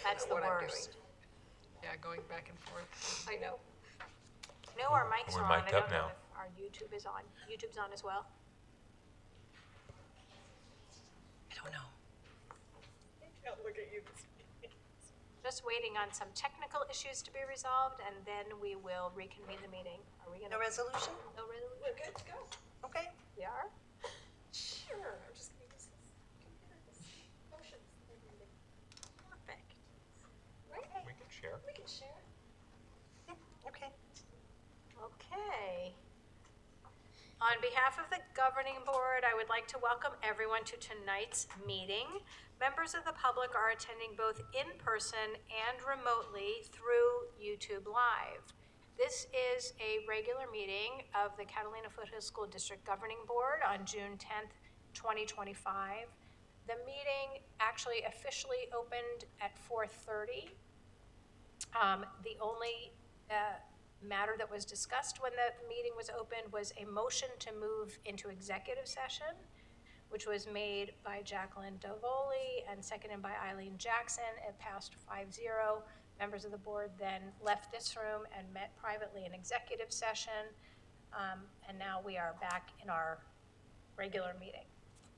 That's the what I'm doing. worst. Yeah, going back and forth. I know. No, our mics We're are on. mic'd I up don't know now. if our YouTube is on. YouTube's on as well? I don't know. I can't look at you. Just waiting on some technical issues to be resolved, and then we will reconvene the meeting. Are we No gonna? resolution? No resolution? We're good to go. Okay. We are? Sure. I'm just gonna use this computer. Motions. Perfect. Right? We can share. We can share. Okay. Okay. On behalf of the governing board, I would like to welcome everyone to tonight's meeting. Members of the public are attending both in person and remotely through YouTube Live. This is a regular meeting of the Catalina Foothills School District Governing Board on June 10th, 2025. The meeting actually officially opened at 4:30. The only matter that was discussed when the meeting was opened was a motion to move into executive session, which was made by Jacqueline Davoli and seconded by Eileen Jackson. It passed 5-0. Members of the board then left this room and met privately in executive session. And now we are back in our regular meeting.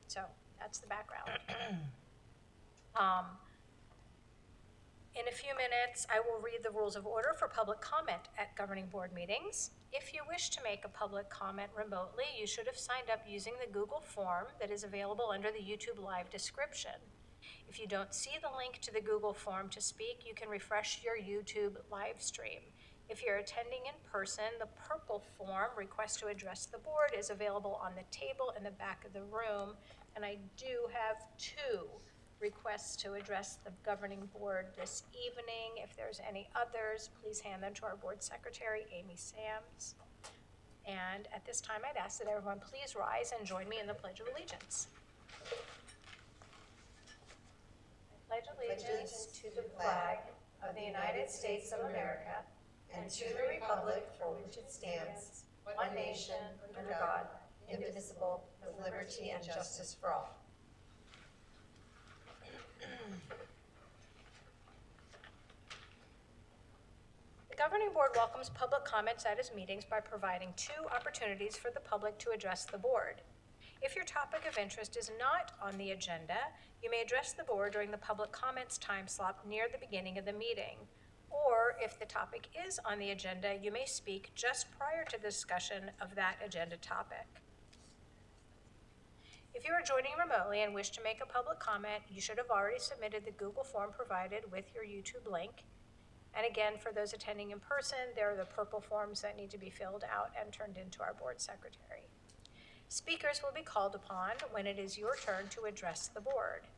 So that's the background. In a few minutes, I will read the rules of order for public comment at governing board meetings. If you wish to make a public comment remotely, you should have signed up using the Google form that is available under the YouTube Live description. If you don't see the link to the Google form to speak, you can refresh your YouTube live stream. If you're attending in person, the purple form, request to address the board, is available on the table in the back of the room. And I do have 2 requests to address the governing board this evening. If there's any others, please hand them to our board secretary, Amy Sams. And at this time, I'd ask that everyone please rise and join me in the Pledge of Allegiance. I pledge allegiance to the flag of the United States of America and to the republic for which it stands, one nation, under God, indivisible, with liberty and justice for all. The governing board welcomes public comments at its meetings by providing 2 opportunities for the public to address the board. If your topic of interest is not on the agenda, you may address the board during the public comments time slot near the beginning of the meeting. Or if the topic is on the agenda, you may speak just prior to the discussion of that agenda topic. If you are joining remotely and wish to make a public comment, you should have already submitted the Google form provided with your YouTube link. And again, for those attending in person, there are the purple forms that need to be filled out and turned into our board secretary. Speakers will be called upon when it is your turn to address the board.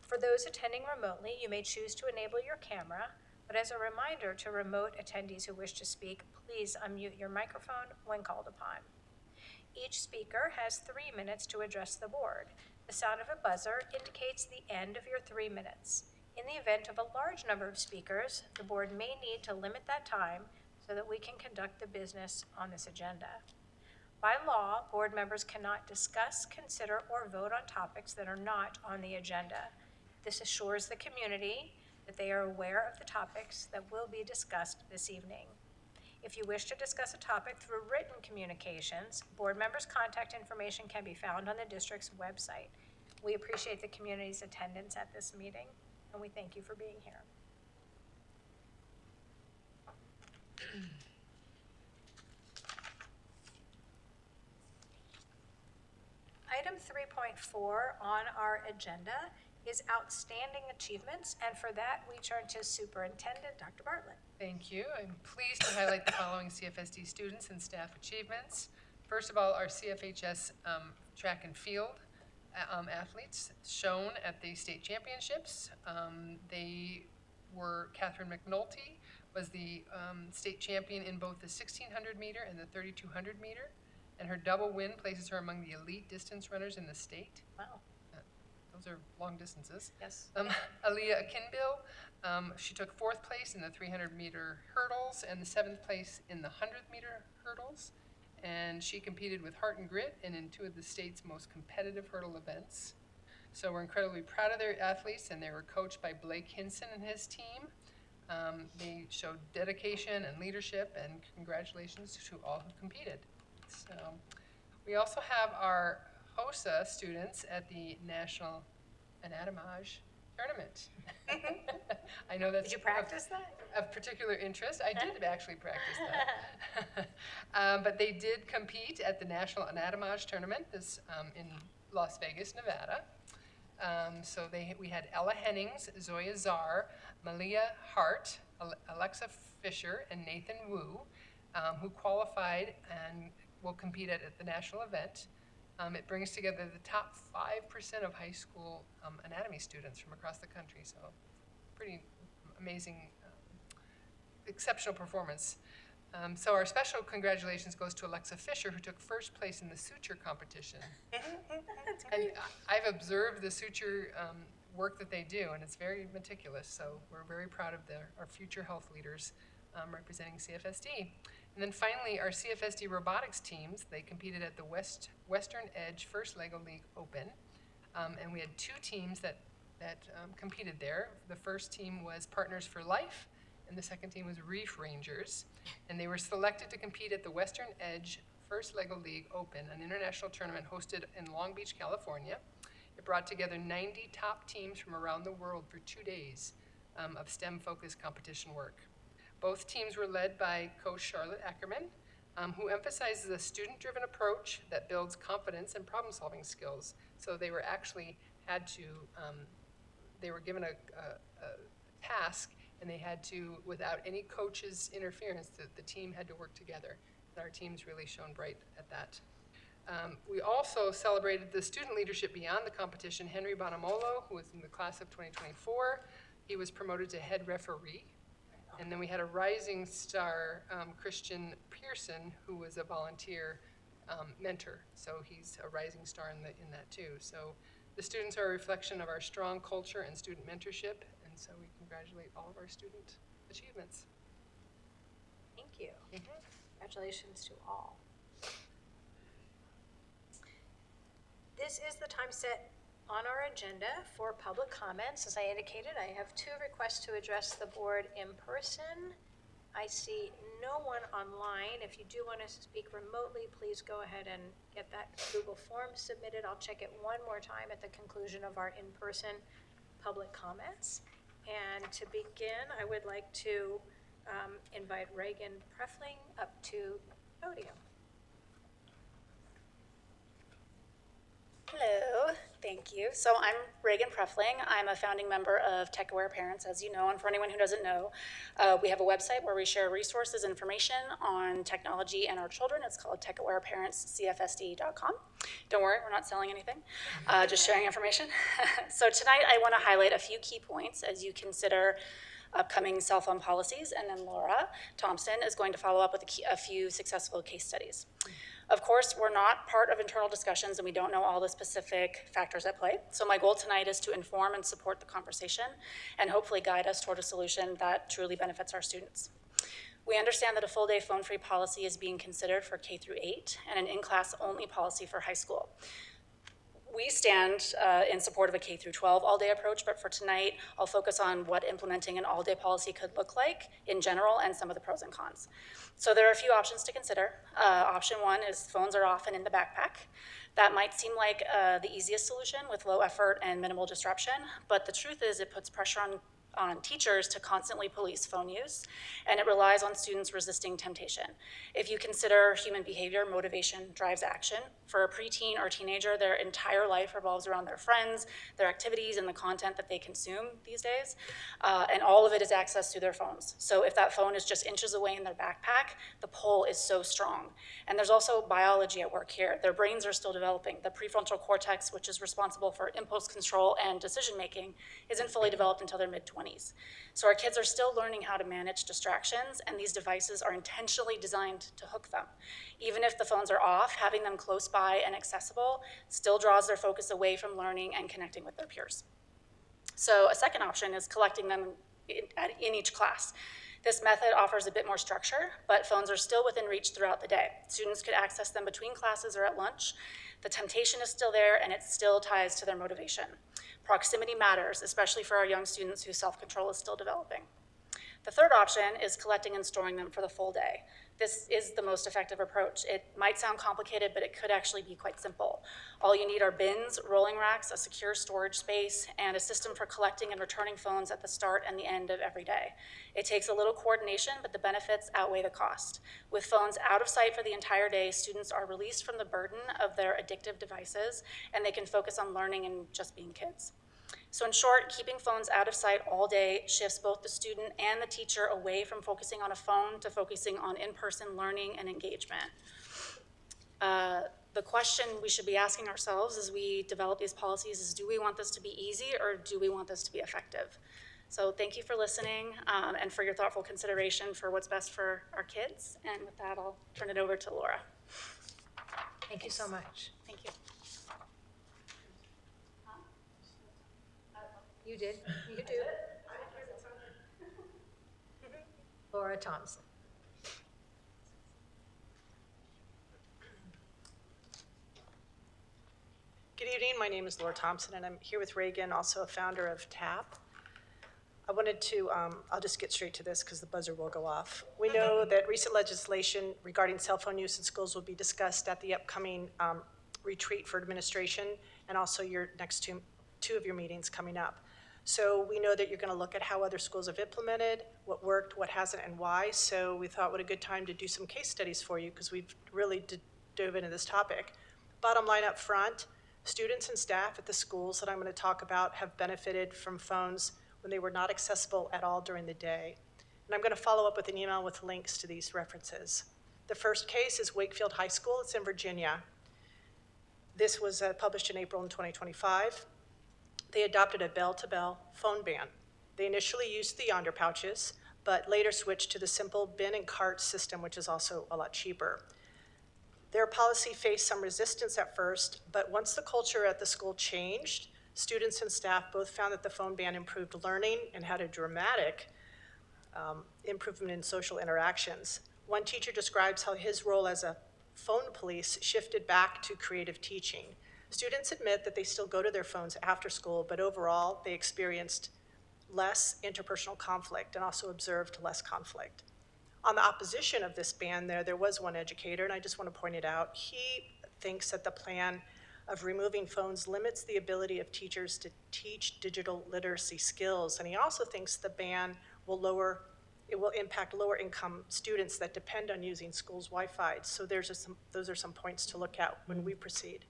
For those attending remotely, you may choose to enable your camera, but as a reminder to remote attendees who wish to speak, please unmute your microphone when called upon. Each speaker has 3 minutes to address the board. The sound of a buzzer indicates the end of your 3 minutes. In the event of a large number of speakers, the board may need to limit that time so that we can conduct the business on this agenda. By law, board members cannot discuss, consider, or vote on topics that are not on the agenda. This assures the community that they are aware of the topics that will be discussed this evening. If you wish to discuss a topic through written communications, board members' contact information can be found on the district's website. We appreciate the community's attendance at this meeting, and we thank you for being here. Item 3.4 on our agenda is outstanding achievements, and for that, we turn to Superintendent Dr. Bartlett. Thank you. I'm pleased to highlight the following CFSD students and staff achievements. First of all, our CFHS track and field athletes shown at the state championships. They were Catherine McNulty was the state champion in both the 1600 meter and the 3200 meter, and her double win places her among the elite distance runners in the state. Wow. Those are long distances. Yes. Aaliyah Akinbill, she took 4th place in the 300 meter hurdles and the 7th place in the 100 meter hurdles. And she competed with heart and grit and in 2 of the state's most competitive hurdle events. So we're incredibly proud of their athletes, and they were coached by Blake Hinson and his team. They showed dedication and leadership, and congratulations to all who competed. So we also have our HOSA students at the National Anatomage Tournament. I know that's Did you practice that? of particular interest. I did actually practice that. But they did compete at the National Anatomage Tournament this in Las Vegas, Nevada. So we had Ella Hennings, Zoya Czar, Malia Hart, Alexa Fisher, and Nathan Wu, who qualified and will compete at the national event. It brings together the top 5% of high school anatomy students from across the country, so pretty amazing, exceptional performance. So our special congratulations goes to Alexa Fisher, who took first place in the suture competition. That's And great. I've observed the suture work that they do, and it's very meticulous, so we're very proud of our future health leaders representing CFSD. And then finally, our CFSD robotics teams, they competed at the Western Edge First Lego League Open, and we had 2 teams that competed there. The first team was Partners for Life, and the second team was Reef Rangers, and they were selected to compete at the Western Edge First Lego League Open, an international tournament hosted in Long Beach, California. It brought together 90 top teams from around the world for 2 days of STEM-focused competition work. Both teams were led by Coach Charlotte Ackerman, who emphasizes a student-driven approach that builds confidence and problem-solving skills. So they were actually they were given a task, and they had to, without any coach's interference, the team had to work together. And our team's really shone bright at that. We also celebrated the student leadership beyond the competition. Henry Bonamolo, who was in the class of 2024, he was promoted to head referee. And then we had a rising star, Christian Pearson, who was a volunteer mentor. So he's a rising star in that too. So the students are a reflection of our strong culture and student mentorship, and so we congratulate all of our student achievements. Thank you. Congratulations to all. This is the time set on our agenda for public comments. As I indicated, I have 2 requests to address the board in person. I see no one online. If you do want to speak remotely, please go ahead and get that Google form submitted. I'll check it one more time at the conclusion of our in-person public comments. And to begin, I would like to invite Reagan Preffling up to the podium. Hello, thank you. So I'm Reagan Preffling. I'm a founding member of Tech Aware Parents, as you know, and for anyone who doesn't know, we have a website where we share resources, information on technology and our children. It's called techawareparentscfsd.com. Don't worry, we're not selling anything, just sharing information. So tonight I want to highlight a few key points as you consider upcoming cell phone policies, and then Laura Thompson is going to follow up with a few successful case studies. Of course, we're not part of internal discussions and we don't know all the specific factors at play. So my goal tonight is to inform and support the conversation and hopefully guide us toward a solution that truly benefits our students. We understand that a full day phone-free policy is being considered for K through 8 and an in-class only policy for high school. We stand in support of a K through 12 all-day approach, but for tonight, I'll focus on what implementing an all-day policy could look like in general and some of the pros and cons. So there are a few options to consider. Option 1 is phones are off and in the backpack. That might seem like the easiest solution with low effort and minimal disruption, but the truth is it puts pressure on teachers to constantly police phone use, and it relies on students resisting temptation. If you consider human behavior, motivation drives action. For a preteen or teenager, their entire life revolves around their friends, their activities, and the content that they consume these days, and all of it is accessed through their phones. So if that phone is just inches away in their backpack, the pull is so strong. And there's also biology at work here. Their brains are still developing. The prefrontal cortex, which is responsible for impulse control and decision-making, isn't fully developed until their mid-20s. So our kids are still learning how to manage distractions, and these devices are intentionally designed to hook them. Even if the phones are off, having them close by and accessible still draws their focus away from learning and connecting with their peers. So a second option is collecting them in each class. This method offers a bit more structure, but phones are still within reach throughout the day. Students could access them between classes or at lunch. The temptation is still there, and it still ties to their motivation. Proximity matters, especially for our young students whose self-control is still developing. The third option is collecting and storing them for the full day. This is the most effective approach. It might sound complicated, but it could actually be quite simple. All you need are bins, rolling racks, a secure storage space, and a system for collecting and returning phones at the start and the end of every day. It takes a little coordination, but the benefits outweigh the cost. With phones out of sight for the entire day, students are released from the burden of their addictive devices, and they can focus on learning and just being kids. So in short, keeping phones out of sight all day shifts both the student and the teacher away from focusing on a phone to focusing on in-person learning and engagement. The question we should be asking ourselves as we develop these policies is, do we want this to be easy or do we want this to be effective? So thank you for listening and for your thoughtful consideration for what's best for our kids. And with that, I'll turn it over to Laura. Thank you so much. Thank you. You did? You do? Laura Thompson. Good evening, my name is Laura Thompson, and I'm here with Reagan, also a founder of TAP. I wanted to, I'll just get straight to this because the buzzer will go off. We know that recent legislation regarding cell phone use in schools will be discussed at the upcoming retreat for administration and also your next two of your meetings coming up. So we know that you're gonna look at how other schools have implemented, what worked, what hasn't, and why. So we thought what a good time to do some case studies for you because we've really dove into this topic. Bottom line up front, students and staff at the schools that I'm going to talk about have benefited from phones when they were not accessible at all during the day. And I'm going to follow up with an email with links to these references. The first case is Wakefield High School. It's in Virginia. This was published in April in 2025. They adopted a bell-to-bell phone ban. They initially used the Yonder pouches, but later switched to the simple bin and cart system, which is also a lot cheaper. Their policy faced some resistance at first, but once the culture at the school changed, students and staff both found that the phone ban improved learning and had a dramatic improvement in social interactions. One teacher describes how his role as a phone police shifted back to creative teaching. Students admit that they still go to their phones after school, but overall they experienced less interpersonal conflict and also observed less conflict. On the opposition of this ban there was one educator, and I just want to point it out. He thinks that the plan of removing phones limits the ability of teachers to teach digital literacy skills, and he also thinks the ban will impact lower income students that depend on using schools' Wi-Fi. So those are some points to look at when we proceed.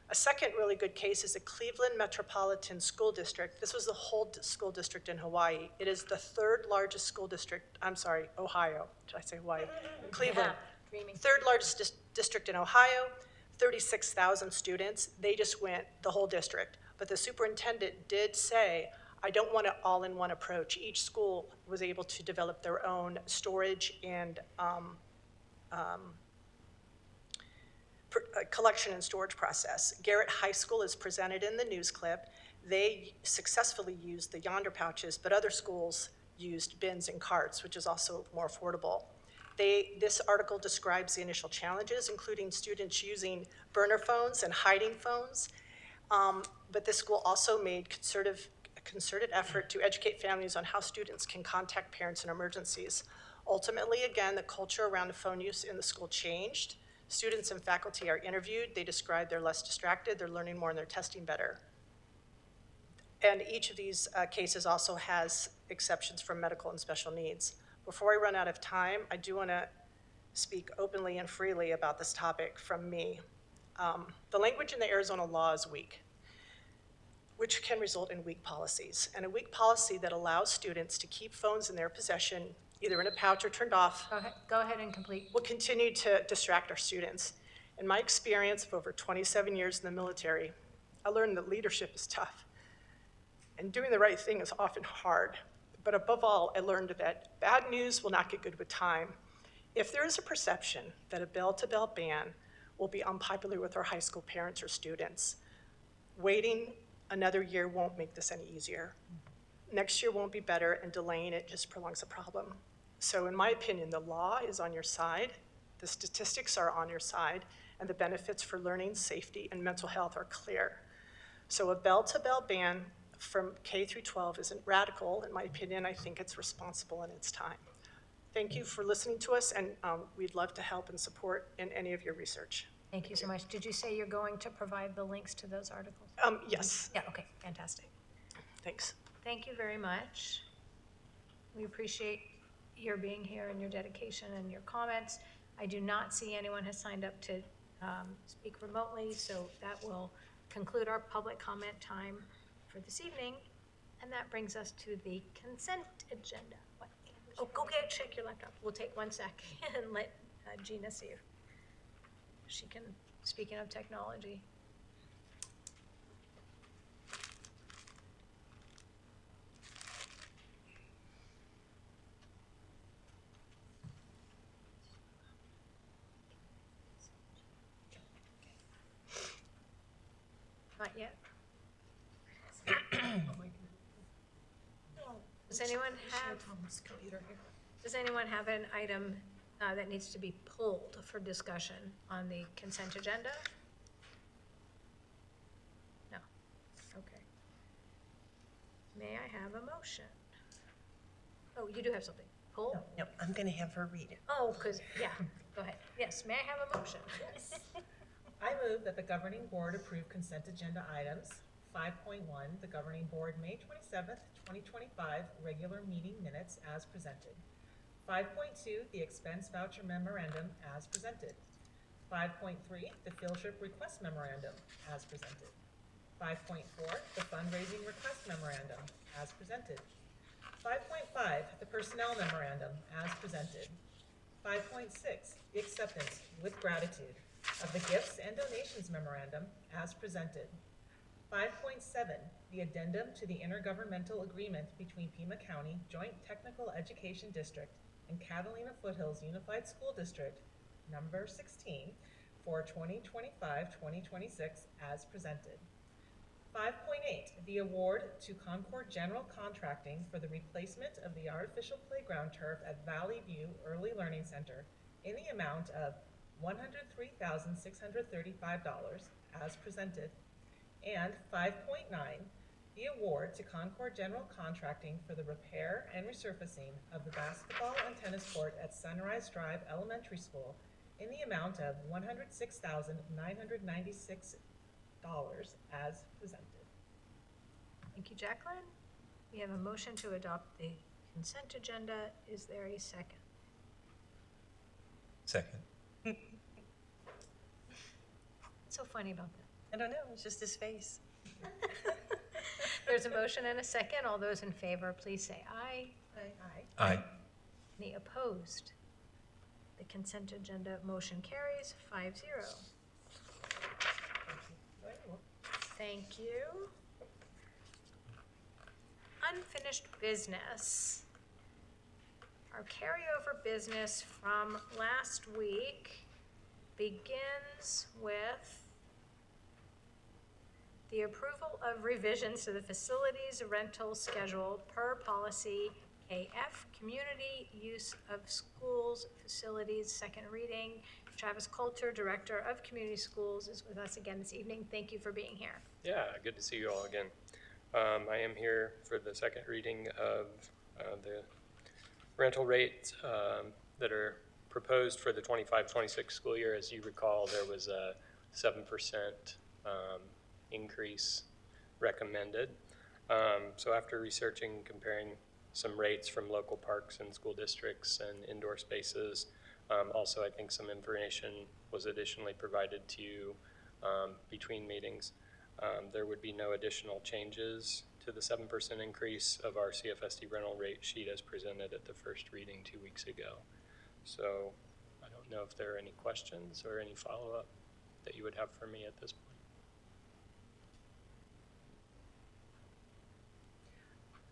A second really good case is the Cleveland Metropolitan School District. This was the whole school district in Hawaii. It is the third largest school district, Ohio. Did I say Hawaii? Cleveland. Dreaming. Third largest district in Ohio, 36,000 students. They just went the whole district. But the superintendent did say, I don't want an all-in-one approach. Each school was able to develop their own storage and collection and storage process. Garrett High School is presented in the news clip. They successfully used the Yonder pouches, but other schools used bins and carts, which is also more affordable. This article describes the initial challenges, including students using burner phones and hiding phones, but this school also made a concerted effort to educate families on how students can contact parents in emergencies. Ultimately, again, the culture around phone use in the school changed. Students and faculty are interviewed. They describe they're less distracted, they're learning more, and they're testing better. And each of these cases also has exceptions for medical and special needs. Before I run out of time, I do want to speak openly and freely about this topic from me. The language in the Arizona law is weak, which can result in weak policies. And a weak policy that allows students to keep phones in their possession, either in a pouch or turned off, Go ahead and complete. will continue to distract our students. In my experience of over 27 years in the military, I learned that leadership is tough. And doing the right thing is often hard. But above all, I learned that bad news will not get good with time. If there is a perception that a bell-to-bell ban will be unpopular with our high school parents or students, waiting another year won't make this any easier. Next year won't be better, and delaying it just prolongs the problem. So in my opinion, the law is on your side, the statistics are on your side, and the benefits for learning, safety, and mental health are clear. So a bell-to-bell ban from K through 12 isn't radical, in my opinion. I think it's responsible in its time. Thank you for listening to us, and we'd love to help and support in any of your research. Thank you so much. Did you say you're going to provide the links to those articles? Yes, Yeah, okay, fantastic. thanks. Thank you very much. We appreciate your being here and your dedication and your comments. I do not see anyone has signed up to speak remotely, so that will conclude our public comment time for this evening. And that brings us to the consent agenda. What? Oh, go check your laptop. We'll take 1 second and let Gina see if she can, speaking of technology. Not yet. Does anyone have an item that needs to be pulled for discussion on the consent agenda? No. Okay. May I have a motion? Oh, you do have something. Pull? No, I'm gonna have her read it. Oh, because, yeah, go ahead. Yes, may I have a motion? I move that the governing board approve consent agenda items. 5.1, the governing board, May 27th, 2025, regular meeting minutes as presented. 5.2, the expense voucher memorandum as presented. 5.3, the field trip request memorandum as presented. 5.4, the fundraising request memorandum as presented. 5.5, the personnel memorandum as presented. 5.6, the acceptance with gratitude of the gifts and donations memorandum as presented. 5.7, the addendum to the intergovernmental agreement between Pima County Joint Technical Education District and Catalina Foothills Unified School District, number 16, for 2025-2026 as presented. 5.8, the award to Concord General Contracting for the replacement of the artificial playground turf at Valley View Early Learning Center in the amount of $103,635 as presented. And 5.9, the award to Concord General Contracting for the repair and resurfacing of the basketball and tennis court at Sunrise Drive Elementary School in the amount of $106,996 as presented. Thank you, Jacqueline. We have a motion to adopt the consent agenda. Is there a second? Second. What's so funny about that? I don't know, it's just his face. There's a motion and a second. All those in favor, please say aye. Aye. Aye. Any opposed? The consent agenda motion carries 5-0. Thank you. Unfinished business. Our carryover business from last week begins with the approval of revisions to the facilities rental schedule per policy KF, community use of schools facilities, second reading. Travis Coulter, Director of Community Schools, is with us again this evening. Thank you for being here. Yeah, good to see you all again. I am here for the second reading of the rental rates that are proposed for the 25-26 school year. As you recall, there was a 7% increase recommended. So after researching, comparing some rates from local parks and school districts and indoor spaces, also I think some information was additionally provided to you between meetings. There would be no additional changes to the 7% increase of our CFSD rental rate sheet as presented at the first reading 2 weeks ago. So I don't know if there are any questions or any follow-up that you would have for me at this point.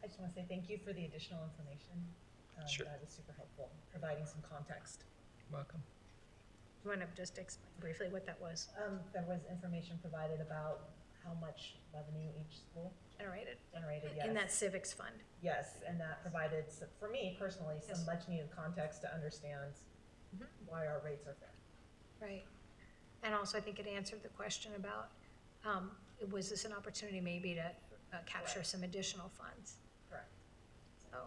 I just want to say thank you for the additional information. Sure. That was super helpful, providing some context. Welcome. You want to just explain briefly what that was? There was information provided about how much revenue each school Generated generated, yes. in that civics fund. Yes, and that provided, for me personally, some much-needed context to understand why our rates are fair. Right. And also, I think it answered the question about, was this an opportunity maybe to capture some additional funds? Correct. So,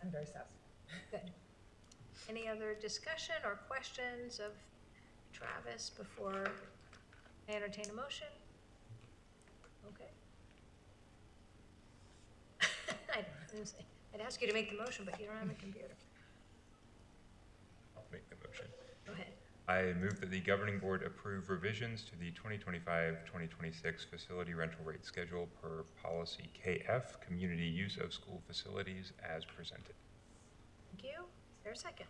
I'm very satisfied. good. Any other discussion or questions of Travis before I entertain a motion? Okay. I'd ask you to make the motion, but you don't have a computer. I'll make the motion. Go ahead. I move that the governing board approve revisions to the 2025-2026 facility rental rate schedule per policy KF, community use of school facilities, as presented. Thank you. Is there a second?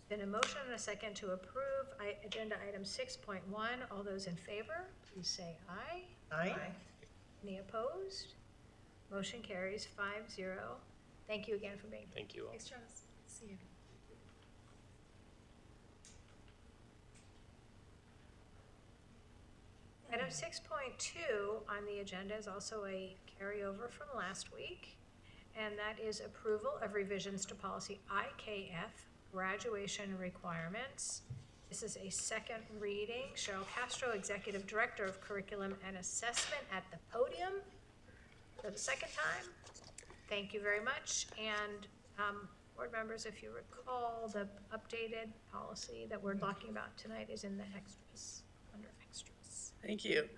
There's been a motion and a second to approve agenda item 6.1. All those in favor, please say aye. Aye. Any opposed? Motion carries 5-0. Thank you again for being here. Thank you all. Thanks, Travis. See you. Item 6.2 on the agenda is also a carryover from last week, and that is approval of revisions to policy IKF, graduation requirements. This is a second reading. Cheryl Castro, Executive Director of Curriculum and Assessment, at the podium for the second time. Thank you very much. And board members, if you recall, the updated policy that we're talking about tonight is in the extras, under extras. Thank you.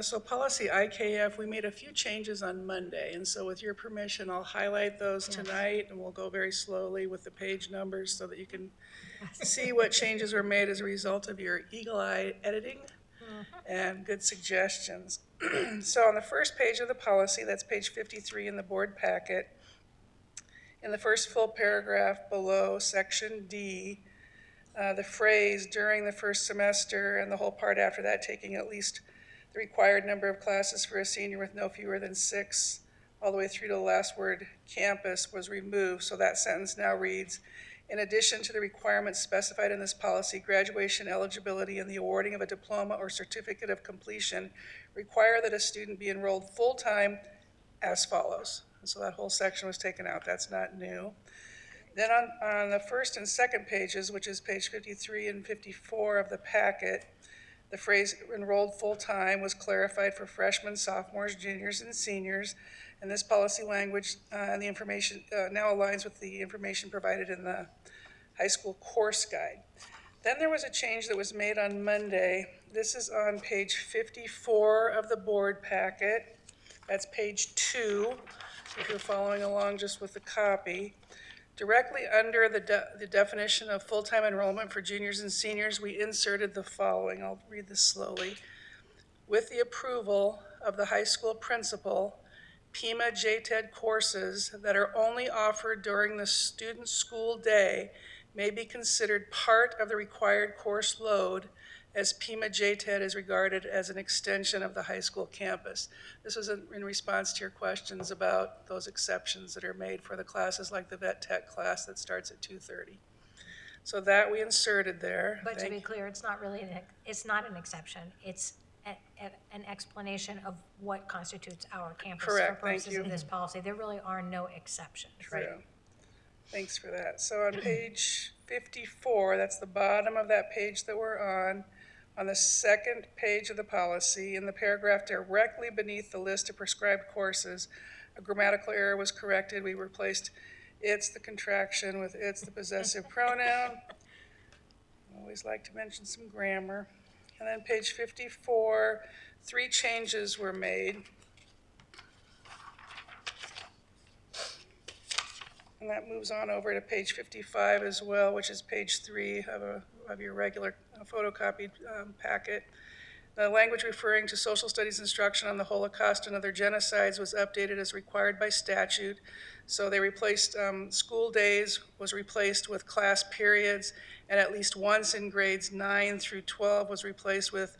So policy IKF, we made a few changes on Monday, and so with your permission, I'll highlight those tonight, and we'll go very slowly with the page numbers so that you can see what changes were made as a result of your eagle-eye editing and good suggestions. So on the first page of the policy, that's page 53 in the board packet, in the first full paragraph below section D, the phrase "during the first semester" and the whole part after that, taking at least the required number of classes for a senior with no fewer than 6, all the way through to the last word "campus," was removed. So that sentence now reads, "In addition to the requirements specified in this policy, graduation eligibility and the awarding of a diploma or certificate of completion require that a student be enrolled full-time as follows." And so that whole section was taken out. That's not new. Then on the first and second pages, which is page 53 and 54 of the packet, the phrase "enrolled full-time" was clarified for freshmen, sophomores, juniors, and seniors. And this policy language and the information now aligns with the information provided in the high school course guide. Then there was a change that was made on Monday. This is on page 54 of the board packet. That's page 2, if you're following along just with the copy. Directly under the definition of full-time enrollment for juniors and seniors, we inserted the following. I'll read this slowly. "With the approval of the high school principal, PIMA JTED courses that are only offered during the student school day may be considered part of the required course load, as PIMA JTED is regarded as an extension of the high school campus." This was in response to your questions about those exceptions that are made for the classes like the vet tech class that starts at 2:30. So that we inserted there. But to be clear, it's not really, it's not an exception. It's an explanation of what constitutes our campus for Correct, thank purposes you. of this policy. There really are no exceptions. True. Thanks for that. So on page 54, that's the bottom of that page that we're on the second page of the policy, in the paragraph directly beneath the list of prescribed courses, a grammatical error was corrected. We replaced "it's" the contraction with "it's" the possessive pronoun. Always like to mention some grammar. And then page 54, 3 changes were made. And that moves on over to page 55 as well, which is page 3 of your regular photocopied packet. The language referring to social studies instruction on the Holocaust and other genocides was updated as required by statute. So they replaced school days was replaced with class periods, and at least once in grades 9 through 12 was replaced with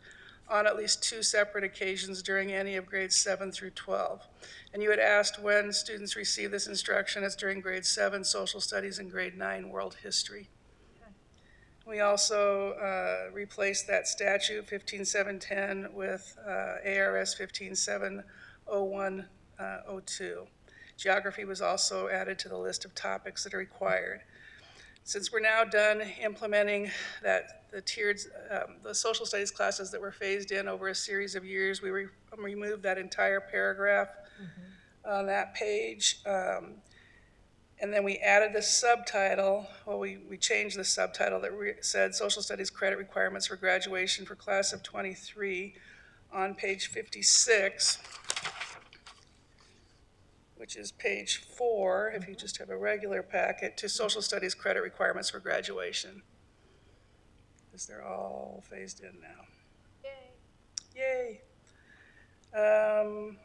"on at least 2 separate occasions during any of grades 7 through 12. And you had asked when students receive this instruction. It's during grade 7 social studies and grade 9 world history. We also replaced that statute 15710 with ARS 1570102. Geography was also added to the list of topics that are required. Since we're now done implementing the tiered, the social studies classes that were phased in over a series of years, we removed that entire paragraph on that page. And then we added the subtitle, we changed the subtitle that said Social Studies Credit Requirements for Graduation for Class of 23 on page 56, which is page 4, if you just have a regular packet, to Social Studies Credit Requirements for Graduation. Because they're all phased in now. Yay. Yay.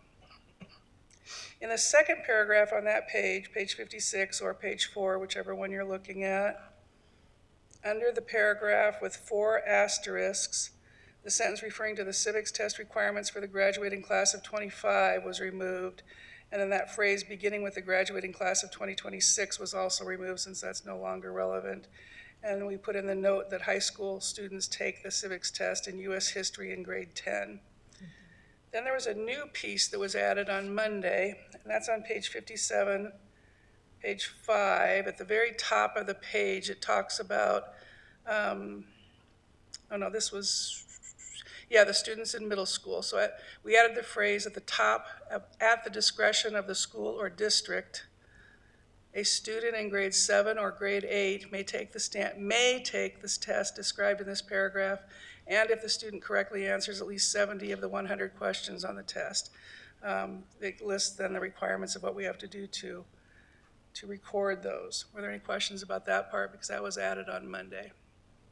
In the second paragraph on that page, page 56 or page 4, whichever one you're looking at, under the paragraph with 4 asterisks, the sentence referring to the civics test requirements for the graduating class of 25 was removed, and then that phrase beginning with the graduating class of 2026 was also removed since that's no longer relevant. And we put in the note that high school students take the civics test in U.S. history in grade 10. Then there was a new piece that was added on Monday, and that's on page 57, page 5. At the very top of the page, it talks about, the students in middle school. So we added the phrase at the top, at the discretion of the school or district, a student in grade 7 or grade 8 may take this test described in this paragraph, and if the student correctly answers at least 70 of the 100 questions on the test. It lists then the requirements of what we have to do to record those. Were there any questions about that part? Because that was added on Monday.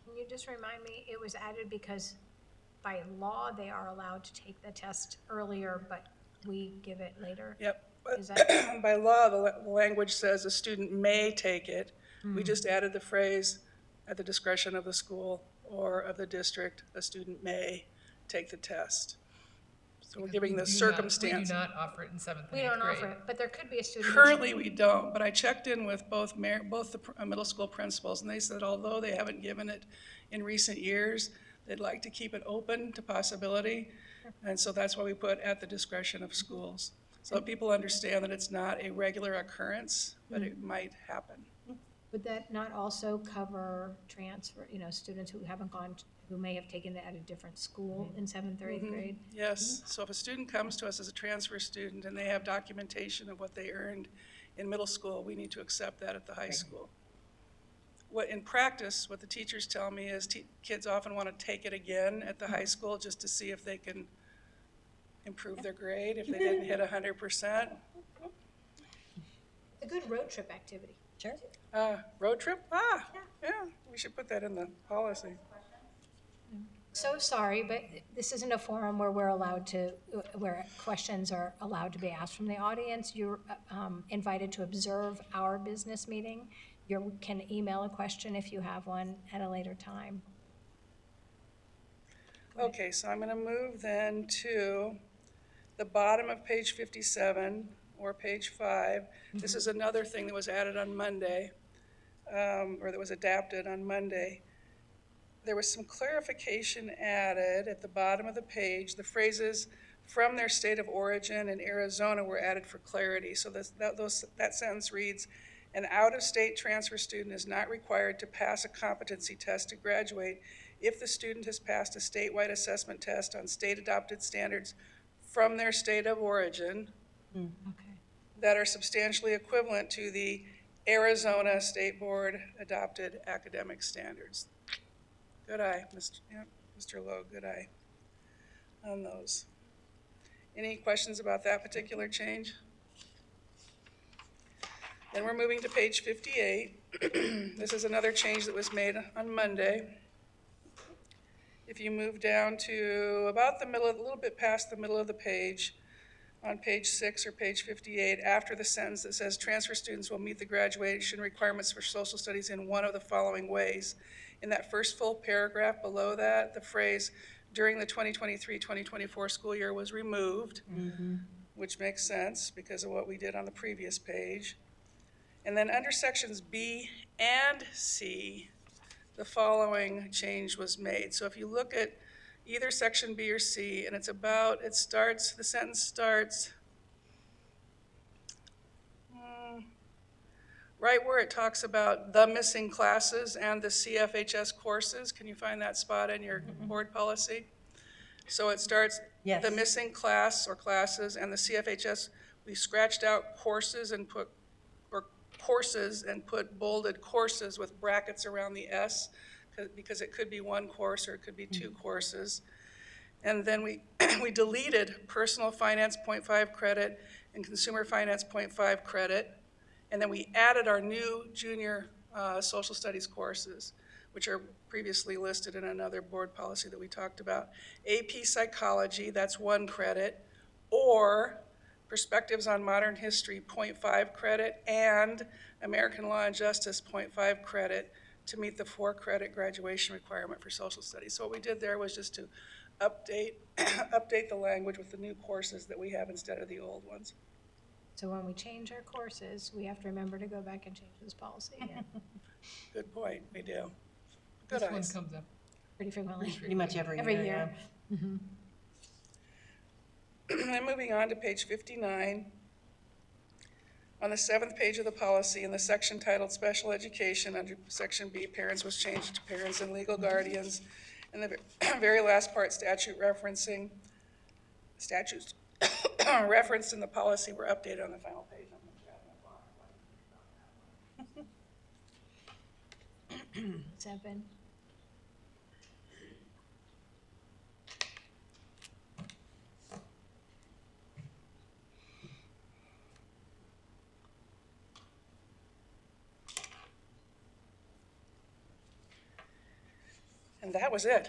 Can you just remind me, it was added because by law, they are allowed to take the test earlier, but we give it later? Yep. Is that, By law, the language says a student may take it. We just added the phrase at the discretion of the school or of the district, a student may take the test. So we're giving the circumstance. We do not offer it in 7th and 8th we grade. don't offer it, but there could be a student. Currently, we don't, but I checked in with both the middle school principals, and they said although they haven't given it in recent years, they'd like to keep it open to possibility, and so that's why we put at the discretion of schools. So that people understand that it's not a regular occurrence, but it might happen. Would that not also cover transfer, students who haven't gone, who may have taken it at a different school in 7th or 8th grade? Yes, so if a student comes to us as a transfer student and they have documentation of what they earned in middle school, we need to accept that at the high school. In practice, what the teachers tell me is kids often want to take it again at the high school just to see if they can improve their grade, if they didn't hit 100%. A good road trip activity. Sure. Road trip? Yeah, we should put that in the policy. So sorry, but this isn't a forum where where questions are allowed to be asked from the audience. You're invited to observe our business meeting. You can email a question if you have one at a later time. Okay, so I'm going to move then to the bottom of page 57 or page 5. This is another thing that was added on Monday, or that was adapted on Monday. There was some clarification added at the bottom of the page. The phrases "from their state of origin" in Arizona were added for clarity. So that sentence reads, "An out-of-state transfer student is not required to pass a competency test to graduate if the student has passed a statewide assessment test on state-adopted standards from their state of origin Okay. that are substantially equivalent to the Arizona State Board adopted academic standards." Good eye, Mr. Lowe, good eye on those. Any questions about that particular change? Then we're moving to page 58. This is another change that was made on Monday. If you move down to about the middle, a little bit past the middle of the page, on page 6 or page 58, after the sentence that says transfer students will meet the graduation requirements for social studies in one of the following ways. In that first full paragraph below that, the phrase "during the 2023-2024 school year" was removed, which makes sense because of what we did on the previous page. And then under sections B and C, the following change was made. So if you look at either section B or C, and the sentence starts right where it talks about the missing classes and the CFHS courses. Can you find that spot in your board policy? So it starts, Yes. the missing class or classes and the CFHS, we scratched out courses and put bolded courses with brackets around the S, because it could be one course or it could be two courses. And then we deleted personal finance 0.5 credit and consumer finance 0.5 credit. And then we added our new junior social studies courses, which are previously listed in another board policy that we talked about. AP Psychology, that's 1 credit, or Perspectives on Modern History, 0.5 credit, and American Law and Justice, 0.5 credit, to meet the 4 credit graduation requirement for social studies. So what we did there was just to update the language with the new courses that we have instead of the old ones. So when we change our courses, we have to remember to go back and change this policy again, Good point, we do. Good This one eyes. comes up. pretty frequently. Pretty much every year. And moving on to page 59. On the 7th page of the policy, in the section titled Special Education, under section B, parents was changed to parents and legal guardians. And the very last part, statutes referenced in the policy were updated on the final page. Seven. And that was it.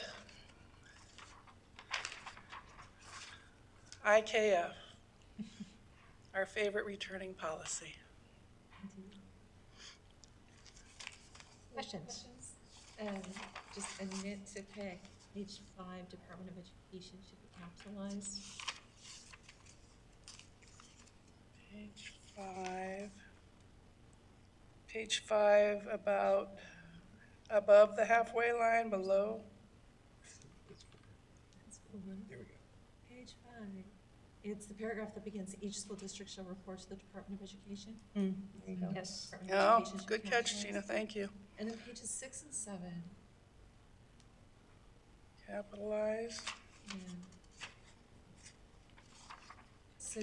IKF, our favorite returning policy. Questions? Just a nit to pick, page 5, Department of Education should be capitalized. Page 5. Page 5, about above the halfway line, below. That's cool. There we go. Page 5, it's the paragraph that begins, each school district shall report to the Department of Education. There you go. Yes. Department of Oh, Education should good be catch, capitalized. Gina, thank you. And then pages 6 and 7, Capitalize. yeah. So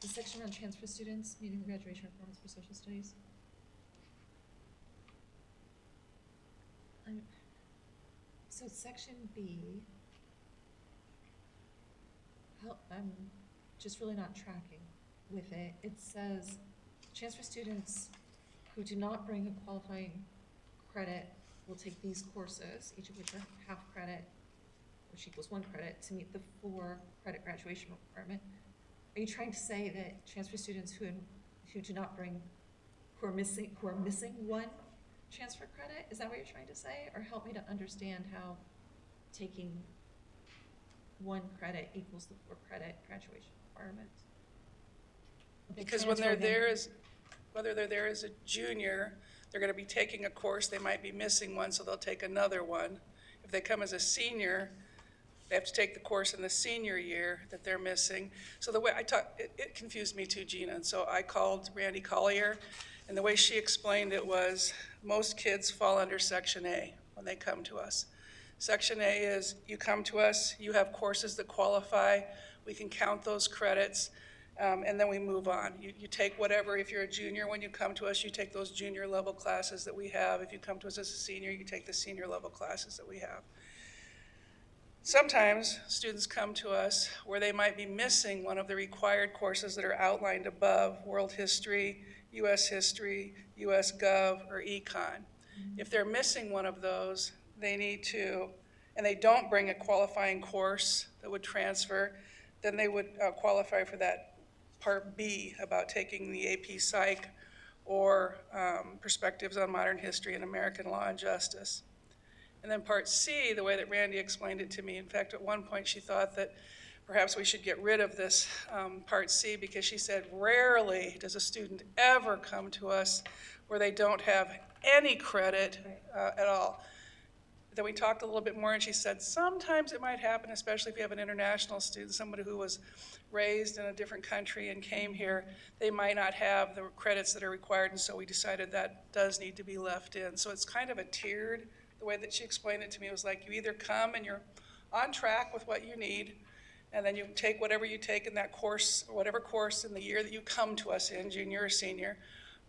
the section on transfer students meeting the graduation requirements for social studies. So section B, I'm just really not tracking with it. It says transfer students who do not bring a qualifying credit will take these courses, each of which are half credit, which equals 1 credit, to meet the 4 credit graduation requirement. Are you trying to say that transfer students who do not bring, who are missing 1 transfer credit? Is that what you're trying to say? Or help me to understand how taking 1 credit equals the 4 credit graduation requirement? Because when they're there as, whether they're there as a junior, they're going to be taking a course, they might be missing one, so they'll take another one. If they come as a senior, they have to take the course in the senior year that they're missing. So the way I talk, it confused me too, Gina, and so I called Randy Collier, and the way she explained it was most kids fall under Section A when they come to us. Section A is you come to us, you have courses that qualify, we can count those credits, and then we move on. You take whatever, if you're a junior, when you come to us, you take those junior level classes that we have. If you come to us as a senior, you take the senior level classes that we have. Sometimes students come to us where they might be missing one of the required courses that are outlined above, world history, US Gov, or econ. If they're missing one of those, they need to, and they don't bring a qualifying course that would transfer, then they would qualify for that Part B about taking the AP Psych or Perspectives on Modern History and American Law and Justice. And then Part C, the way that Randy explained it to me, in fact, at one point she thought that perhaps we should get rid of this Part C, because she said rarely does a student ever come to us where they don't have any credit at all. Then we talked a little bit more, and she said sometimes it might happen, especially if you have an international student, somebody who was raised in a different country and came here, they might not have the credits that are required, and so we decided that does need to be left in. So it's kind of a tiered, the way that she explained it to me was like, you either come and you're on track with what you need, and then you take whatever you take in that course, or whatever course in the year that you come to us in, junior or senior.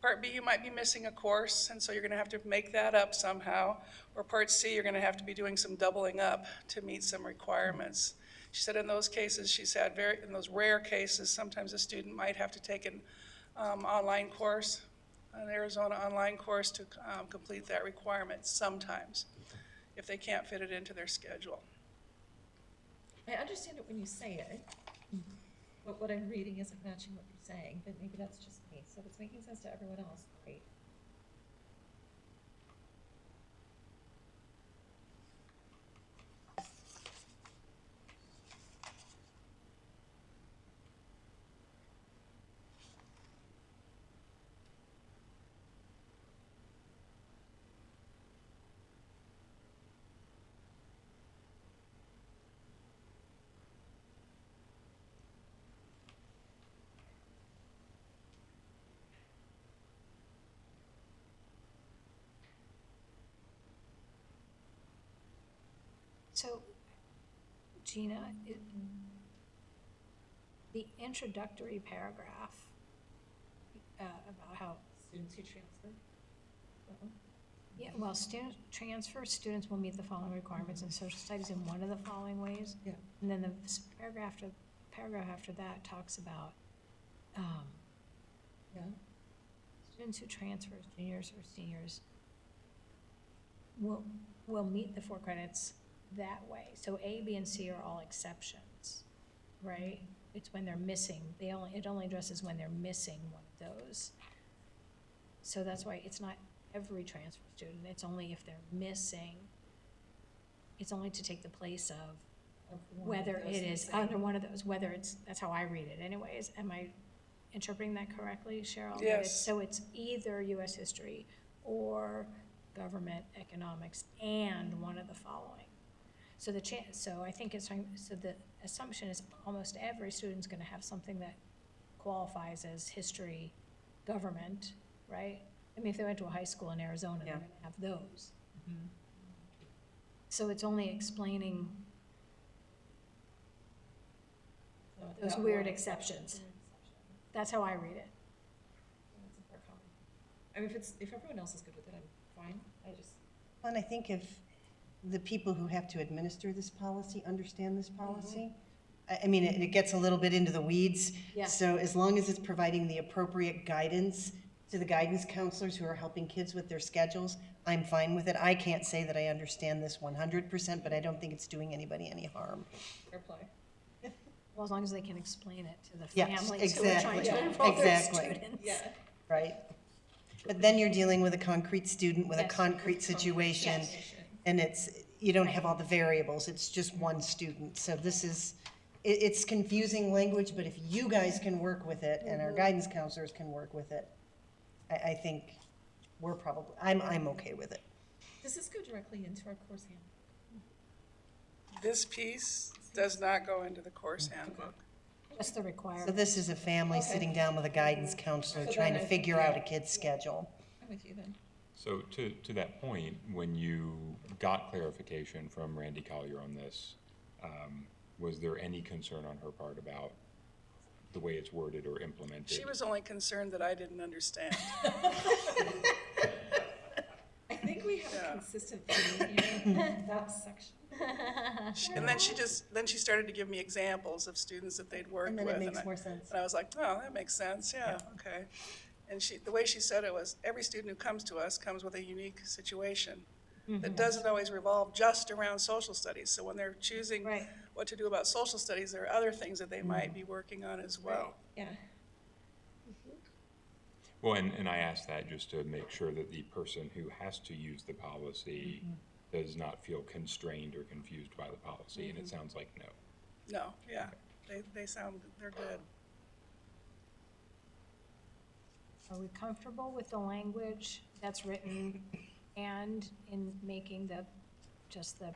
Part B, you might be missing a course, and so you're gonna have to make that up somehow. Or Part C, you're gonna have to be doing some doubling up to meet some requirements. She said in those cases, she said in those rare cases, sometimes a student might have to take an online course, an Arizona online course to complete that requirement sometimes, if they can't fit it into their schedule. I understand it when you say it, but what I'm reading isn't matching what you're saying, but maybe that's just me. So if it's making sense to everyone else, great. So, Gina, the introductory paragraph about how, Students who transfer. yeah, well, student transfer students will meet the following requirements in social studies in one of the following ways. Yeah. And then the paragraph after that talks about Yeah. students who transfer as juniors or seniors will meet the 4 credits that way. So A, B, and C are all exceptions, right? It's when they're missing. It only addresses when they're missing one of those. So that's why it's not every transfer student. It's only if they're missing. It's only to take the place of whether it is under one of those, whether it's, that's how I read it anyways. Am I interpreting that correctly, Cheryl? Yes. So it's either US history or government economics and one of the following. So so I think it's, so the assumption is almost every student's gonna have something that qualifies as history, government, right? I mean, if they went to a high school in Arizona, they're Yeah. gonna have those. So it's only explaining those weird exceptions. That's how I read it. That's a fair comment. I mean, if everyone else is good with it, I'm fine. And I think if the people who have to administer this policy understand this policy, I mean, it gets a little bit into the weeds. Yeah. So as long as it's providing the appropriate guidance to the guidance counselors who are helping kids with their schedules, I'm fine with it. I can't say that I understand this 100%, but I don't think it's doing anybody any harm. Fair play. Well, as long as they can explain it to the Yes, families who are trying to exactly. enroll their Exactly. students. Right? But then you're dealing with a concrete student with a Yes. concrete situation, and you don't have all the variables, it's just one student. So this is, it's confusing language, but if you guys can work with it, and our guidance counselors can work with it, I think we're probably, I'm okay with it. Does this go directly into our course handbook? This piece does not go into the course handbook. That's the So requirement. this is a family sitting down with a guidance counselor So trying to then I- figure out a kid's schedule. I'm with you then. So to that point, when you got clarification from Randy Collier on this, was there any concern on her part about the way it's worded or implemented? She was only concerned that I didn't understand. I think we have Yeah. a consistent theme here, that section. And then she started to give me examples of students that they'd worked And with. then it makes I- more sense. And I was like, oh, that makes sense, yeah, okay. And the way she said it was, every student who comes to us comes with a unique situation that doesn't always revolve just around social studies. So when they're choosing Right. what to do about social studies, there are other things that they might be working on as well. Yeah. Well, and I asked that just to make sure that the person who has to use the policy does not feel constrained or confused by the policy, and it sounds like no. No, yeah, they're good. Are we comfortable with the language that's written and in making the just the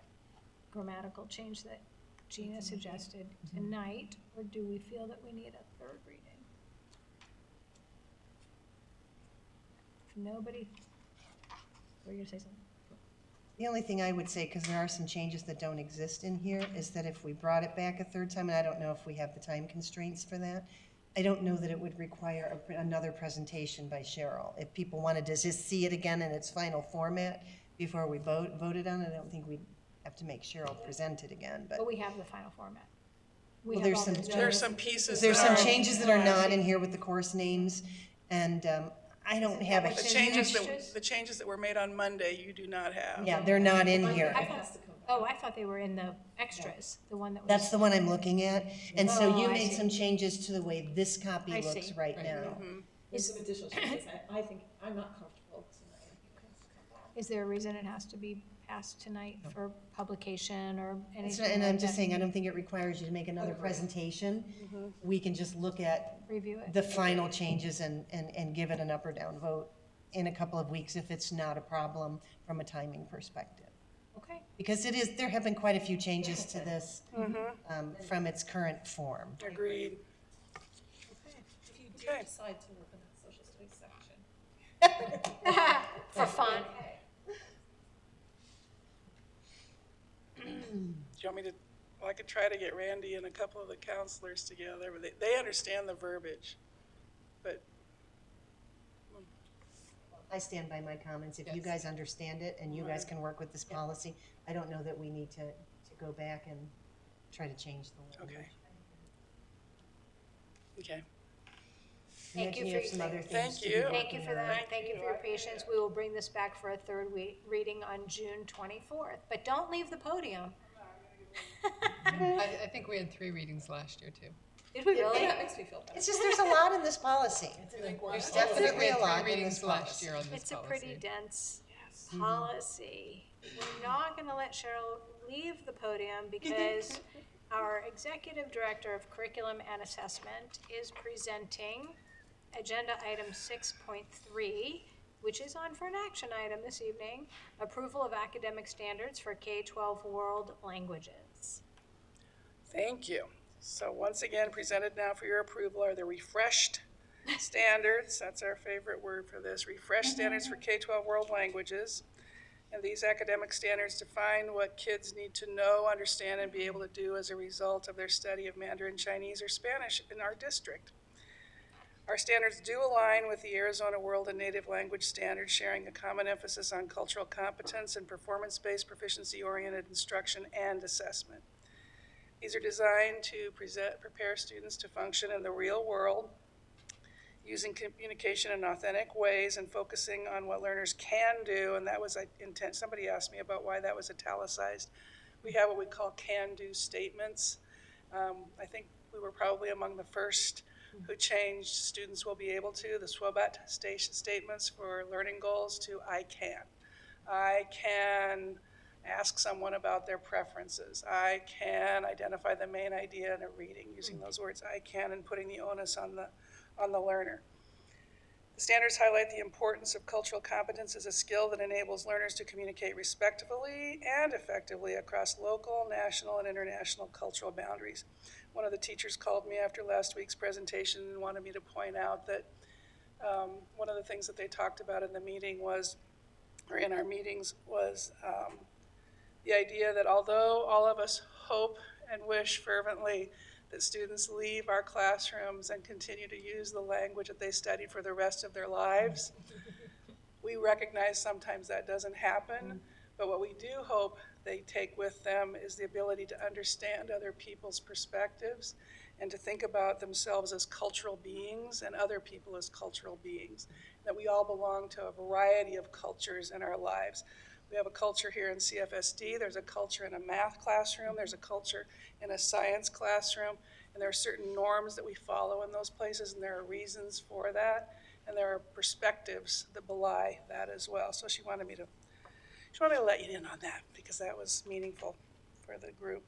grammatical change that Gina suggested tonight, or do we feel that we need a third reading? If nobody, were you gonna say something? The only thing I would say, because there are some changes that don't exist in here, is that if we brought it back a third time, and I don't know if we have the time constraints for that, I don't know that it would require another presentation by Cheryl. If people wanted to just see it again in its final format before we voted on it, I don't think we'd have to make Cheryl present it again, but. But we have the final format. We Well, have there's all some, the- There's some pieces there's that some are, changes that are not in here with the course names, and I don't have a, the changes that were made on Monday, you do not have. yeah, they're not in here. I thought, oh, I thought they were in the extras, the one that was. That's the one I'm looking at, and so Oh, you I made see. some changes to the way this copy I looks see. right now. There's some additional changes. I think, I'm not comfortable tonight. I think it has to come back. Is there a reason it has to be passed tonight for publication or It's anything not- And I'm like just that? saying, I don't think it requires you to make another presentation. We can just look at Review it? the final changes and give it an up or down vote in a couple of weeks if it's not a problem from a timing perspective. Okay, Because there have been quite a few changes to this from its current form. Agreed. If you do Okay. decide to work on that social studies section. for fun. Do you want me to, well, I could try to get Randy and a couple of the counselors together, but they understand the verbiage. But I stand by my comments. If you guys understand it and you guys can work with this policy, I don't know that we need to go back and try to change the language. okay. Thank you You for have some your- other things Thank to be you. Thank you working for on. that, thank you for your patience. We will bring this back for a third reading on June 24th, but don't leave the podium. I think we had 3 readings last year, too. Did we really? That makes me feel better. It's just, there's a lot in this policy. There's definitely definitely a had lot 3 in readings this last policy. year on this It's a policy. pretty dense policy. We're not gonna let Cheryl leave the podium because our Executive Director of Curriculum and Assessment is presenting agenda item 6.3, which is on for an action item this evening, approval of academic standards for K-12 world languages. Thank you. So once again, presented now for your approval are the refreshed standards. That's our favorite word for this. Refreshed standards for K-12 world languages. And these academic standards define what kids need to know, understand, and be able to do as a result of their study of Mandarin, Chinese, or Spanish in our district. Our standards do align with the Arizona World and Native Language Standards, sharing a common emphasis on cultural competence and performance-based proficiency-oriented instruction and assessment. These are designed to prepare students to function in the real world, using communication in authentic ways and focusing on what learners can do, and that was intent. Somebody asked me about why that was italicized. We have what we call can-do statements. I think we were probably among the first who changed students will be able to, the SWOBAT statements for learning goals to I can. I can ask someone about their preferences. I can identify the main idea in a reading using those words I can and putting the onus on the learner. The standards highlight the importance of cultural competence as a skill that enables learners to communicate respectfully and effectively across local, national, and international cultural boundaries. One of the teachers called me after last week's presentation and wanted me to point out that one of the things that they talked about in the meeting was, or in our meetings, was the idea that although all of us hope and wish fervently that students leave our classrooms and continue to use the language that they studied for the rest of their lives, we recognize sometimes that doesn't happen. But what we do hope they take with them is the ability to understand other people's perspectives and to think about themselves as cultural beings and other people as cultural beings, that we all belong to a variety of cultures in our lives. We have a culture here in CFSD, there's a culture in a math classroom, there's a culture in a science classroom, and there are certain norms that we follow in those places, and there are reasons for that, and there are perspectives that belie that as well. So she wanted me to let you in on that because that was meaningful for the group.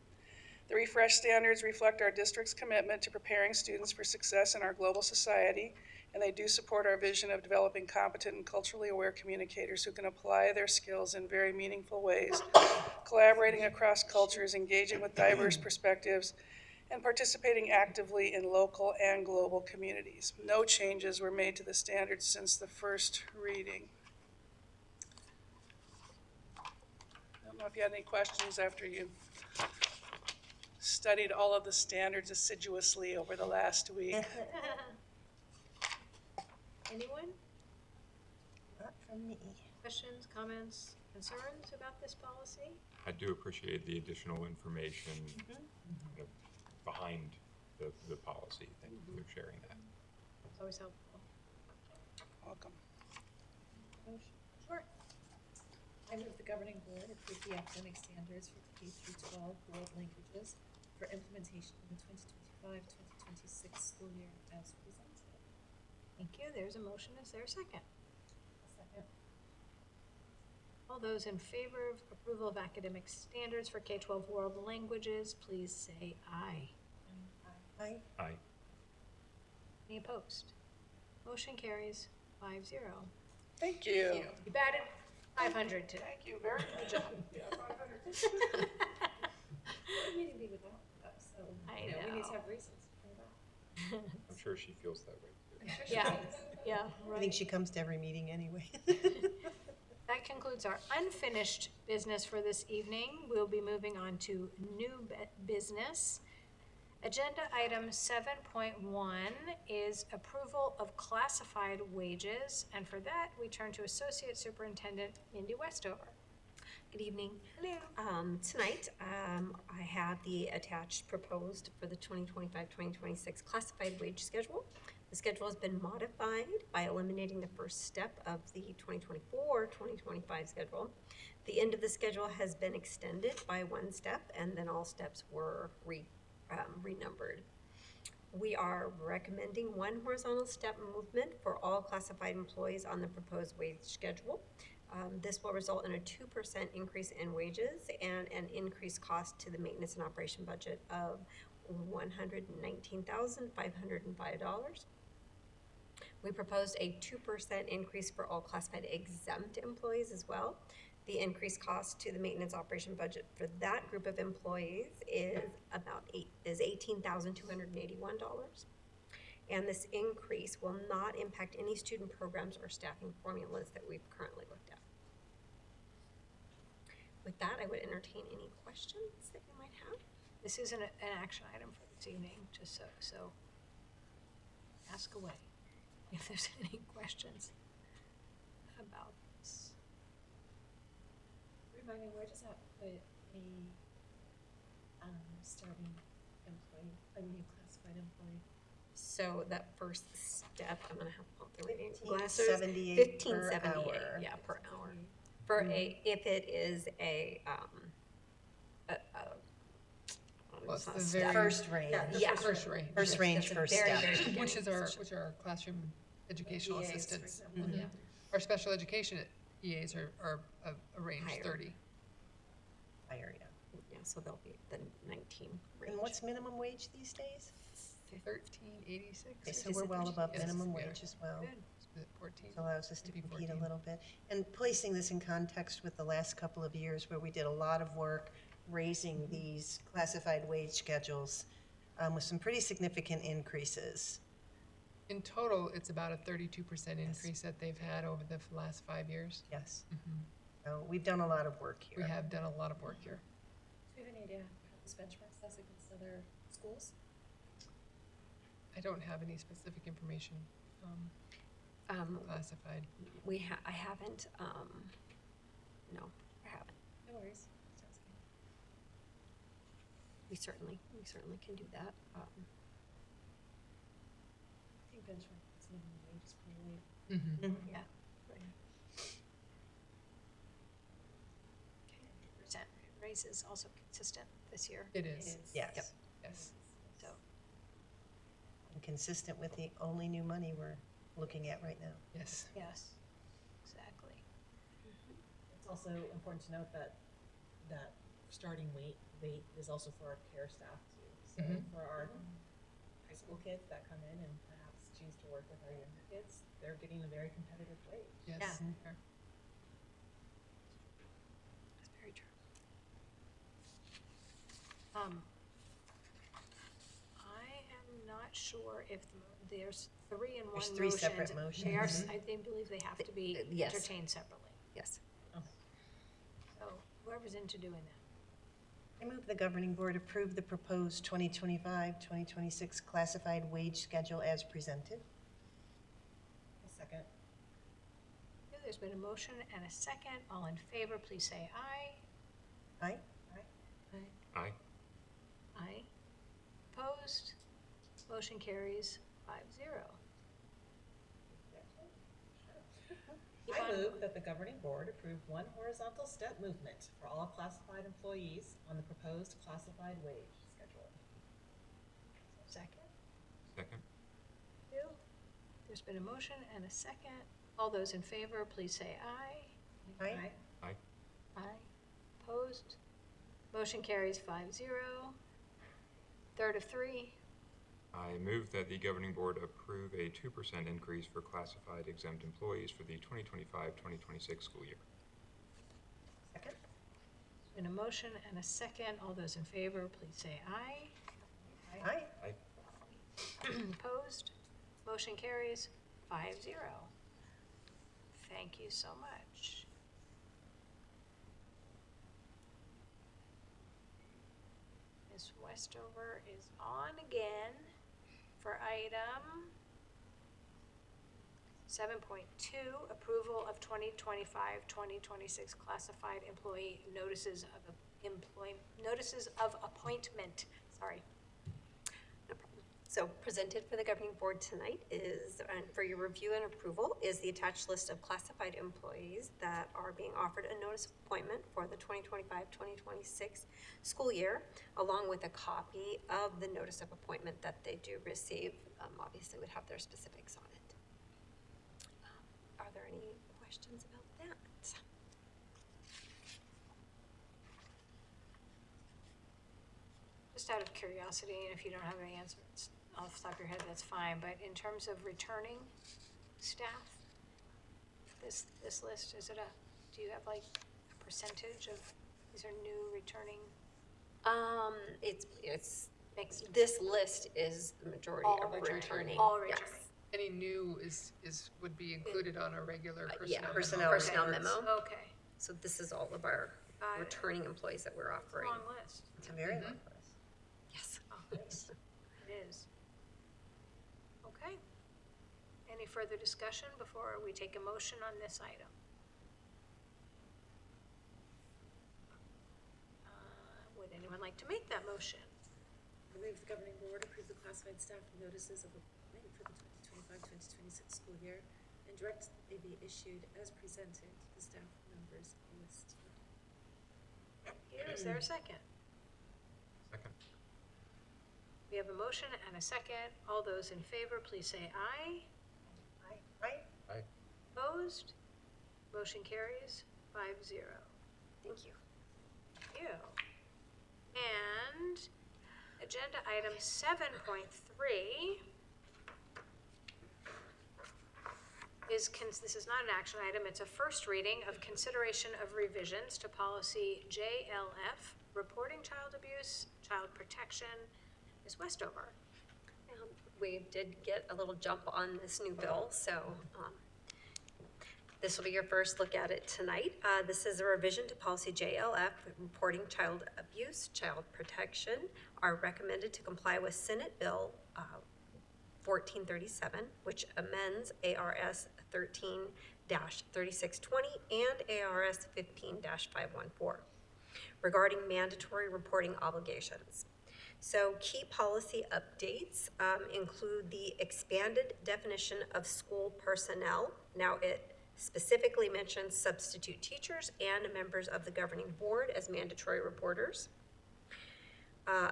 The refreshed standards reflect our district's commitment to preparing students for success in our global society and they do support our vision of developing competent and culturally aware communicators who can apply their skills in very meaningful ways, collaborating across cultures, engaging with diverse perspectives, and participating actively in local and global communities. No changes were made to the standards since the first reading. I don't know if you had any questions after you studied all of the standards assiduously over the last week. Anyone? Not from me. Questions, comments, concerns about this policy? I do appreciate the additional information kind of behind the policy. Thank you for sharing that. It's always helpful. Welcome. Sure. I move the governing board approve the academic standards for K through 12 world languages for implementation in the 2025-2026 school year as presented. Thank you. There's a motion. Is there a second? Second. All those in favor of approval of academic standards for K-12 world languages, please say aye. Aye. Aye. Any opposed? Motion carries 5-0. Thank you. You batted 500 today. Thank you, very good job. What meeting be without us, so, I we need to know. have reasons for that. I'm sure she feels that way too. Yeah, yeah, I think right. she comes to every meeting anyway. That concludes our unfinished business for this evening. We'll be moving on to new business. Agenda item 7.1 is approval of classified wages, and for that, we turn to Associate Superintendent Mindy Westover. Good evening. Hello. Tonight, I have the attached proposed for the 2025-2026 classified wage schedule. The schedule has been modified by eliminating the first step of the 2024-2025 schedule. The end of the schedule has been extended by one step, and then all steps were renumbered. We are recommending one horizontal step movement for all classified employees on the proposed wage schedule. This will result in a 2% increase in wages and an increased cost to the maintenance and operation budget of $119,505. We proposed a 2% increase for all classified exempt employees as well. The increased cost to the maintenance operation budget for that group of employees is $18,281. And this increase will not impact any student programs or staffing formulas that we've currently looked at. With that, I would entertain any questions that you might have. This is an action item for this evening, just so ask away if there's any questions about this. Remind me, where does that put a starting employee, a new classified employee? So that first step, I'm gonna have to put the reading 15.78 glasses. per 15.78, hour. yeah, per hour. For if it is Plus not the step. very- First range. Yeah. First range. First range, That's a first very, step. very beginning Which is our position. classroom educational EAs, for assistants. example, Mhm. yeah. Our special education EAs are a range Higher. 30. Higher, yeah. Yeah, so they'll be the 19 range. And what's minimum wage these days? 1386. Okay, so we're well above Yes, minimum we are. wage as well. Good. 14. It allows us to Maybe compete a 14. little bit. And placing this in context with the last couple of years where we did a lot of work raising these classified wage schedules with some pretty significant increases. In total, it's about a 32% increase that they've had over the last 5 years. Yes. So we've done a lot of work here. We have done a lot of work here. Do you have any idea how this benchmarks us against other schools? I don't have any specific information classified. I haven't, no, I haven't. No worries. Just asking. We certainly can do that. I think benchmark is minimum wage is probably. Yeah. Percent raise is also consistent this year, It is, Yes. Yep. yes. so. And consistent with the only new money we're looking at right now. Yes. Yes, exactly. It's also important to note that that starting rate is also for our care staff too. So for our high school kids that come in and perhaps choose to work with our younger kids, they're getting a very competitive wage. Yes. Yeah. Fair. That's very true. I am not sure if there's three in one There's motion. three separate They are, motions. I think, believe they have to be Yes. entertained separately. Yes. So whoever's into doing that. I move the governing board approve the proposed 2025-2026 classified wage schedule as presented. A second. Okay, there's been a motion and a second. All in favor, please say aye. Aye? Aye. Aye. Opposed? Motion carries 5-0. Keep I on- move that the governing board approve one horizontal step movement for all classified employees on the proposed classified wage schedule. Second. Second. You. There's been a motion and a second. All those in favor, please say aye. Aye? Aye. Aye. Opposed? Motion carries 5-0. Third of three. I move that the governing board approve a 2% increase for classified exempt employees for the 2025-2026 school year. Second? Been a motion and a second. All those in favor, please say aye. Aye? Aye. Opposed? Motion carries 5-0. Thank you so much. Ms. Westover is on again for item 7.2, approval of 2025-2026 classified employee notices of appointment. Sorry. No problem. So presented for the governing board tonight is, for your review and approval, is the attached list of classified employees that are being offered a notice of appointment for the 2025-2026 school year, along with a copy of the notice of appointment that they do receive. Obviously would have their specifics on it. Are there any questions about that? Just out of curiosity, and if you don't have any answers off the top of your head, that's fine, but in terms of returning staff, this list, is it do you have like a percentage of, these are new returning? It's, Mixed. this list is the majority All of returning. returning. All Yes. returning. Any new would be included on a regular Yeah, personnel. Personnel personnel reports. memo. Okay, So this is all of our Got it. returning employees that we're offering. long list. It's a very long list. Yes. Oh, it is. Okay. Any further discussion before we take a motion on this item? Would anyone like to make that motion? I move the governing board approve the classified staff notices of appointment for the 2025-2026 school year and direct they be issued as presented to the staff members list. Is there a second? Second. We have a motion and a second. All those in favor, please say aye. Aye? Aye. Opposed? Motion carries 5-0. Thank you. Thank you. And agenda item 7.3 is, this is not an action item, it's a first reading of consideration of revisions to policy JLF, reporting child abuse, child protection. Ms. Westover. We did get a little jump on this new bill, so this will be your first look at it tonight. This is a revision to policy JLF, reporting child abuse, child protection, are recommended to comply with Senate Bill 1437, which amends ARS 13-3620 and ARS 15-514 regarding mandatory reporting obligations. So key policy updates include the expanded definition of school personnel. Now it specifically mentions substitute teachers and members of the governing board as mandatory reporters.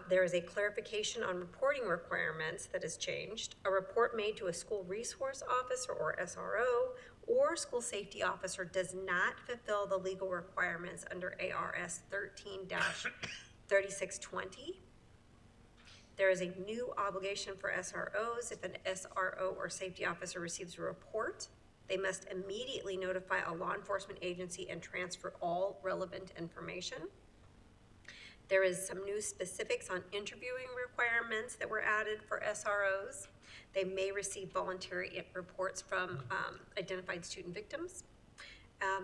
There is a clarification on reporting requirements that has changed. A report made to a school resource officer or SRO or school safety officer does not fulfill the legal requirements under ARS 13-3620. There is a new obligation for SROs. If an SRO or safety officer receives a report, they must immediately notify a law enforcement agency and transfer all relevant information. There is some new specifics on interviewing requirements that were added for SROs. They may receive voluntary reports from identified student victims.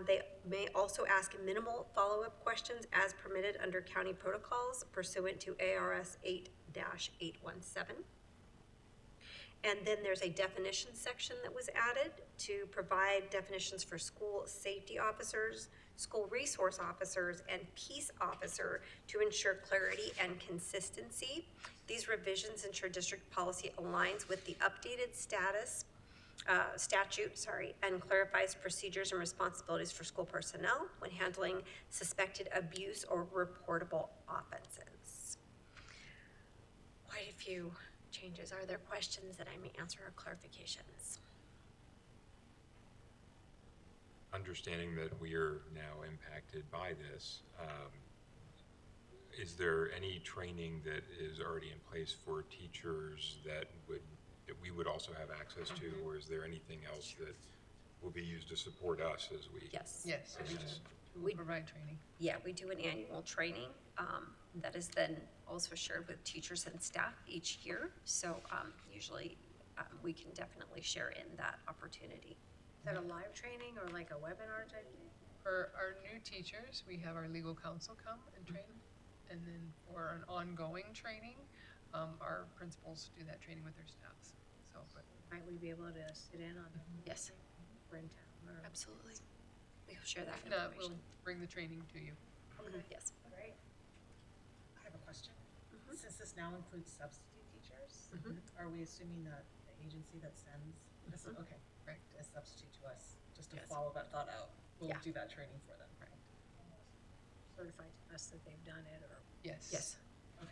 They may also ask minimal follow-up questions as permitted under county protocols pursuant to ARS 8-817. And then there's a definition section that was added to provide definitions for school safety officers, school resource officers, and peace officer to ensure clarity and consistency. These revisions ensure district policy aligns with the updated statute, and clarifies procedures and responsibilities for school personnel when handling suspected abuse or reportable offenses. Quite a few changes. Are there questions that I may answer or clarifications? Understanding that we are now impacted by this, is there any training that is already in place for teachers that we would also have access to, or is there anything else that will be used to support us as we? Yes. Yes, we do. We provide training. Yeah, we do an annual training that is then also shared with teachers and staff each year. So usually we can definitely share in that opportunity. Is that a live training or like a webinar type thing? For our new teachers, we have our legal counsel come and train. And then for an ongoing training, our principals do that training with their staffs. So, but Might we be able to sit in on Yes, we're in town or? absolutely. We'll share that if not, information. we'll bring the training to you. Yes. Great. I have a question. Since this now includes substitute teachers, are we assuming that the agency that sends this, okay, Correct. a substitute to us, just to Yes. follow that thought out, will Yeah. do that training for them? Right. Certified to us that they've done it or? Yes. Yes. Okay.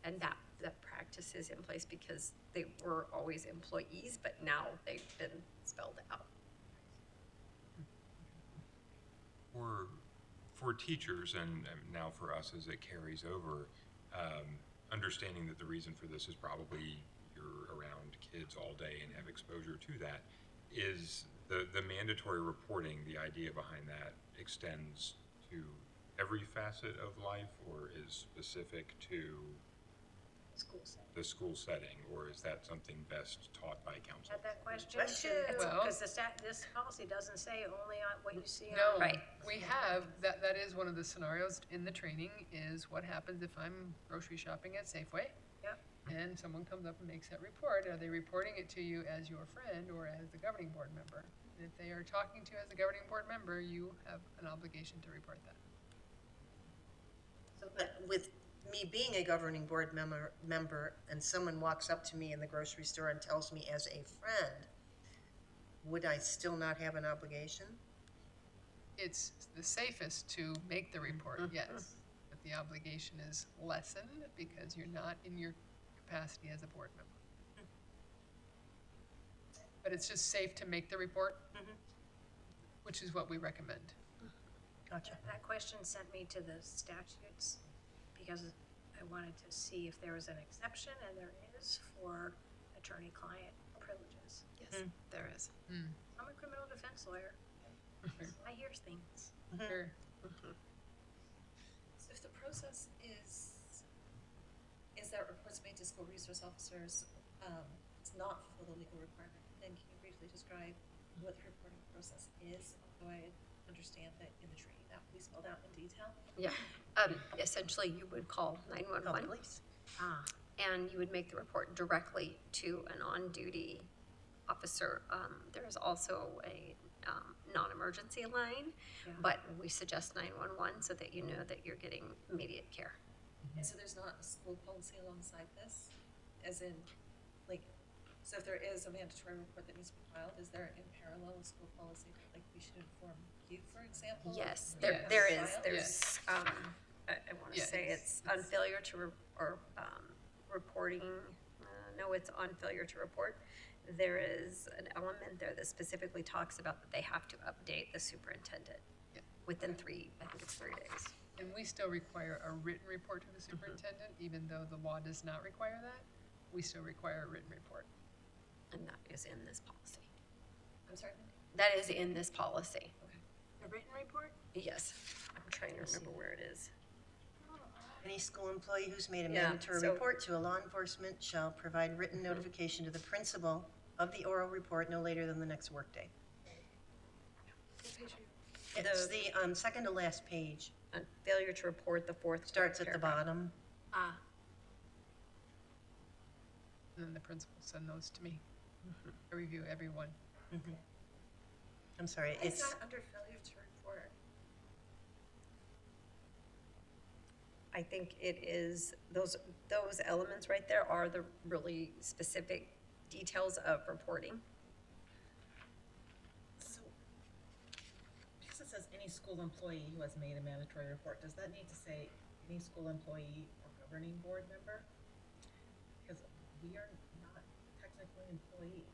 And that practice is in place because they were always employees, but now they've been spelled out. For teachers and now for us as it carries over, understanding that the reason for this is probably you're around kids all day and have exposure to that, is the mandatory reporting, the idea behind that extends to every facet of life, or is specific to School setting. the school setting, or is that something best taught by council? Had that question Question. too, Well- because this policy doesn't say only on what you see on. No, Right. we have, that is one of the scenarios in the training is what happens if I'm grocery shopping at Safeway Yep. and someone comes up and makes that report. Are they reporting it to you as your friend or as the governing board member? And if they are talking to you as a governing board member, you have an obligation to report that. But with me being a governing board member and someone walks up to me in the grocery store and tells me as a friend, would I still not have an obligation? It's the safest to make the report, yes, but the obligation is lessened because you're not in your capacity as a board member. But it's just safe to make the report, which is what we recommend. Gotcha. That question sent me to the statutes because I wanted to see if there was an exception, and there is for attorney-client privileges. Yes, there is. I'm a criminal defense lawyer. I hear things. Sure. So if the process is that reports made to school resource officers, it's not for the legal requirement, then can you briefly describe what the reporting process is? Although I understand that in the training that will be spelled out in detail. Yeah. Essentially, you would call 911. Police. And you would make the report directly to an on-duty officer. There is also a non-emergency line, but we suggest 911 so that you know that you're getting immediate care. And so there's not a school policy alongside this, as in, like, so if there is a mandatory report that needs to be filed, is there in parallel a school policy that, like, we should inform you, for example? Yes, Yes. there is. File? There's, I want to Yeah, say it's on failure to, reporting, no, it's on failure to report. There is an element there that specifically talks about that they have to update the superintendent Yeah. within 3 days. And we still require a written report to the superintendent, even though the law does not require that. We still require a written report. And that is in this policy. I'm sorry? That is in this policy. A written report? Yes. I'm trying to remember where it is. Any school employee who's made a Yeah, mandatory so- report to a law enforcement shall provide written notification to the principal of the oral report no later than the next workday. It's the second to last page, On failure to report the fourth. starts at the paragraph. bottom. Ah, And then the principal send those to me. I review every one. I'm sorry, it's, under failure to report. I think it is, those elements right there are the really specific details of reporting. So, because it says any school employee who has made a mandatory report, does that need to say any school employee or governing board member? Because we are not technically employees,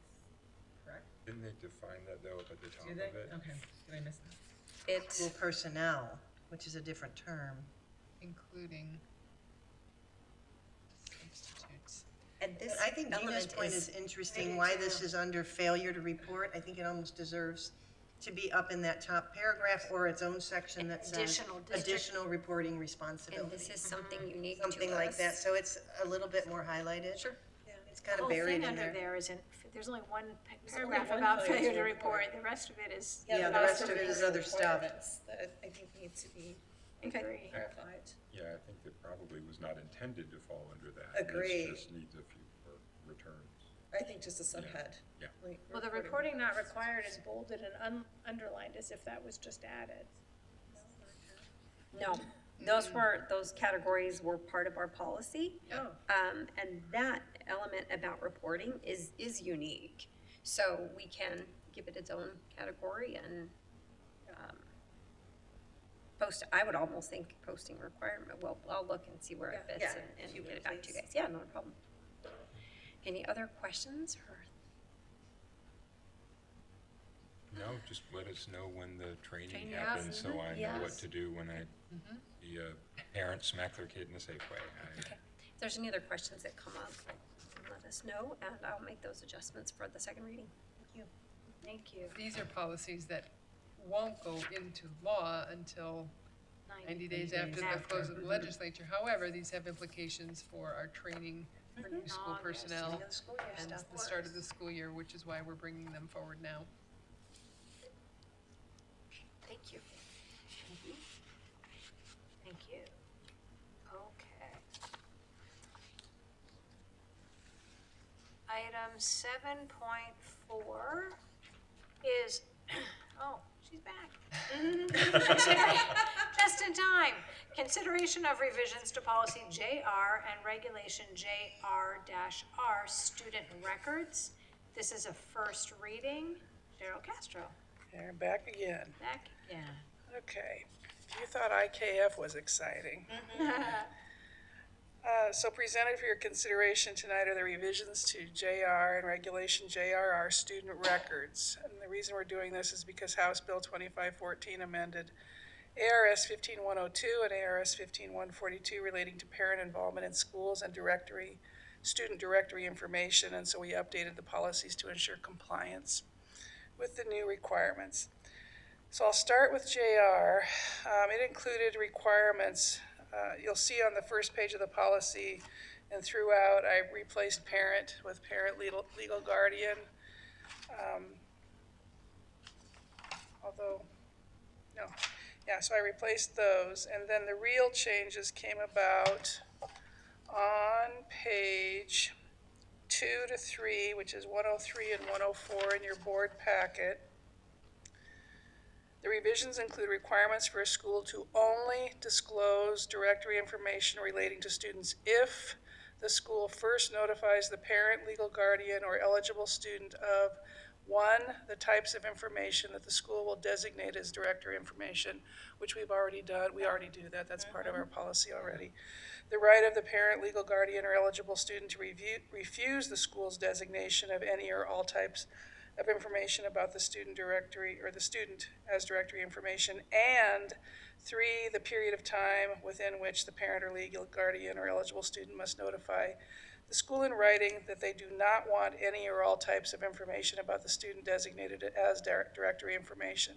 correct? Didn't they define that though up at the top Do of they? it? Okay, did I miss that? It, school personnel, which is a different term. Including substitutes. and this I think Gina's element point is interesting, why this is under failure to report. I think it almost deserves to be up in that top paragraph or its own section that says Additional district- additional reporting And responsibility. this is something unique to us. Something like that, so it's a little bit more highlighted. Sure. It's the kind of whole buried thing in under there. there isn't, there's only one There's only paragraph one about failure failure to to report. report, the rest of it is. Yeah, the rest of it is other stuff. That I think needs to be Agree. clarified. Yeah, I think that probably was not intended to fall under that. Agreed. It just needs a few more returns. I think just a subhead. Yeah. Like, Well, the reporting not required is bolded and underlined as if that was just added. No, those categories were part of our policy. Oh. And that element about reporting is unique. So we can give it its own category and, post, I would almost think posting requirement, well, I'll look and see where it fits Yeah, and if you get would, it back to you please. guys. Yeah, not a problem. Any other questions or? No, just let us know when the training Training happens, so I know what Yes. to do when I see a parent smack their kid in a safe way. Okay. If there's any other questions that come up, let us know, and I'll make those adjustments for the second reading. Thank you. Thank you. These are policies that won't go into law until 90 days after the close of the legislature. However, these have implications for our training for new school personnel Beginning of the school year and stuff. the start of the school year, which is why we're bringing them forward now. Thank you. Thank you. Okay. Item 7.4 is, oh, she's back. Just in time. Consideration of revisions to policy JR and regulation JR-R, student records. This is a first reading. Cheryl Castro, They're back again. back again. Okay, you thought IKF was exciting. So presented for your consideration tonight are the revisions to JR and Regulation JRR student records. And the reason we're doing this is because House Bill 2514 amended ARS 15102 and ARS 15142 relating to parent involvement in schools and student directory information. And so we updated the policies to ensure compliance with the new requirements. So I'll start with JR. It included requirements. You'll see on the first page of the policy and throughout, I replaced parent with parent legal guardian. So I replaced those. And then the real changes came about on page 2 to 3, which is 103 and 104 in your board packet. The revisions include requirements for a school to only disclose directory information relating to students if the school first notifies the parent, legal guardian, or eligible student of, 1, the types of information that the school will designate as directory information, which we've already done. We already do that. That's part of our policy already. The right of the parent, legal guardian, or eligible student to refuse the school's designation of any or all types of information about the student directory, or the student as directory information, and 3, the period of time within which the parent or legal guardian or eligible student must notify the school in writing that they do not want any or all types of information about the student designated as directory information.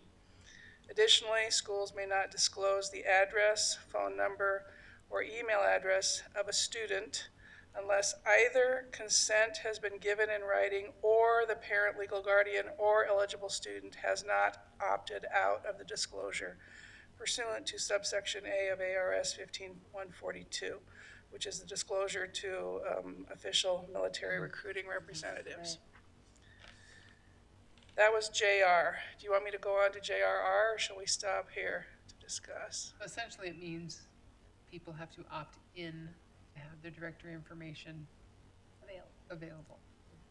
Additionally, schools may not disclose the address, phone number, or email address of a student unless either consent has been given in writing or the parent, legal guardian, or eligible student has not opted out of the disclosure pursuant to subsection A of ARS 15142, which is the disclosure to official military recruiting representatives. That was JR. Do you want me to go on to JRR, or shall we stop here to discuss? Essentially, it means people have to opt in to have their directory information available,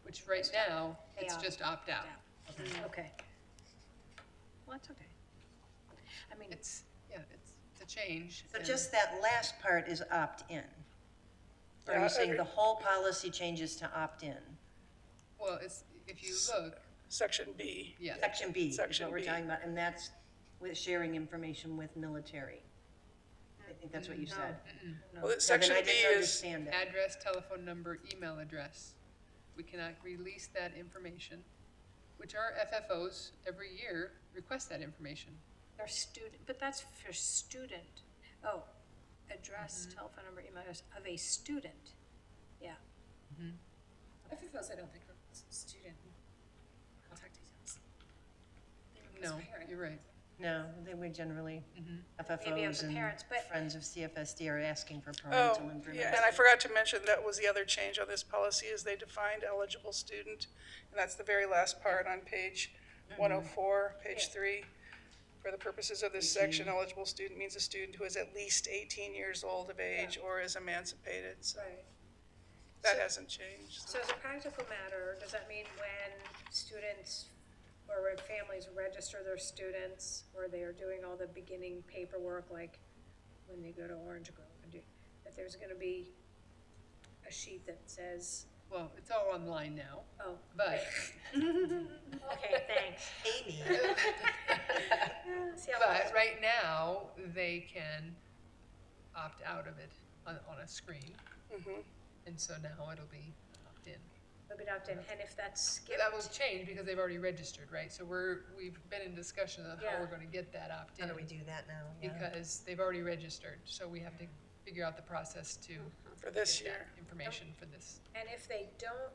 which right now, it's just opt out. Okay. Well, that's okay. I mean, It's a change. So and- just that last part is opt-in. Or are Yeah, you saying the whole policy changes to opt-in? Well, it's, if you look, Section B. yeah, Section B is Section what we're B. talking about, and that's with sharing information with military. I think that's what you said. Well, No, Section then I B didn't is, understand it. address, telephone number, email address. We cannot release that information, which our FFOs every year request that information. they're student, but that's for student. Oh, address, telephone number, email address of a student. Yeah. FFOs, I don't think are student contact details. No, you're right. No, they were generally Maybe of FFOs the and parents, but- Friends of CFSD are asking for oh, parental information. yeah, and I forgot to mention, that was the other change on this policy, is they defined eligible student, and that's the very last part on page 104, page 3. For the purposes of this section, eligible student means a student who is at least 18 years old of age or is emancipated, so Right. that hasn't changed. So as a practical matter, does that mean when students or when families register their students, or they are doing all the beginning paperwork, like when they go to Orange Grove and do, that there's gonna be a sheet that says, Well, it's all online now, oh, but, okay, thanks. Amy, See how but right now, they can opt out of it on a screen. And so now it'll be opt-in. Maybe not in, and if that's skipped. That will change because they've already registered, right? So we've been in discussion of how Yeah. we're gonna get that opt-in. how do we do that now? Yeah. Because they've already registered, so we have to figure out the process to For this get that year. information for this. And if they don't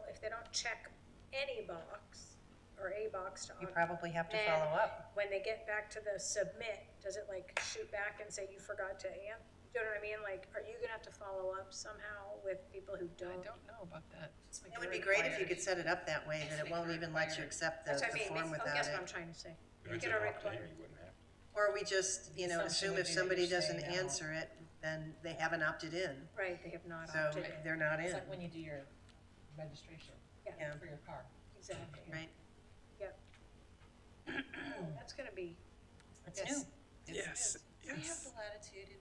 if they don't check any box, or a box to You opt, probably have to then follow up. when they get back to the submit, does it like shoot back and say you forgot to do you know what I mean? Like, are you gonna have to follow up somehow with people who I don't? don't know about that. It would be great if you could set it up that way, that it won't even let you accept the That's what I mean, form oh, without guess what I'm it. trying to say. If it's Get a an opt-in, requirement. you wouldn't have. Or we just, assume assumption would if be that somebody you're doesn't saying no. answer it, then they haven't opted in. Right, they have not So opted in, they're not It's in, like when you do your registration yeah, for your car. exactly, right? yep. That's gonna be, It's Yes. new. Yes, We have yes. the latitude in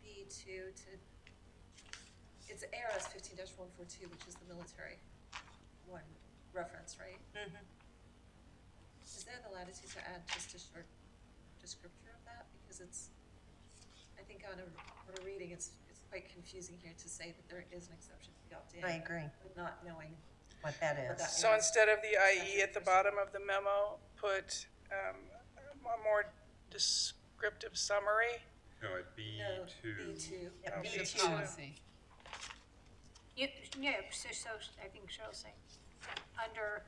B2 to, it's ARS 15-142, which is the military one reference, right? Is there the latitude to add just a short descriptor of that? Because it's, I think on a reading, it's quite confusing here to say that there is an exception to the opt-in. I agree, But not knowing what that what is. that So instead of the IE at the bottom of the memo, put a more descriptive summary. No, it'd be No, to. B2. Yep, Oh, The B2. policy. yeah, so I think Cheryl's saying, under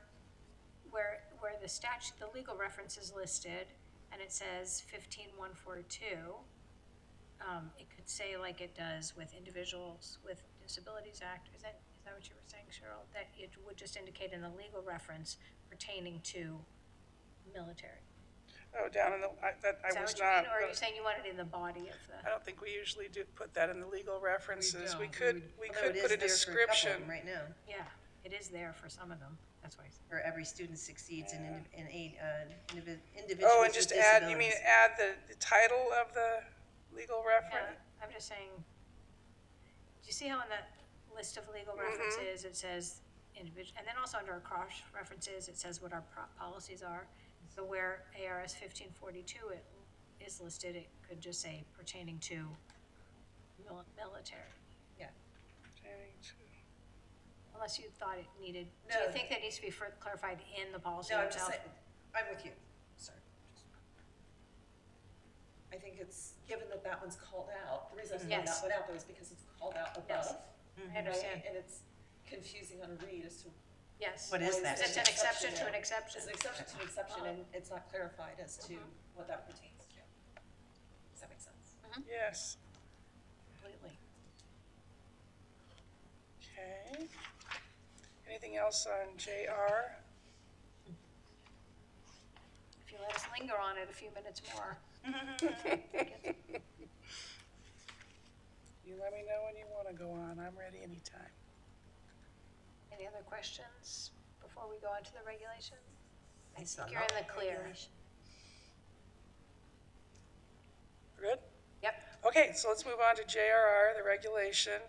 where the statute, the legal reference is listed, and it says 15142, it could say like it does with Individuals with Disabilities Act, is that what you were saying, Cheryl? That it would just indicate in the legal reference pertaining to military? Oh, down in the, I Is that was what you mean, not, or are you saying you want it in the body of I the? don't think we usually do put that in the legal references. We don't. could, we Although could it put is a there for a couple of description. them right now, Yeah, it is there for some of them, that's why I said. where every student succeeds in individuals Oh, and with just add, you mean disabilities. add the title of the legal Yeah, reference? I'm just saying, do you see how in that list of legal references, it says individual, and then also under our cross references, it says what our policies are. So where ARS 1542 it is listed, it could just say pertaining to military. Unless you thought it needed, do you think that needs to be further clarified in the policy No, I'm just itself? saying, I'm with you, sorry. I think it's, given that that one's called out, the reason I Yes. that one out there is because it's called out Yes. above. I understand. Right? And it's confusing on a read as to, Yes. What is that? It's an exception to an exception. it's an exception to an exception, and it's not clarified as to what that pertains to. Does that make sense? Yes. Completely. Okay. Anything else on JR? If you let us linger on it a few minutes more. You let me know when you want to go on. I'm ready anytime. Any other questions before we go on to the regulations? I saw think you're in the clear. Good? Yep. Okay, so let's move on to JRR, the regulation.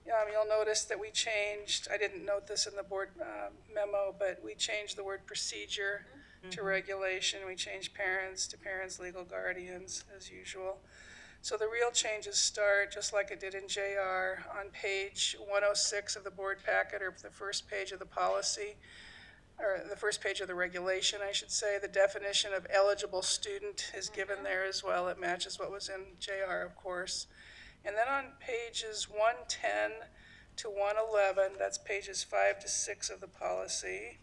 You'll notice that we changed, I didn't note this in the board memo, but we changed the word procedure to regulation. We changed parents to parents, legal guardians, as usual. So the real changes start, just like it did in JR, on page 106 of the board packet, or the first page of the policy, or the first page of the regulation, I should say. The definition of eligible student is given there as well. It matches what was in JR, of course. And then on pages 110 to 111, that's pages 5 to 6 of the policy.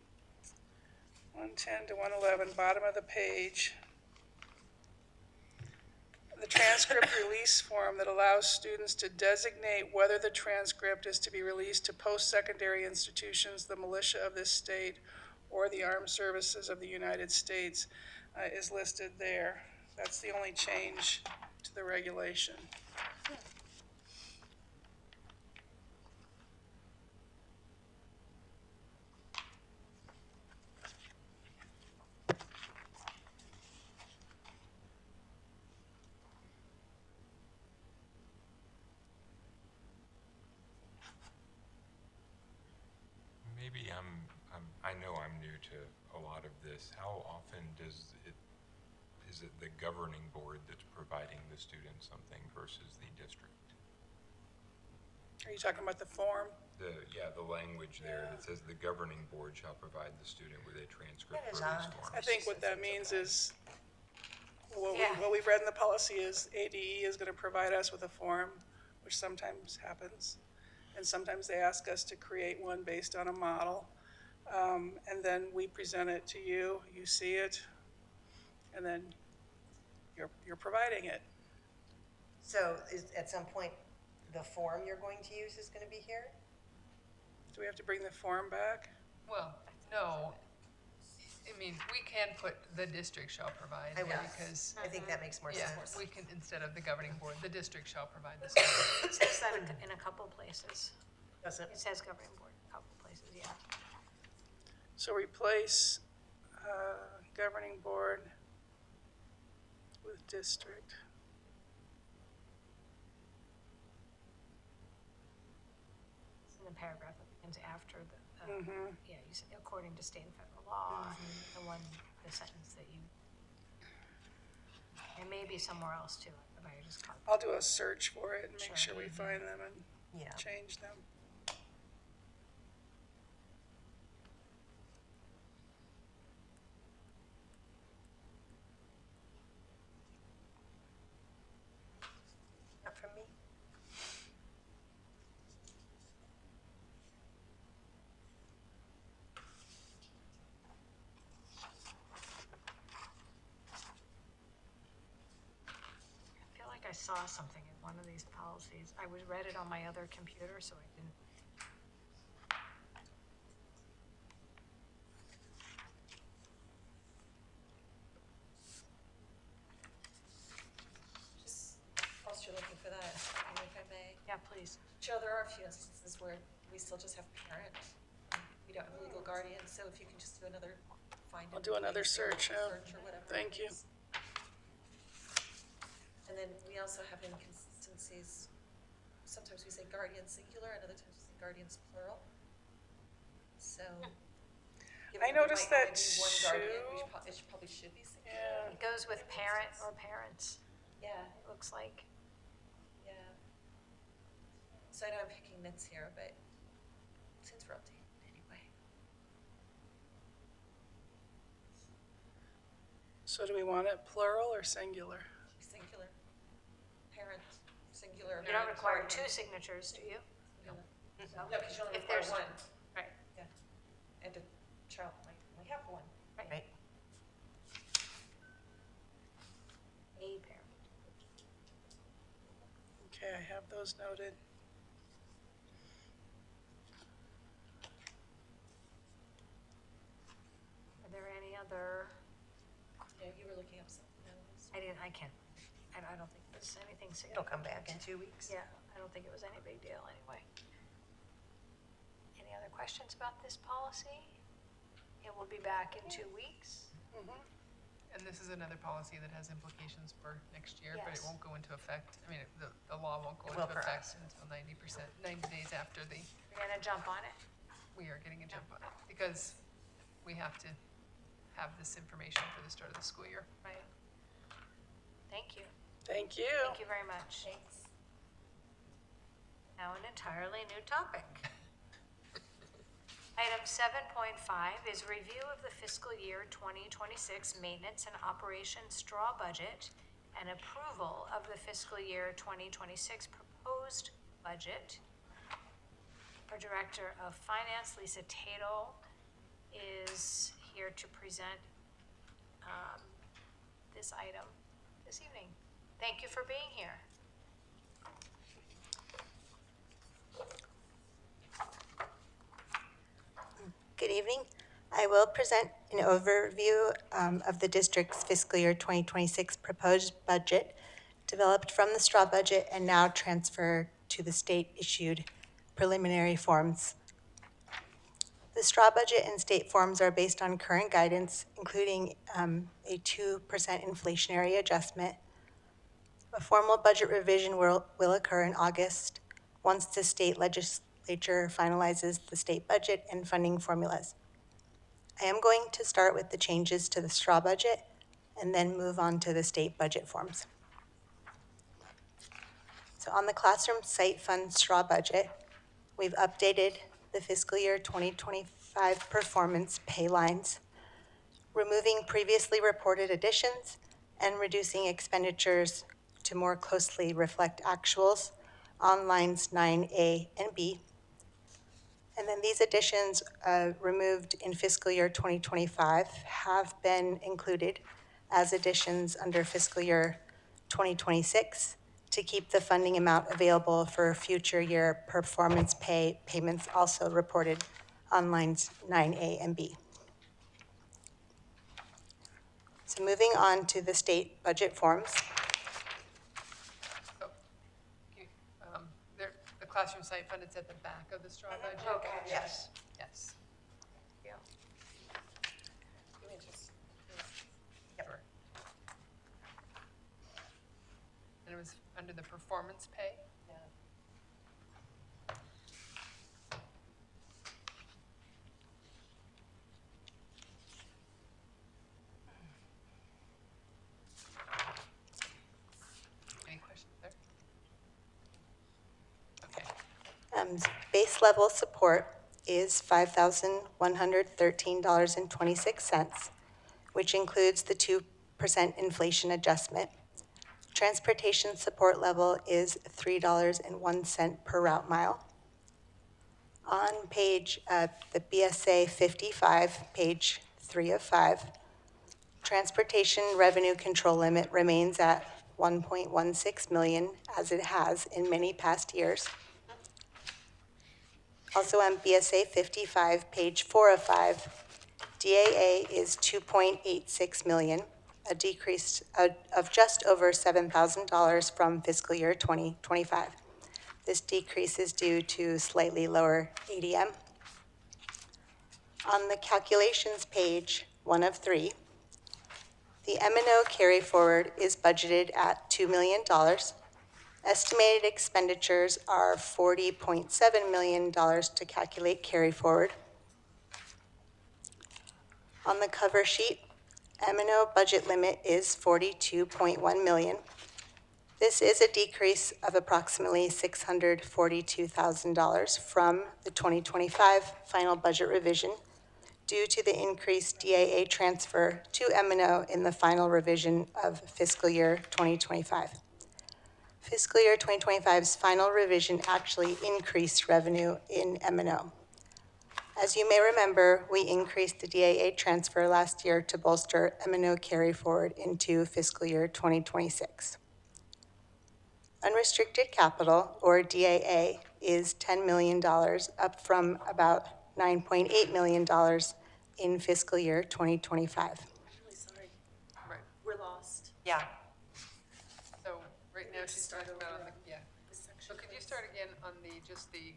110 to 111, bottom of the page. The transcript release form that allows students to designate whether the transcript is to be released to post-secondary institutions, the militia of this state, or the armed services of the United States is listed there. That's the only change to the regulation. Maybe I know I'm new to a lot of this. How often is it the governing board that's providing the student something versus the district? Are you talking about the form? The language there that says the governing board shall provide the student with a transcript That is release odd. form. I think what that means is, Yeah. what we've read in the policy is ADE is going to provide us with a form, which sometimes happens. And sometimes they ask us to create one based on a model. And then we present it to you, you see it, and then you're providing it. So at some point, the form you're going to use is going to be here? Do we have to bring the form back? Well, no. I mean, we can put the district shall provide I there will. because, I think that makes more yeah, sense. we can, instead of the governing board, the district shall provide the student. It says that in a couple places. Does it? It says governing board in a couple places, yeah. So replace governing board with district. It's in the paragraph that begins after the, yeah, you say according to state and federal law, the sentence that you, it may be somewhere else too, if I just caught. I'll do a search for it and make Sure. sure we find them and Yeah. change them. Not from me? I feel like I saw something in one of these policies. I read it on my other computer, so I didn't. Just whilst you're looking for that, if I may. Yeah, please. Cheryl, there are a few instances where we still just have parent. We don't have legal guardian, so if you can just do another find. I'll do another search, yeah. Search or whatever. Thank it you. is. And then we also have inconsistencies. Sometimes we say guardian singular, and other times we say guardians plural. so. I noticed that too. It probably should be singular. Yeah. It goes with parent or parents, Yeah, it looks like. yeah. So I know I'm picking nits here, but since we're updating anyway. So do we want it plural or singular? Singular. Parent, singular. You don't parent, require partner. 2 signatures, do you? No, because you only If require there's- one, Right, and a child might only have one. right. A parent. Okay, I have those noted. Are there any other, Yeah, you were looking up something else. I can't, I don't think there's anything significant. It'll come back in 2 weeks. Yeah, I don't think it was any big deal anyway. Any other questions about this policy? It will be back in 2 weeks. And this is another policy that has implications for next year, but it Yes. won't go into effect. I mean, the law won't go It will into for effect us. until 90 days after You're gonna jump on it? we are getting a jump on it. Because we have to have this information for the start of the school year. Right. Thank you. Thank you. Thank you very much. Thanks. Now an entirely new topic. Item 7.5 is review of the fiscal year 2026 maintenance and operations straw budget and approval of the fiscal year 2026 proposed budget. Our Director of Finance, Lisa Tatel, is here to present this item this evening. Thank you for being here. Good evening. I will present an overview of the district's fiscal year 2026 proposed budget, developed from the straw budget and now transferred to the state-issued preliminary forms. The straw budget and state forms are based on current guidance, including a 2% inflationary adjustment. A formal budget revision will occur in August once the state legislature finalizes the state budget and funding formulas. I am going to start with the changes to the straw budget and then move on to the state budget forms. So on the classroom site fund straw budget, we've updated the fiscal year 2025 performance pay lines, removing previously reported additions and reducing expenditures to more closely reflect actuals on lines 9A and B. And then these additions removed in fiscal year 2025 have been included as additions under fiscal year 2026 to keep the funding amount available for future year performance pay payments also reported on lines 9A and B. So moving on to the state budget forms. The classroom site fund is at the back of the straw budget? Okay. Yes. Yes. Yeah. Sure. And it was under the performance pay? Any questions there? Okay. Base level support is $5,113.26, which includes the 2% inflation adjustment. Transportation support level is $3.01 per route mile. On page, the BSA 55, page 3 of 5, transportation revenue control limit remains at 1.16 million, as it has in many past years. Also on BSA 55, page 4 of 5, DAA is 2.86 million, a decrease of just over $7,000 from fiscal year 2025. This decrease is due to slightly lower ADM. On the calculations page 1 of 3, the M&O carry forward is budgeted at $2 million. Estimated expenditures are $40.7 million to calculate carry forward. On the cover sheet, M&O budget limit is $42.1 million. This is a decrease of approximately $642,000 from the 2025 final budget revision due to the increased DAA transfer to M&O in the final revision of fiscal year 2025. Fiscal year 2025's final revision actually increased revenue in M&O. As you may remember, we increased the DAA transfer last year to bolster M&O carry forward into fiscal year 2026. Unrestricted capital, or DAA, is $10 million, up from about $9.8 million in fiscal year 2025. Really sorry. Right. We're lost. Yeah. So right now she's talking about on the, yeah. So could you start again on just the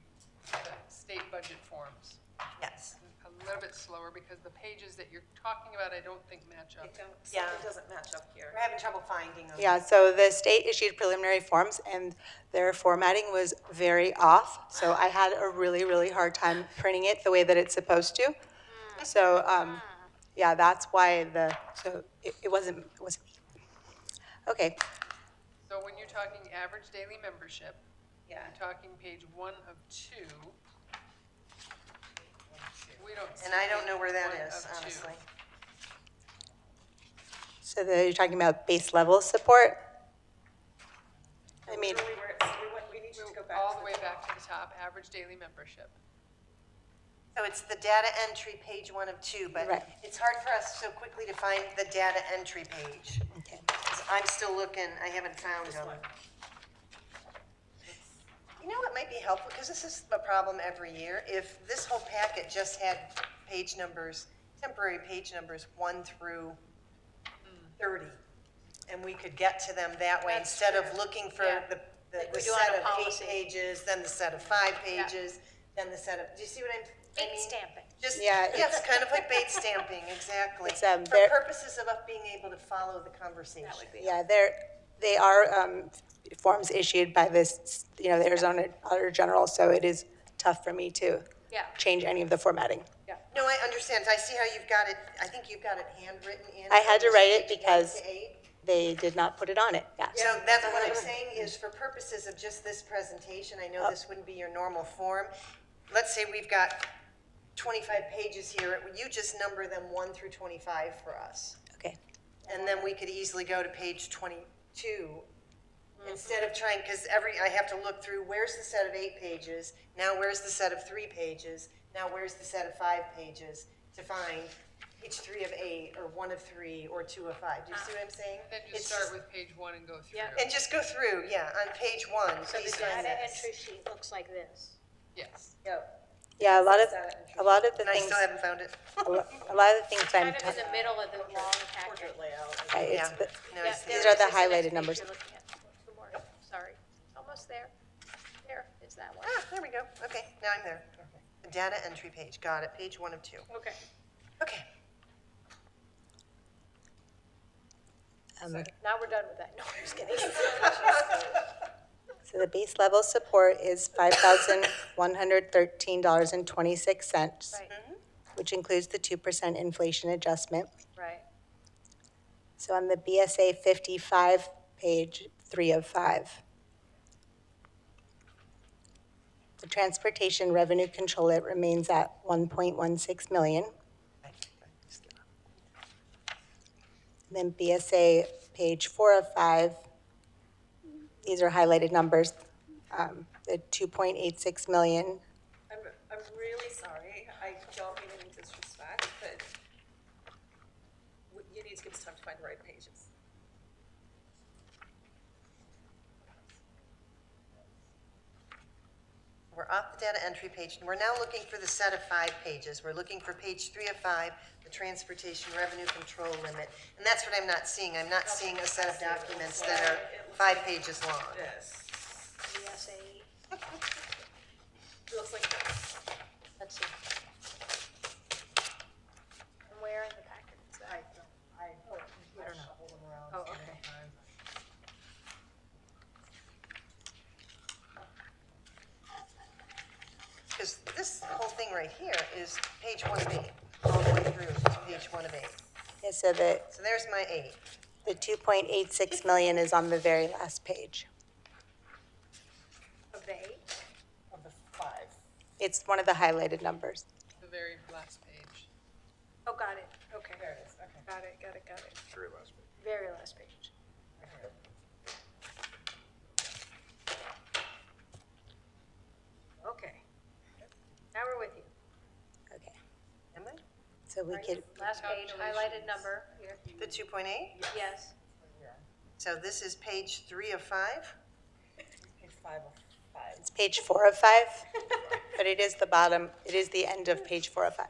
state budget forms? Yes. A little bit slower because the pages that you're talking about, I don't think match up. Yeah. It doesn't match up here. We're having trouble finding them. Yeah, so the state issued preliminary forms and their formatting was very off. So I had a really, really hard time printing it the way that it's supposed to. So, yeah, that's why it wasn't. Okay, So when you're talking average daily membership, Yeah. you're talking page 1 of 2. We don't see And I don't know where that page 1 is, of 2. honestly. so you're talking about base level support? I mean, We need you to go back. All the way back to the top, average daily membership. So it's the data entry, page 1 of 2, but Right. it's hard for us so quickly to find the data entry page. okay. 'Cause I'm still looking, I haven't found them. You know what might be helpful, because this is a problem every year, if this whole packet just had page numbers, temporary page numbers 1 through 30, and we could get to them that way, That's instead of true. looking for Yeah. the Like we do set on a of 8 policy. pages, then the set of 5 pages, then the set of, do you see what I Date mean? stamping. Just, Yeah. yes, kind of like bait stamping, exactly. It's, For they're- purposes of us being able to follow the conversation. Yeah, they are forms issued by this, the Arizona Auditor General, so it is tough for me to Yeah. change any of the formatting. No, I understand. I see how you've got it, I think you've got it handwritten in. I had to write it page 1 because- to 8. They did not put it on it, yeah. So that's what I'm saying is for purposes of just this presentation, I know this wouldn't be your normal form. Let's say we've got 25 pages here. You just number them 1 through 25 for us. Okay. And then we could easily go to page 22 instead of trying, because I have to look through, where's the set of 8 pages? Now where's the set of 3 pages? Now where's the set of 5 pages to find page 3 of 8 or 1 of 3 or 2 of 5? Do you see what I'm saying? Then It's just start with page 1 and go through. Yeah. And just go through, yeah, on page 1, So the please find data this. entry sheet looks like this. Yes. Yeah, a lot of the And I things, still haven't found it. a lot of the things I'm, Kind of in the middle of the long packet. Portrait layout. it's Yeah. the- No, I Yeah, see there These it. are it the is, next highlighted page numbers. you're looking at. Two more. Sorry, almost there. There is that one. Ah, there we go. Okay, now I'm there. The data entry page, got it, page 1 of 2. Okay. Okay. Now we're done with that. No, I'm just kidding. So the base level support is $5,113.26, Right, which includes the 2% inflation adjustment. right. So on the BSA 55 page, 3 of 5. The transportation revenue control, it remains at 1.16 million. Then BSA page 4 of 5, these are highlighted numbers, the 2.86 million. I'm really sorry. I don't mean any disrespect, but you need to give us time to find the right pages. We're off the data entry page, and we're now looking for the set of 5 pages. We're looking for page 3 of 5, the transportation revenue control limit. And that's what I'm not seeing. I'm not seeing a set of documents that are 5 pages long. Yes. BSA, It looks like this. let's see. And where in the packet is that? I don't know. Oh, okay. Because this whole thing right here is page 1 of 8, all the way through. It's page 1 of 8. Yeah, so So there's my 8. the 2.86 million is on the very last page. Of the 8? Of the 5. It's one of the highlighted numbers. The very last page. Oh, got it, okay. There it is, okay. Got it, got it, got it. Very last page. Very last page. Okay. Now we're with you. Okay, Am I? so we could, Last page, highlighted number. Here. The 2.8? Yes. So this is page 3 of 5? Page 5 of 5. it's page 4 of 5, but it is the bottom, it is the end of page 4 of 5.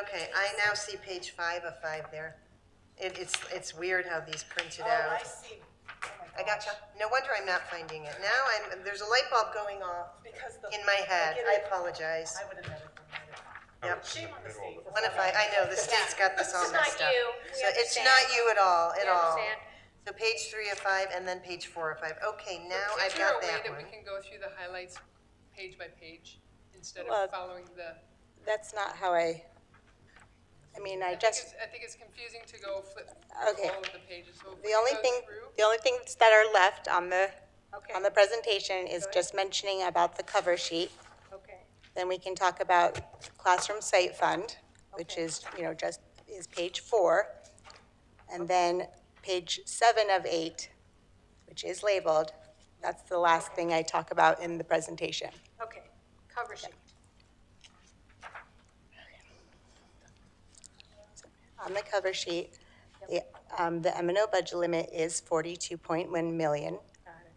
Okay, I now see page 5 of 5 there. It's weird how these printed Oh, out. I see. Oh my I gosh. gotcha. No wonder I'm not finding it. Now there's a light bulb going off Because the. in my head. get I it. apologize. I would have never done it. Yep. Shame on the state. One if I know, the state's got this all It's not messed up. you. We So it's understand. not you at all, at We all. understand. So page 3 of 5 and then page 4 of 5. Okay, now Is I've there got a way that that one. we can go through the highlights page by page instead Well, of following the? That's not how I mean, I think just, it's- I think it's confusing to go flip Okay. through all of the pages, so if we the only go thing, through. the only things that are left on the Okay, presentation is just mentioning about the cover sheet. okay. Then we can talk about Classroom Site Fund, which Okay. is, just is page 4. And then page 7 of 8, which is labeled, that's the last thing I talk about in the presentation. Okay, cover sheet. On the cover sheet, the M&O budget limit is 42.1 million. Got it.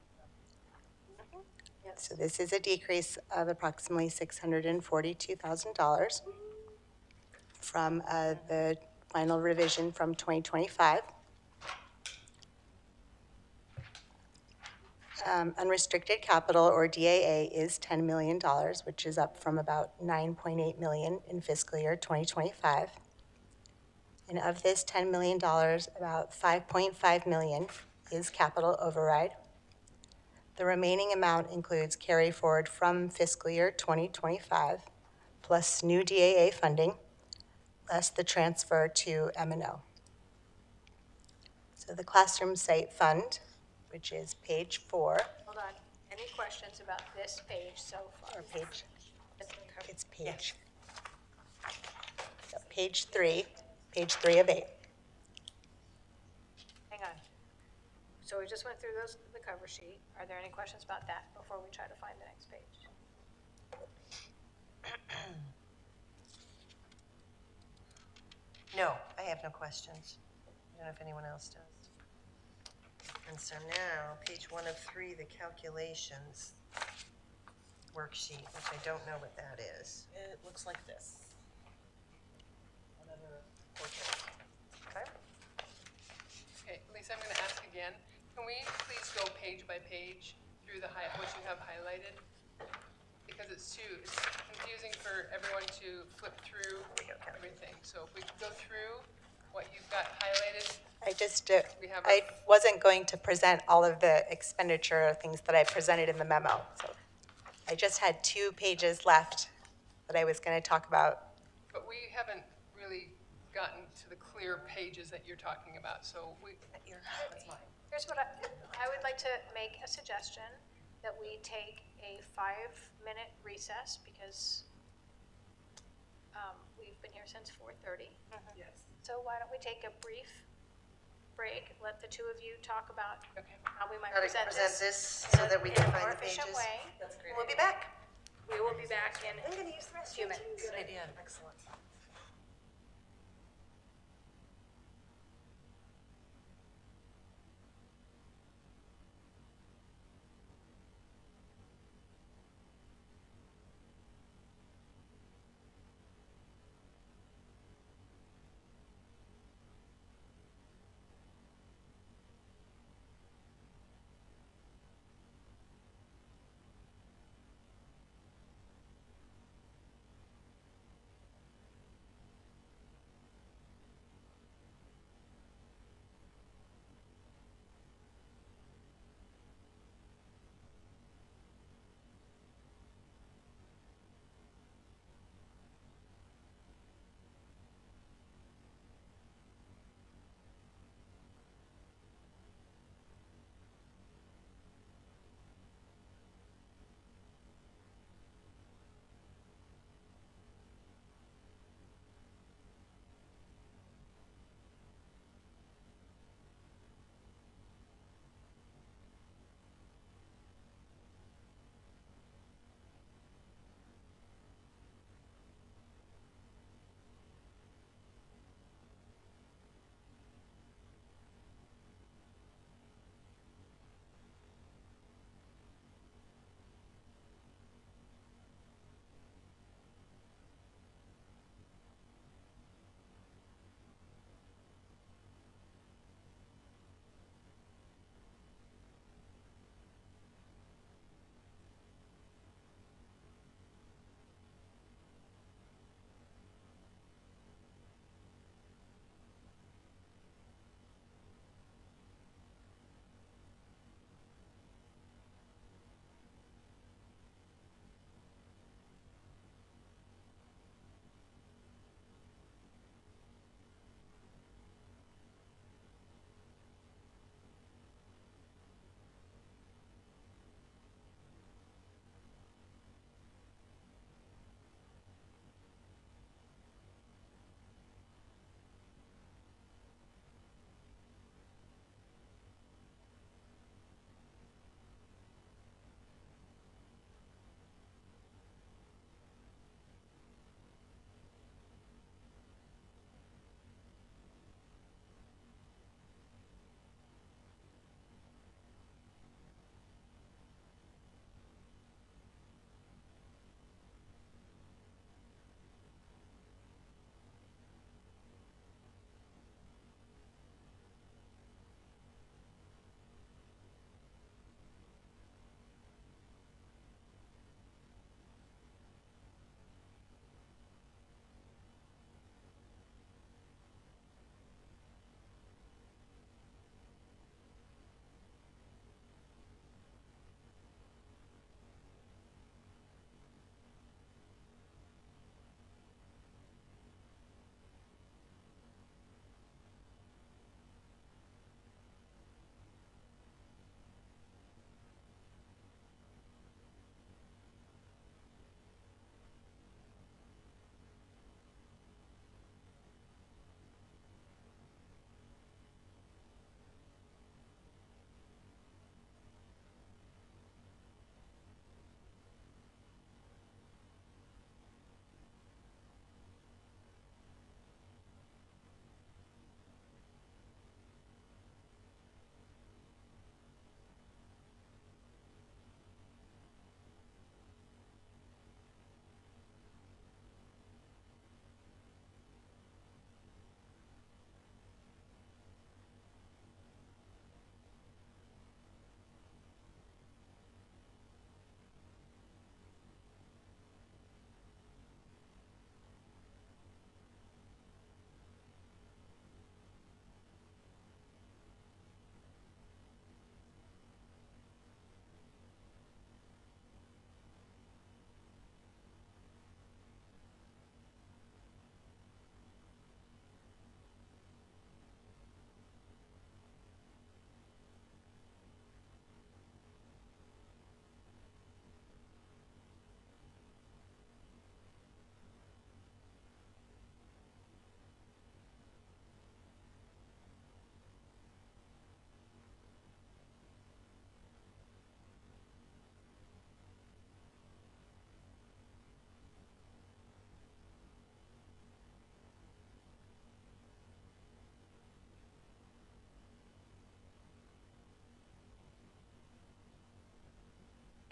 Yes. So this is a decrease of approximately $642,000 from the final revision from 2025. Unrestricted capital, or DAA, is $10 million, which is up from about $9.8 million in fiscal year 2025. And of this $10 million, about $5.5 million is capital override. The remaining amount includes carry forward from fiscal year 2025, plus new DAA funding, less the transfer to M&O. So the Classroom Site Fund, which is page 4, Hold on. Any questions about this page so far? or page, It's covered. it's page, so page 3 of 8. Hang on. So we just went through the cover sheet. Are there any questions about that before we try to find the next page? No, I have no questions. I don't know if anyone else does. And so now, page 1 of 3, the calculations worksheet, which I don't know what that is. It looks like this. Another portrait. Okay? Okay, Lisa, I'm going to ask again. Can we please go page by page through what you have highlighted? Because it's confusing for everyone to flip through everything. So if we could go through what you've got highlighted. I wasn't going to present all of the expenditure things that I presented in the memo. So I just had 2 pages left that I was going to talk about. But we haven't really gotten to the clear pages that you're talking about, so Here's what I would like to make a suggestion that we take a 5-minute recess because we've been here since 4:30. Yes. So why don't we take a brief break, let the two of you talk about how we might How to present present this this so that we in can a find more the pages. efficient way. That's great. We'll be back. We will be back in I'm going to use the a few restroom. minutes. Good idea. Excellent.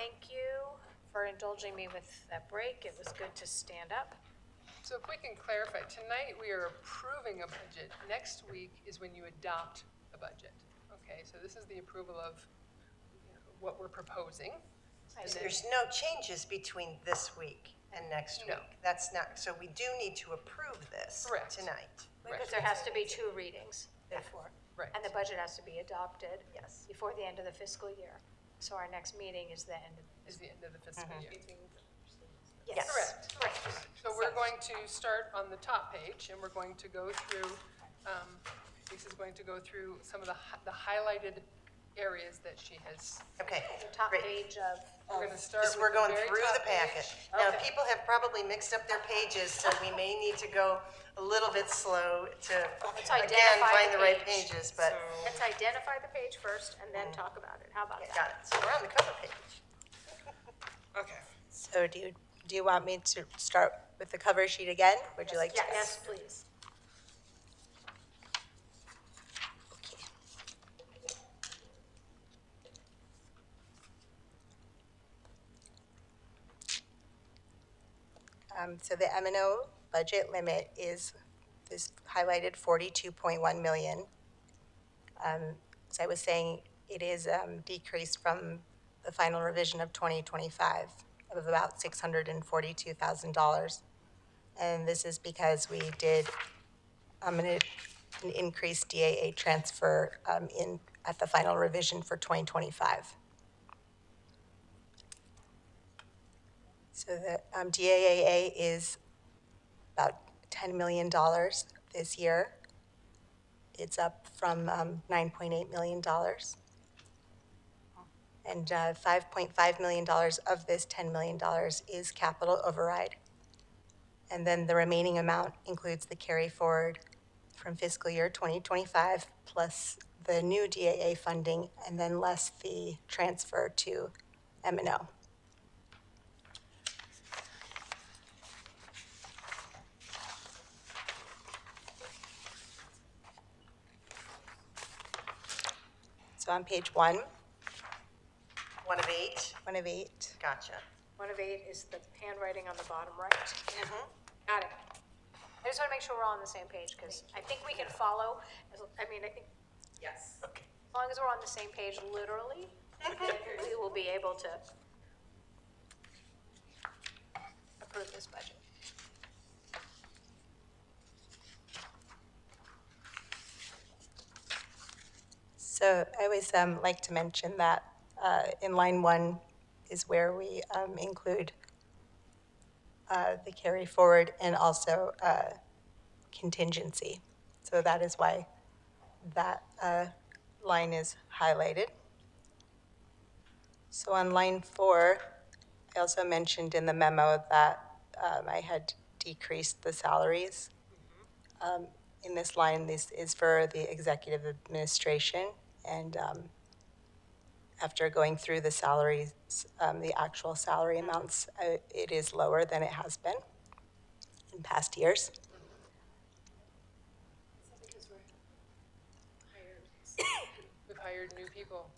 Thank you for indulging me with that break. It was good to stand up. So if we can clarify, tonight we are approving a budget. Next week is when you adopt a budget. Okay, so this is the approval of what we're proposing. So there's no changes between this week and next week. No. That's not, so we do need to approve this Correct. tonight. Because there has to be 2 readings before. Right. And the budget has to be adopted. Yes. Before the end of the fiscal year. So our next meeting is the end of. Is the end of the fiscal year. Yes. Correct. Correct. So we're going to start on the top page, and we're going to go through, Lisa's going to go through some of the highlighted areas that she has. Okay, The top great. page of. We're going to start Because with we're the going very through top the packet. page. Now, Okay. people have probably mixed up their pages, so we may need to go a little bit slow to, Let's again, identify find the the right page. pages, but, Let's identify the page first and then talk about it. How about that? got it. So we're on the cover page. Okay. So do you want me to start with the cover sheet again? Would you like to? Yes, please. So the M&O budget limit is highlighted 42.1 million. As I was saying, it is decreased from the final revision of 2025 of about $642,000. And this is because we did an increased DAA transfer at the final revision for 2025. So the DAA is about $10 million this year. It's up from $9.8 million. And $5.5 million of this $10 million is capital override. And then the remaining amount includes the carry forward from fiscal year 2025 plus the new DAA funding and then less the transfer to M&O. So on page 1, 1 of 8, 1 of 8. gotcha. 1 of 8 is the handwriting on the bottom right. Got it. I just want to make sure we're all on the same page, because I think we can follow, I think, Yes. Okay. as long as we're on the same page literally, we will be able to approve this budget. So I always like to mention that in line 1 is where we include the carry forward and also contingency. So that is why that line is highlighted. So on line 4, I also mentioned in the memo that I had decreased the salaries. In this line, this is for the executive administration. And after going through the salaries, the actual salary amounts, it is lower than it has been in past years. We've hired new people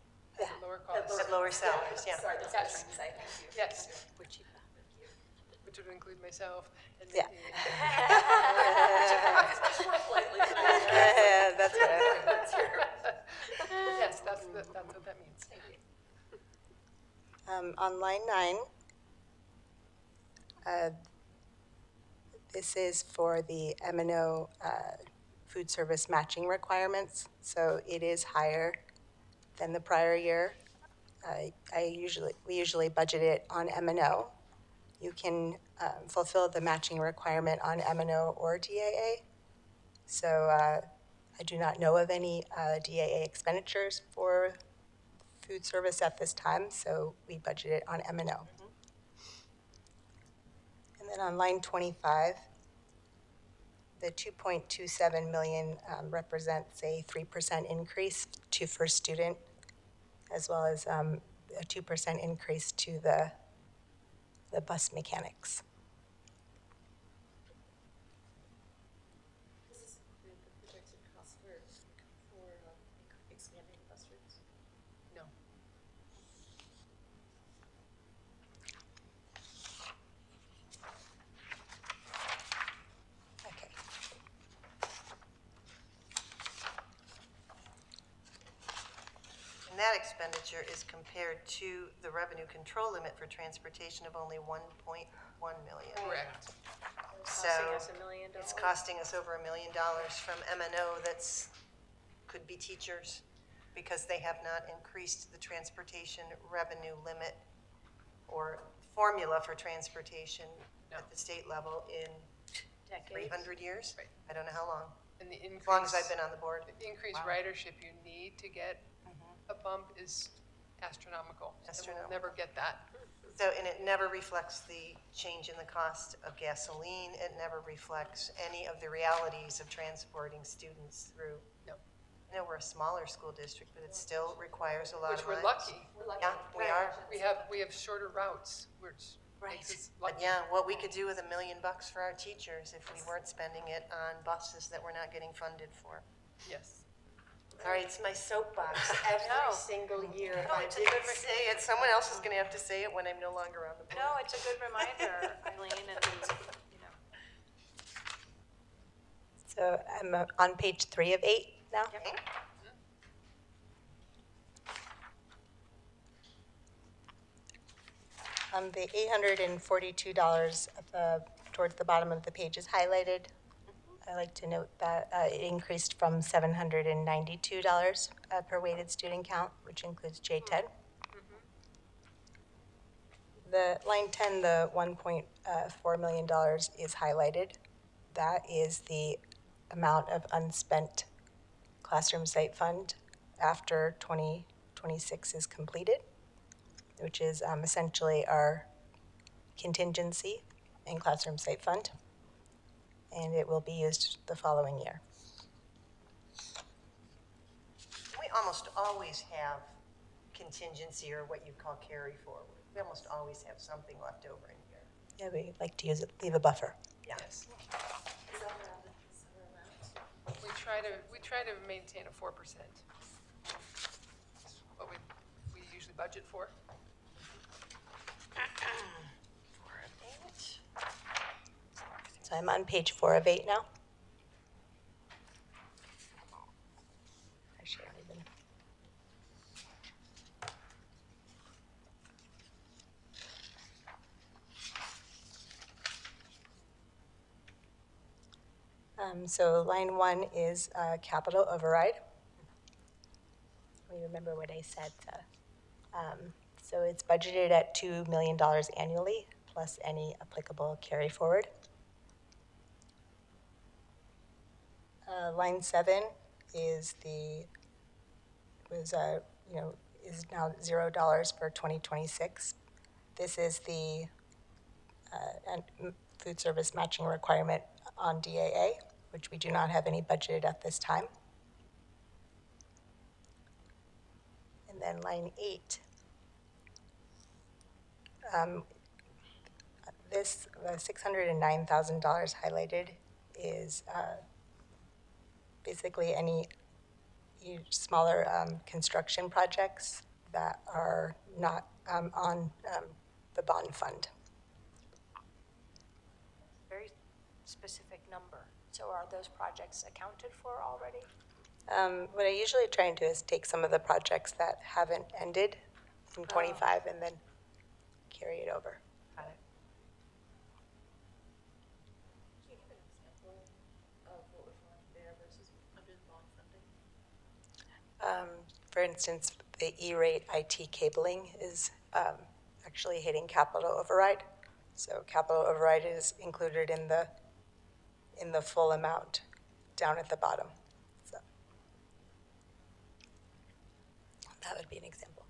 at lower cost. At lower salaries, yeah. Yes. Yes. Which would include myself. And Yeah. maybe- That's right. Yes, that's what that means. On line 9, this is for the M&O food service matching requirements, so it is higher than the prior year. We usually budget it on M&O. You can fulfill the matching requirement on M&O or DAA. So I do not know of any DAA expenditures for food service at this time, so we budget it on M&O. And then on line 25, the 2.27 million represents a 3% increase to first student, as well as a 2% increase to the bus mechanics. This is the projected cost for expanding bus routes. No. that expenditure is compared to the revenue control limit for transportation of only 1.1 million. Correct. So Costing us $1 million. it's costing us over $1 million from M&O that's, could be teachers, because they have not increased the transportation revenue limit or formula for transportation at the state level in 300 years? Right. I don't know how long, And the increase. as long as I've been on the board. The increased ridership you need to get a bump is astronomical. And Astronomical. we'll never get that. So, and it never reflects the change in the cost of gasoline. It never reflects any of the realities of transporting students through. No. I know we're a smaller school district, but it still requires a lot Which of we're miles. lucky. Yeah, we are. We have shorter routes, which makes us lucky. But yeah, what we could do with $1 million for our teachers if we weren't spending it on buses that we're not getting funded for. Yes. All right, it's my soapbox every No. single year. No, I it's a didn't good say it. Someone else is gonna have to say it when I'm no longer on the board. No, it's a good reminder, Eileen, and, you know. So I'm on page 3 of 8 now. Okay. The $842 towards the bottom of the page is highlighted. I like to note that it increased from $792 per weighted student count, which includes JTED. The line 10, the $1.4 million is highlighted. That is the amount of unspent classroom site fund after 2026 is completed, which is essentially our contingency in classroom site fund, and it will be used the following year. We almost always have contingency or what you call carry forward. We almost always have something left over in here. Yeah, we like to use it, leave a buffer. Yes. We try to maintain a 4%. That's what we usually budget for. So I'm on page 4 of 8 now. Actually, I don't even. So line 1 is capital override. Let me remember what I said. So it's budgeted at $2 million annually, plus any applicable carry forward. Line 7 is is now $0 for 2026. This is the food service matching requirement on DAA, which we do not have any budgeted at this time. And then line 8. This $609,000 highlighted is basically any smaller construction projects that are not on the bond fund. Very specific number. So are those projects accounted for already? What I usually try and do is take some of the projects that haven't ended in 25 and then carry it over. Got it. For instance, the E-rate IT cabling is actually hitting capital override. So capital override is included in the full amount down at the bottom. So that would be an example.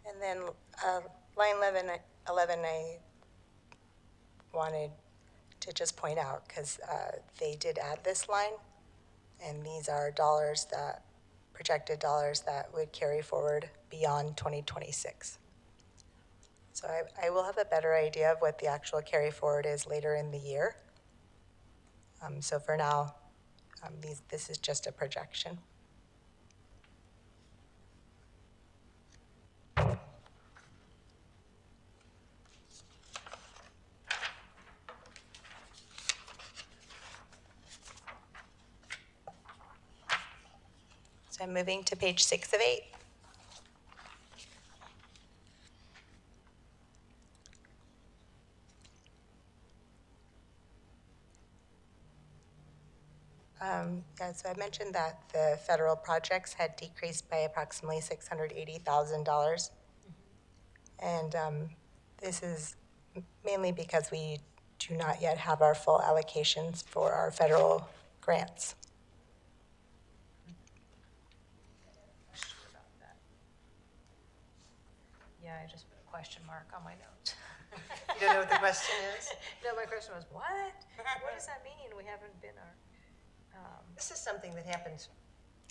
And then line 11, I wanted to just point out, because they did add this line, and these are projected dollars that would carry forward beyond 2026. So I will have a better idea of what the actual carry forward is later in the year. So for now, this is just a projection. So I'm moving to page 6 of 8. Yeah, so I mentioned that the federal projects had decreased by approximately $680,000. And this is mainly because we do not yet have our full allocations for our federal grants. Yeah, I just put a question mark on my notes. You don't know what the question is? No, my question was, what? What does that mean? We haven't been This is something that happens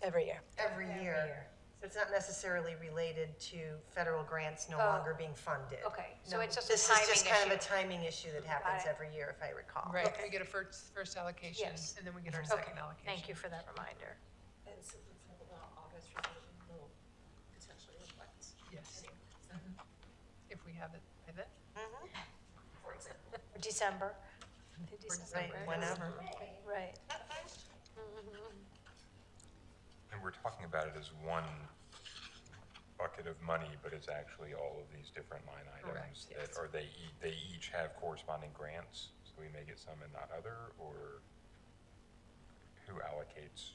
Every year. every year. So it's not necessarily related to federal grants no longer being funded. okay, so No, it's just a This timing is just kind of a issue. timing issue that happens it. every year, if I recall. Right, we get a first allocation, Yes. and then we get our Okay, second allocation. thank you for that reminder. And since it's about August, we'll potentially request. Yes. If we have it by then. For example. December. Right, whenever. Right. And we're talking about it as one bucket of money, but it's actually all of these different line items Correct, that, or they each have corresponding grants, so we may get some and not other, or who allocates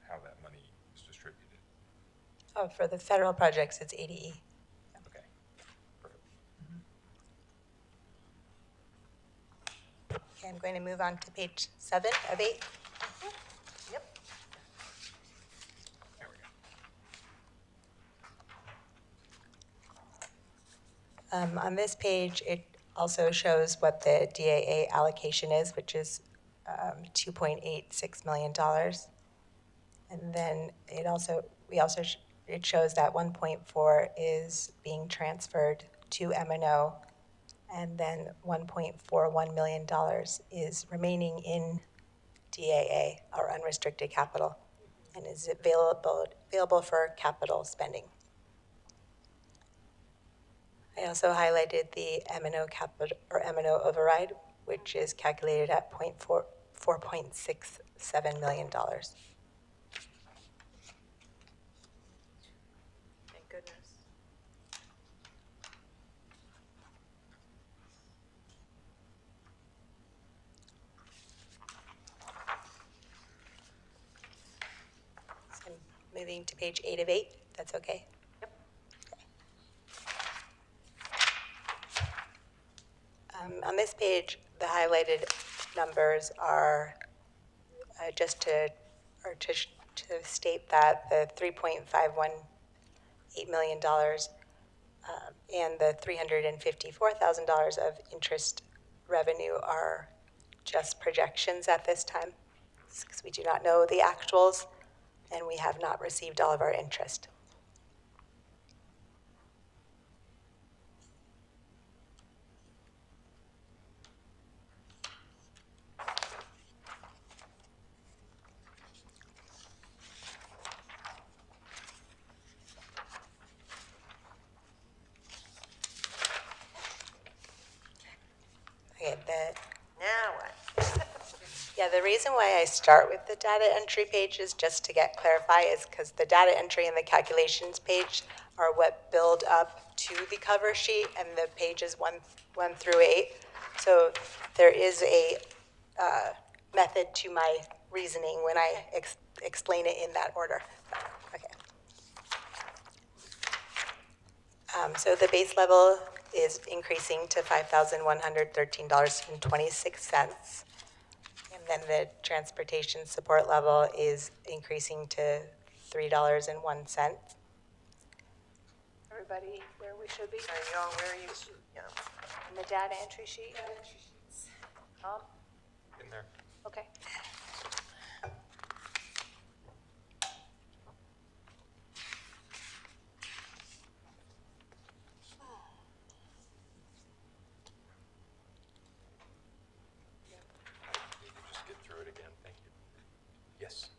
how that money is distributed? Oh, for the federal projects, it's ADE. Okay, perfect. Okay, I'm going to move on to page 7 of 8. Yep. There we go. On this page, it also shows what the DAA allocation is, which is $2.86 million. And then it shows that 1.4 is being transferred to M&O, and then $1.41 million is remaining in DAA, or unrestricted capital, and is available for capital spending. I also highlighted the M&O capital, or M&O override, which is calculated at $4.67 million. Thank goodness. So I'm moving to page 8 of 8, if that's okay? Yep. On this page, the highlighted numbers are just to state that the $3.518 million and the $354,000 of interest revenue are just projections at this time, because we do not know the actuals, and we have not received all of our interest. Okay, Now what? yeah, the reason why I start with the data entry page is just to get clarify is because the data entry and the calculations page are what build up to the cover sheet, and the pages 1 through 8. So there is a method to my reasoning when I explain it in that order. Okay. So the base level is increasing to $5,113.26. And then the transportation support level is increasing to $3.01. Everybody where we should be Are you all where you, yeah. in the data entry sheet? In there. Okay. You can just get through it again, thank you. Yes.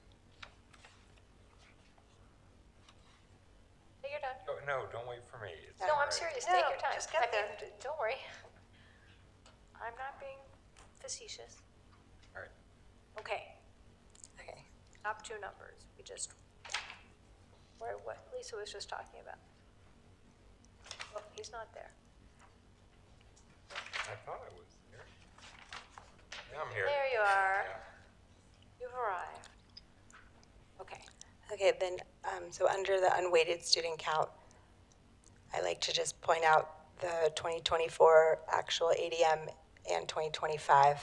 Take your time. Oh, no, don't wait for me. It's No, all I'm right. serious. No, Take your time. just get I mean, there. don't worry. I'm not being facetious. All right. Okay, Okay. top two numbers. We just Or what Lisa was just talking about. Oh, he's not there. I thought I was there. Yeah, I'm here. There you are. You've arrived. Okay. Okay, then, so under the unweighted student count, I like to just point out the 2024 actual ADM and 2025.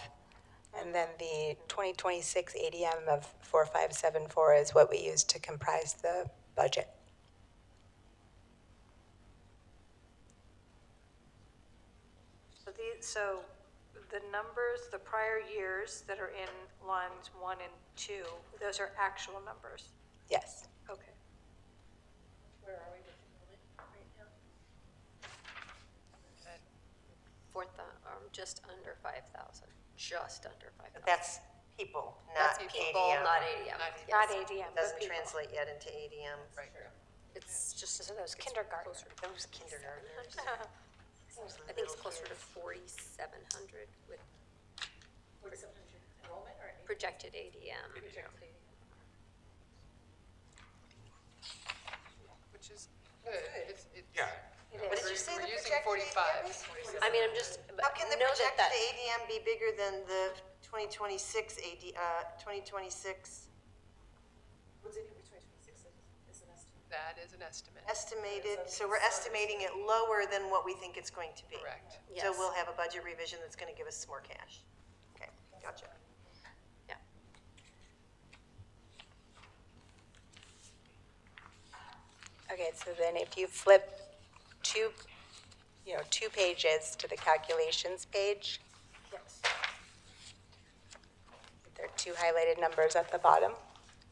And then the 2026 ADM of 4574 is what we use to comprise the budget. So the numbers, the prior years that are in lines 1 and 2, those are actual numbers? Yes. Okay. Where are we with enrollment right now? Just under 5,000, just under 5,000. That's people, That's not people, ADM. not ADM. Not Yes. ADM, but Doesn't people. translate yet into ADM. Right. It's just, So those kindergartners. Those kindergartners. I think it's closer to 4,700 with 4,700 enrollment or? projected ADM. Which is good. It's, Yeah. What did you say we're the using projected 45. ADM is? I mean, I'm just, How can the know that projected that, ADM be bigger than the 2026 2026 What's in here for 2026 is an estimate. That is an estimate. estimated, so we're estimating it lower than what we think it's going to be? Correct. So Yes. we'll have a budget revision that's gonna give us some more cash. Okay, gotcha. yeah. Okay, so then if you flip two pages to the calculations page, Yes. there are two highlighted numbers at the bottom.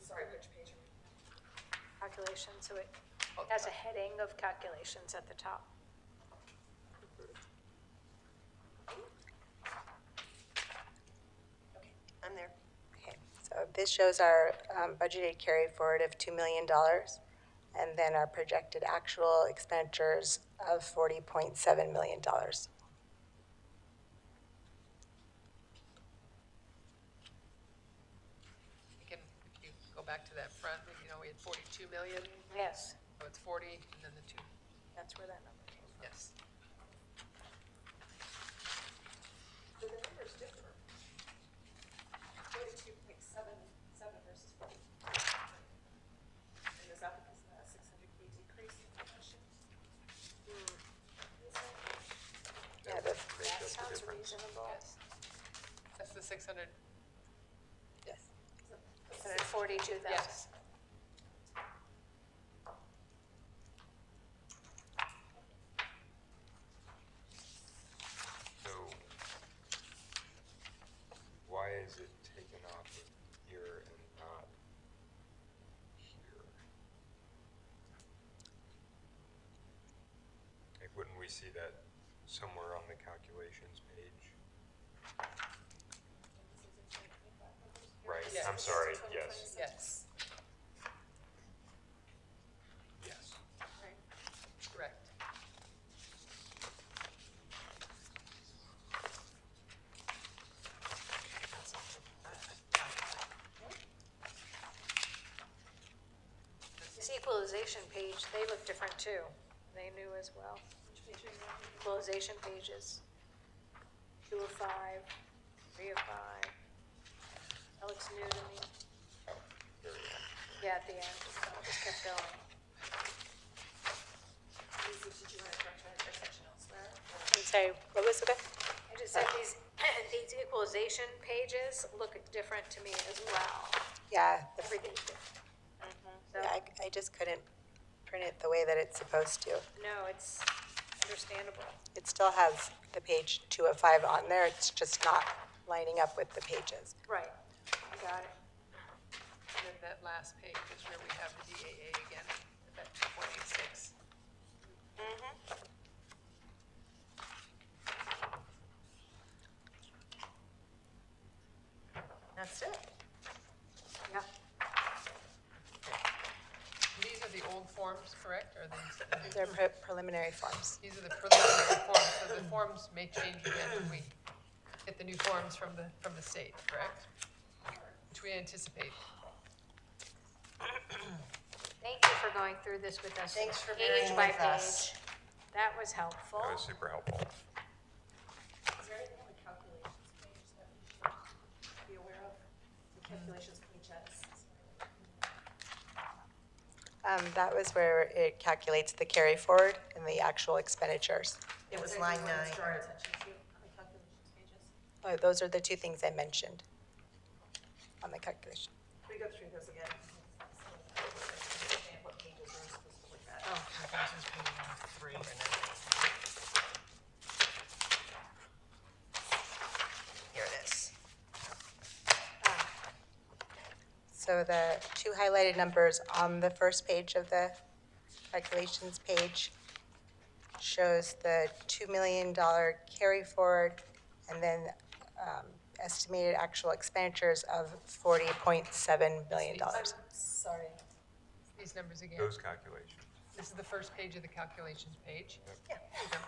Sorry, which page are we? Calculation, so it has a heading of calculations at the top. I'm there. Okay, so this shows our budgeted carry forward of $2 million, and then our projected actual expenditures of $40.7 million. We can, if you go back to that front, we had 42 million, Yes, so it's 40, and then the 2, that's where that number came from. yes. So the numbers differ. 42.77 versus 40. And is that because of that 600K decrease in tuition? Yeah, That sounds reasonable. That's the 600, yes. 142,000. yes. So why is it taken off of here and not here? Like, wouldn't we see that somewhere on the calculations page? Right, Yes. I'm sorry, yes, Yes, yes. correct. This equalization page, they look different too. They knew as well. Equalization pages. 2 of 5, 3 of 5. That looks new to me. Yeah, at the end, so it just kept going. Lisa, did you want to correct my intersection elsewhere? I'm sorry, what was it? I just said these equalization pages look different to me as well. Yeah, Everything's different. So, yeah, I just couldn't print it the way that it's supposed to. no, it's understandable. It still has the page 2 of 5 on there, it's just not lining up with the pages. Right, I got it. And then that last page is where we have the DAA again, at that 2.86. That's it. Yeah. These are the old forms, correct? Or these? They're preliminary forms. These are the preliminary forms, so the forms may change again when we get the new forms from the state, correct? Which we anticipate. Thank you for going through this with us. Thanks for page bearing by with us. page. That was helpful. That was super helpful. Is there anything on the calculations page that we should be aware of? The calculations page has. That was where it calculates the carry forward and the actual expenditures. It was Is there line anything we want to 9. draw our attention to on the calculations pages? Those are the two things I mentioned on the calculation. Can we go through those again? Understand what pages we're supposed to look at. Oh, this is page 3. Here it is. So the two highlighted numbers on the first page of the calculations page shows the $2 million carry forward and then estimated actual expenditures of $40.7 million. Sorry. These numbers again. Those calculations. This is the first page of the calculations page. Yeah, there you go.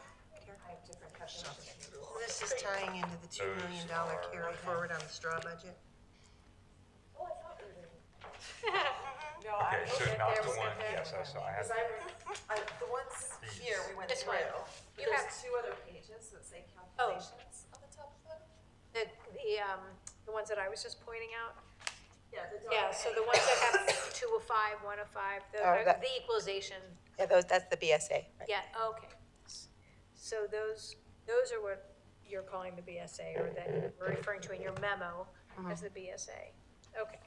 I have different calculations. This is tying into the $2 million carry forward on the straw budget. Oh, I thought we were doing. No, Okay, so okay, not there the we go, one, there. yes, I saw, I had, The ones here we went This through. one. But You there's have- two other pages that say calculations on the top of them. The ones that I was just pointing out? Yeah, Yeah, so the ones that have 205, 105, the equalization, Yeah, that's the BSA. Right? yeah, okay. So those are what you're calling the BSA, or that you're referring to in your memo as the BSA. Okay.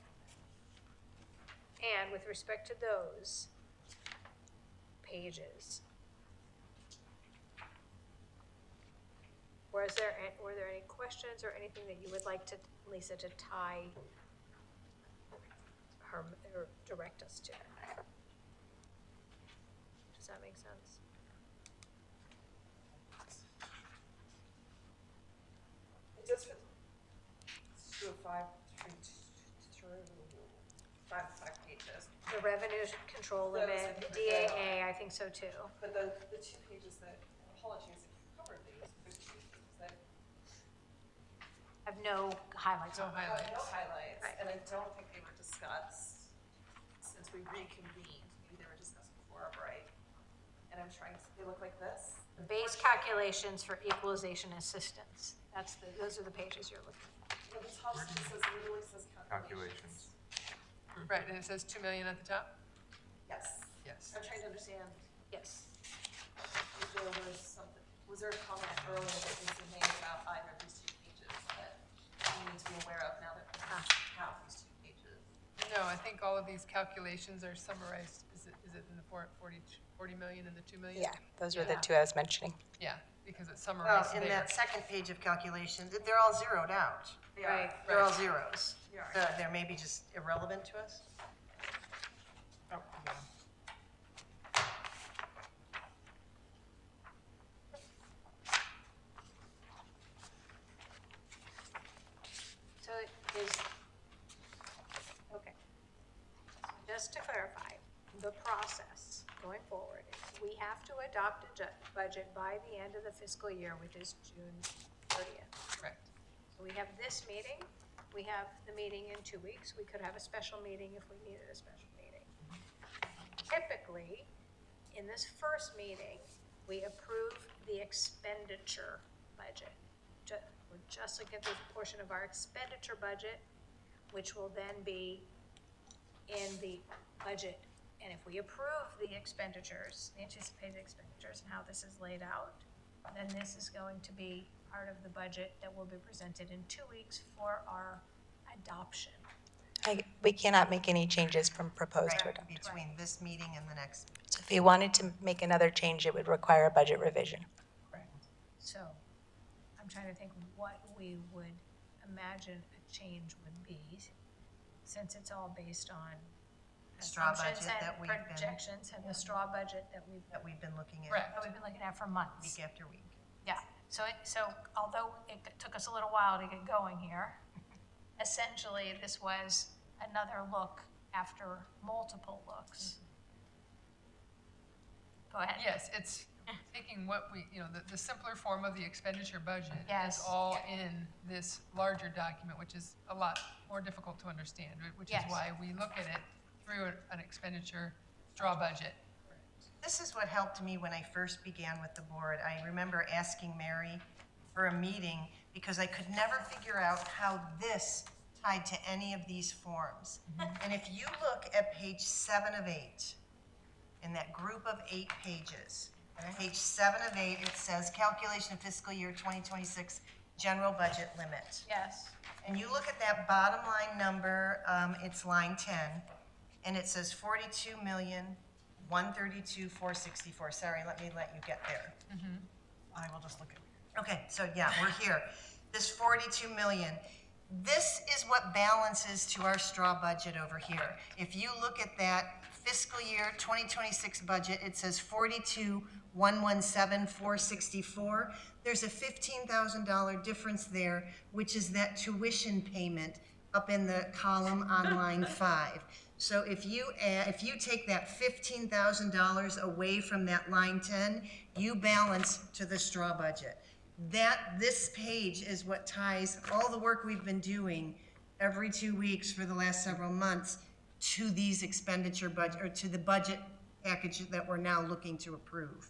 And with respect to those pages, were there any questions or anything that you would like to, Lisa, to tie her, or direct us to? Does that make sense? It just, through five pages. The revenue control Those limit, are the DAA, I think so too. But the two pages that, apologies if you covered these, the two pages that Have no highlights No on them. highlights. have no highlights, Right. and I don't think they were discussed since we reconvened. Maybe they were discussed before our break. And I'm trying to, they look like this. Base calculations for equalization assistance. Those are the pages you're looking at. Well, the top just says, literally says calculations. calculations. Right, and it says 2 million at the top? Yes. Yes. I'm trying to understand Yes. if there was something, was there a comment earlier that was made about either of these two pages that we need to be aware of now that we have these two pages? No, I think all of these calculations are summarized. Is it in the 40 million and the 2 million? Yeah, those were the Yeah. two I was mentioning. Yeah, because it's Well, summarized in there. that second page of calculations, they're all zeroed out. Right. They're all zeros. They are. They're maybe just irrelevant to us. Oh, yeah. So okay. Just to clarify, the process going forward is we have to adopt a budget by the end of the fiscal year, which is June 30th. Correct. So we have this meeting, we have the meeting in 2 weeks, we could have a special meeting if we needed a special meeting. Typically, in this first meeting, we approve the expenditure budget. We're just looking at the portion of our expenditure budget, which will then be in the budget. And if we approve the expenditures, the anticipated expenditures and how this is laid out, then this is going to be part of the budget that will be presented in 2 weeks for our adoption. We cannot make any changes from proposed to Right, adopt. between this meeting and the next. So if you wanted to make another change, it would require a budget revision. So I'm trying to think what we would imagine a change would be, since it's all based on Straw assumptions budget that and we've been- projections and the straw budget that we've been looking at. Correct. that we've been looking at for months. Week after week. Yeah, so although it took us a little while to get going here, essentially this was another look after multiple looks. Go ahead. Yes, it's taking what we, the simpler form of the expenditure budget is Yes. all in this larger document, which is a lot more difficult to understand, which is Yes. why we look at it through an expenditure straw budget. This is what helped me when I first began with the board. I remember asking Mary for a meeting because I could never figure out how this tied to any of these forms. And if you look at page 7 of 8, in that group of 8 pages, page 7 of 8, it says calculation of fiscal year 2026 general budget limit. Yes. And you look at that bottom line number, it's line 10, and it says 42,132,464. Sorry, let you get there. I will just look at. Okay, so yeah, we're here. This 42 million. This is what balances to our straw budget over here. If you look at that fiscal year 2026 budget, it says 42,117,464. There's a $15,000 difference there, which is that tuition payment up in the column on line 5. So if you take that $15,000 away from that line 10, you balance to the straw budget. This page is what ties all the work we've been doing every 2 weeks for the last several months to these expenditure budget, or to the budget package that we're now looking to approve.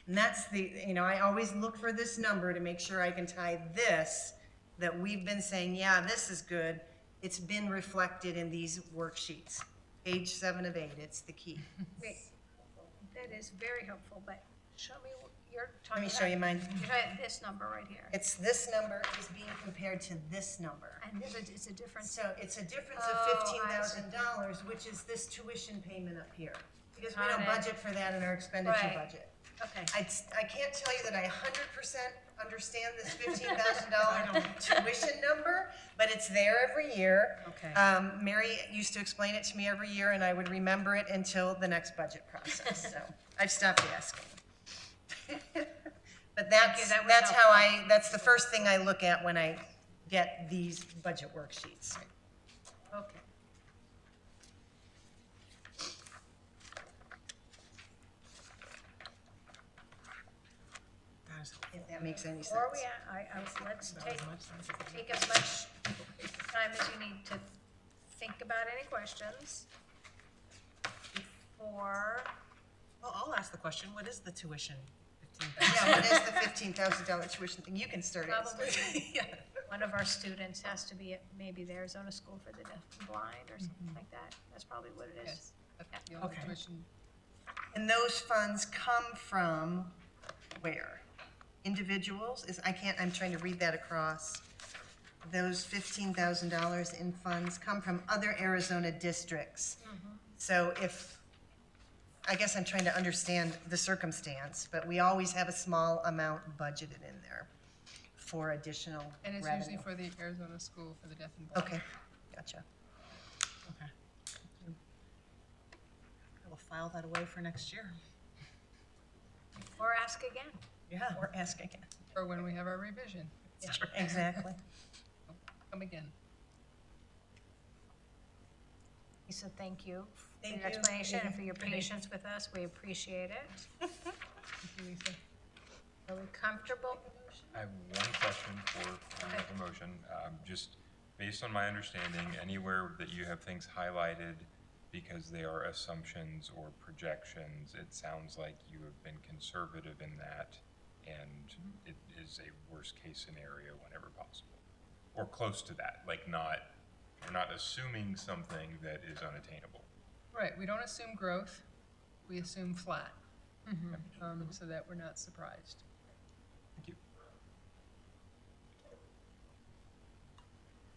And that's I always look for this number to make sure I can tie this, that we've been saying, yeah, this is good. It's been reflected in these worksheets. Page 7 of 8, it's the key. Great. That is very helpful, but show me what you're Let talking me about. show you mine. You're talking about this number right here. This number is being compared to this number. And it's a difference. So it's a difference of Oh, I see. $15,000, which is this tuition payment up here. Because we Got don't it. budget for that in our expenditure Right. budget. Okay. I can't tell you that I 100% understand this $15,000 tuition number, but it's there every year. Okay. Mary used to explain it to me every year, and I would remember it until the next budget process, so I've stopped asking. But that's the first thing I look at when I get these budget worksheets. Okay. If that makes any sense. Where are we at? Let's take as much time as you need to think about any questions before. Well, I'll ask the question, what is the tuition? Yeah, what is the $15,000 tuition thing? You can start it. Probably one of our students has to be at maybe the Arizona School for the Deaf and Blind or something like that. That's probably what it is. Yes. The only Okay. tuition. And those funds come from where? Individuals? I'm trying to read that across. Those $15,000 in funds come from other Arizona districts. So I guess I'm trying to understand the circumstance, but we always have a small amount budgeted in there for additional And it's revenue. usually for the Arizona School for the Deaf and Blind. Okay, gotcha. Okay. I will file that away for next year. Or ask again. Yeah. Or ask again. Or when we have our revision. Exactly. Come again. Lisa, thank you for Thank your you. explanation and for your patience with us. We appreciate it. Thank you, Lisa. Are we comfortable? I have one question for the motion. Just based on my understanding, anywhere that you have things highlighted because they are assumptions or projections, it sounds like you have been conservative in that, and it is a worst-case scenario whenever possible, or close to that. Like you're not assuming something that is unattainable. Right, we don't assume growth, we assume flat, so that we're not surprised. Thank you.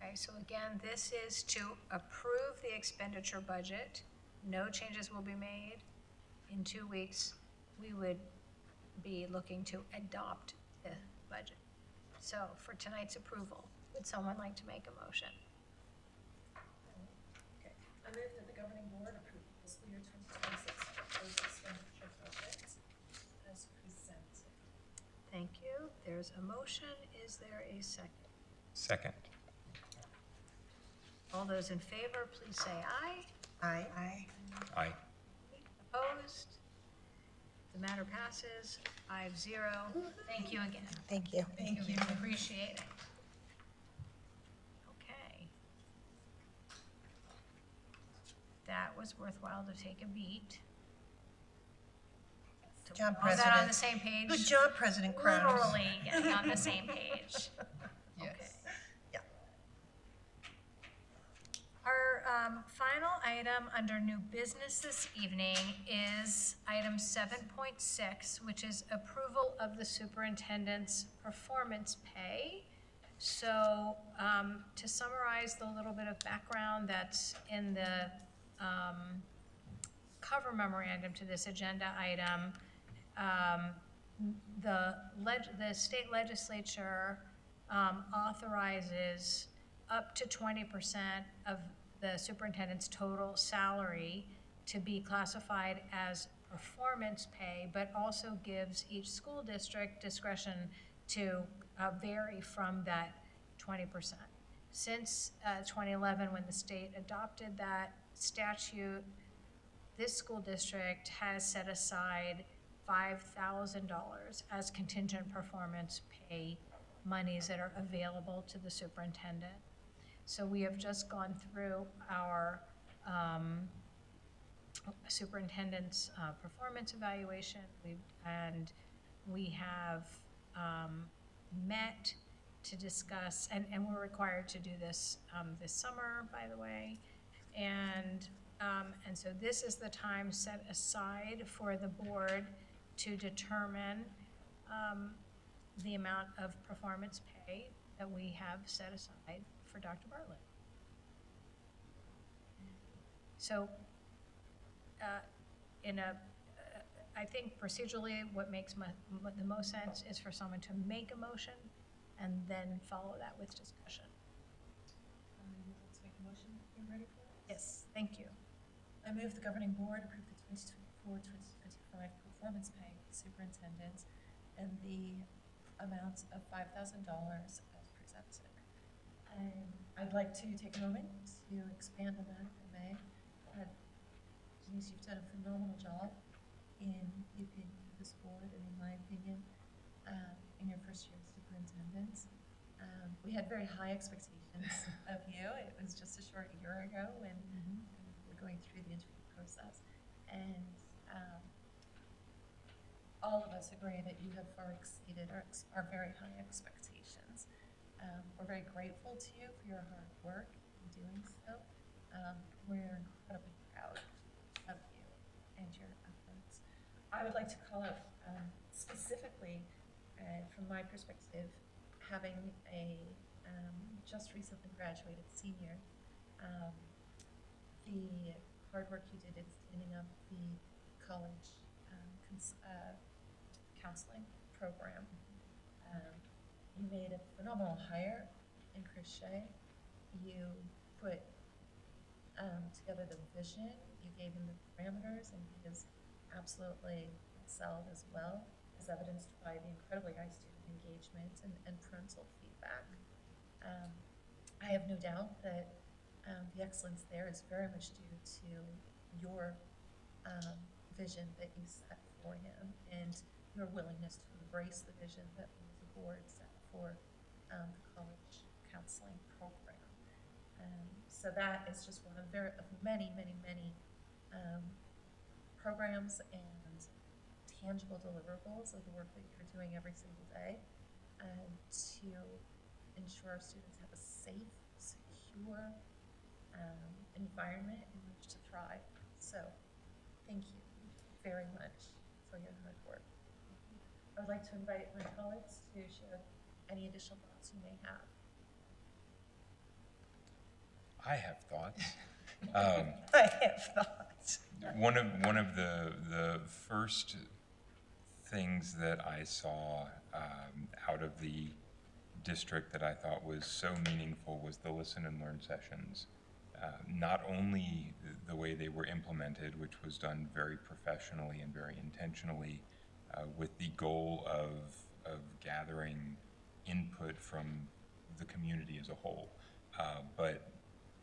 Okay, so again, this is to approve the expenditure budget. No changes will be made. In 2 weeks, we would be looking to adopt the budget. So for tonight's approval, would someone like to make a motion? I move that the governing board approve the fiscal year 2026 proposed expenditure budget as presented. Thank you. There's a motion. Is there a second? Second. All those in favor, please say aye. Aye. Aye. Opposed? The matter passes 5-0. Thank you again. Thank you. Thank you. Appreciate it. Okay. That was worthwhile to take a beat. job, Is that on President. the same page? Good job, President Krause. Literally getting on the same page. Yes. Yeah. Our final item under new business this evening is item 7.6, which is approval of the superintendent's performance pay. So to summarize the little bit of background that's in the cover memorandum to this agenda item, the state legislature authorizes up to 20% of the superintendent's total salary to be classified as performance pay, but also gives each school district discretion to vary from that 20%. Since 2011, when the state adopted that statute, this school district has set aside $5,000 as contingent performance pay monies that are available to the superintendent. So we have just gone through our superintendent's performance evaluation, and we have met to discuss, and we're required to do this this summer, by the way, and so this is the time set aside for the board to determine the amount of performance pay that we have set aside for Dr. Bartlett. So I think procedurally what makes the most sense is for someone to make a motion and then follow that with discussion. Let's make a motion. You ready for it? Yes, thank you. I move the governing board approve the 2024-2025 performance pay of the superintendent and the amount of $5,000 as presented. I'd like to take a moment to expand on that, if I may. Denise, you've done a phenomenal job in keeping this board, and in my opinion, in your first year as superintendent. We had very high expectations of you. It was just a short year ago when we were going through the interview process. And all of us agree that you have far exceeded our very high expectations. We're very grateful to you for your hard work in doing so. We're incredibly proud of you and your efforts. I would like to call out specifically, from my perspective, having a just recently graduated senior, the hard work you did in standing up the college counseling program. You made a phenomenal hire in Chris Shea. You put together the vision, you gave him the parameters, and he has absolutely excelled as well, as evidenced by the incredibly high student engagement and parental feedback. I have no doubt that the excellence there is very much due to your vision that you set for him and your willingness to embrace the vision that we as a board set for the college counseling program. So that is just one of many, many, many programs and tangible deliverables of the work that you're doing every single day to ensure our students have a safe, secure environment in which to thrive. So thank you very much for your hard work. I would like to invite my colleagues to share any additional thoughts you may have. I have thoughts. I have thoughts. One of the first things that I saw out of the district that I thought was so meaningful was the listen and learn sessions. Not only the way they were implemented, which was done very professionally and very intentionally, with the goal of gathering input from the community as a whole, but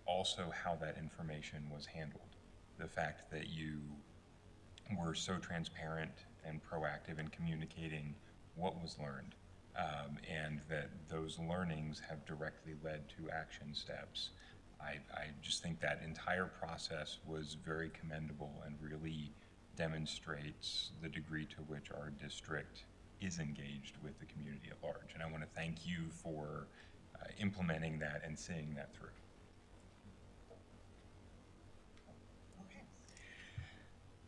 also how that information was handled. The fact that you were so transparent and proactive in communicating what was learned, and that those learnings have directly led to action steps. I just think that entire process was very commendable and really demonstrates the degree to which our district is engaged with the community at large. And I want to thank you for implementing that and seeing that through. Okay.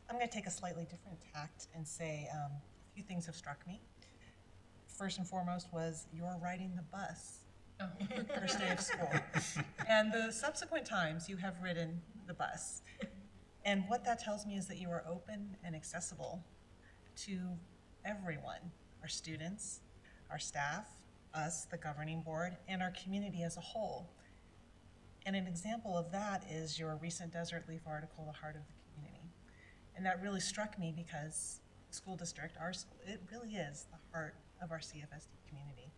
I'm going to take a slightly different tact and say a few things have struck me. First and foremost was you're riding the bus first day of school. And the subsequent times you have ridden the bus. And what that tells me is that you are open and accessible to everyone, our students, our staff, us, the governing board, and our community as a whole. And an example of that is your recent Desert Leaf article, The Heart of the Community. And that really struck me because the school district, our school, it really is the heart of our CFSD community.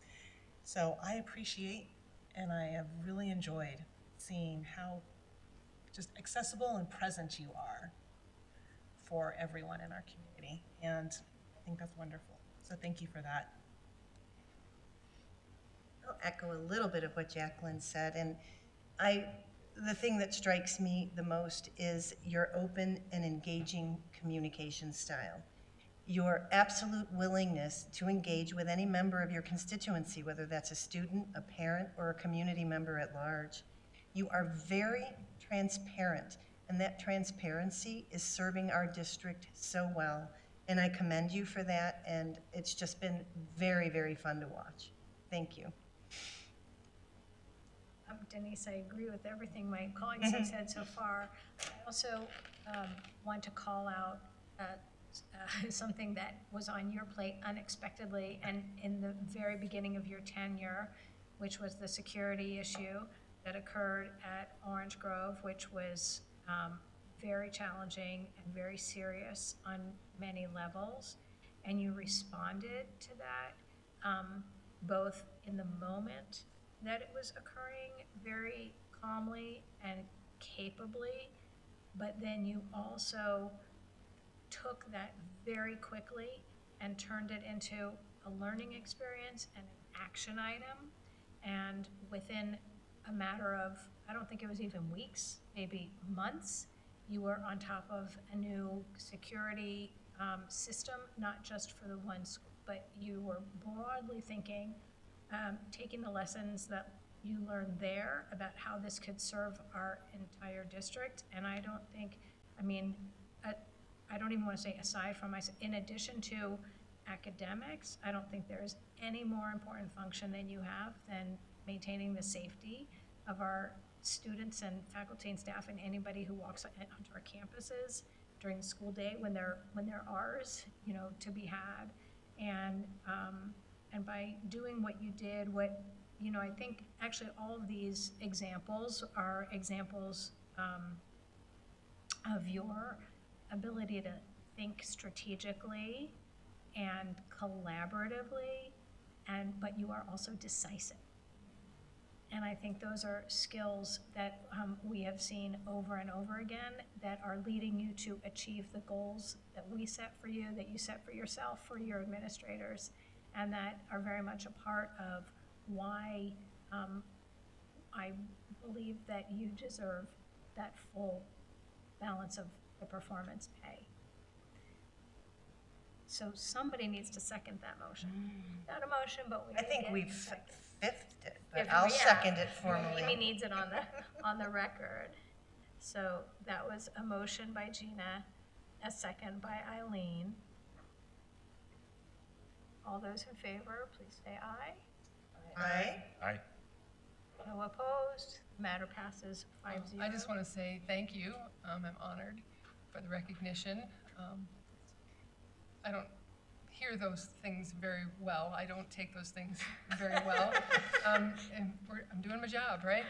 So I appreciate and I have really enjoyed seeing how just accessible and present you are for everyone in our community. And I think that's wonderful. So thank you for that. I'll echo a little bit of what Jacqueline said, and the thing that strikes me the most is your open and engaging communication style. Your absolute willingness to engage with any member of your constituency, whether that's a student, a parent, or a community member at large. You are very transparent, and that transparency is serving our district so well, and I commend you for that, and it's just been very, very fun to watch. Thank you. Denise, I agree with everything my colleagues have said so far. I also want to call out something that was on your plate unexpectedly and in the very beginning of your tenure, which was the security issue that occurred at Orange Grove, which was very challenging and very serious on many levels. And you responded to that both in the moment that it was occurring very calmly and capably, but then you also took that very quickly and turned it into a learning experience and an action item. And within a matter of, I don't think it was even weeks, maybe months, you were on top of a new security system, not just for the one school, but you were broadly thinking, taking the lessons that you learned there about how this could serve our entire district. And I don't think, I mean, I don't even want to say aside from myself, in addition to academics, I don't think there's any more important function than you have than maintaining the safety of our students and faculty and staff and anybody who walks onto our campuses during the school day when they're ours, you know, to be had. And by doing what you did, you know, I think actually all of these examples are examples of your ability to think strategically and collaboratively, but you are also decisive. And I think those are skills that we have seen over and over again that are leading you to achieve the goals that we set for you, that you set for yourself, for your administrators, and that are very much a part of why I believe that you deserve that full balance of the performance pay. So somebody needs to second that motion. Not a motion, but we I think we've second. fifth it, but I'll second it formally. Amy needs it on the record. So that was a motion by Gina, a second by Eileen. All those in favor, please say aye. Aye. Aye. No opposed. Matter passes 5-0. I just want to say thank you. I'm honored for the recognition. I don't hear those things very well. I don't take those things very well. And I'm doing my job, right?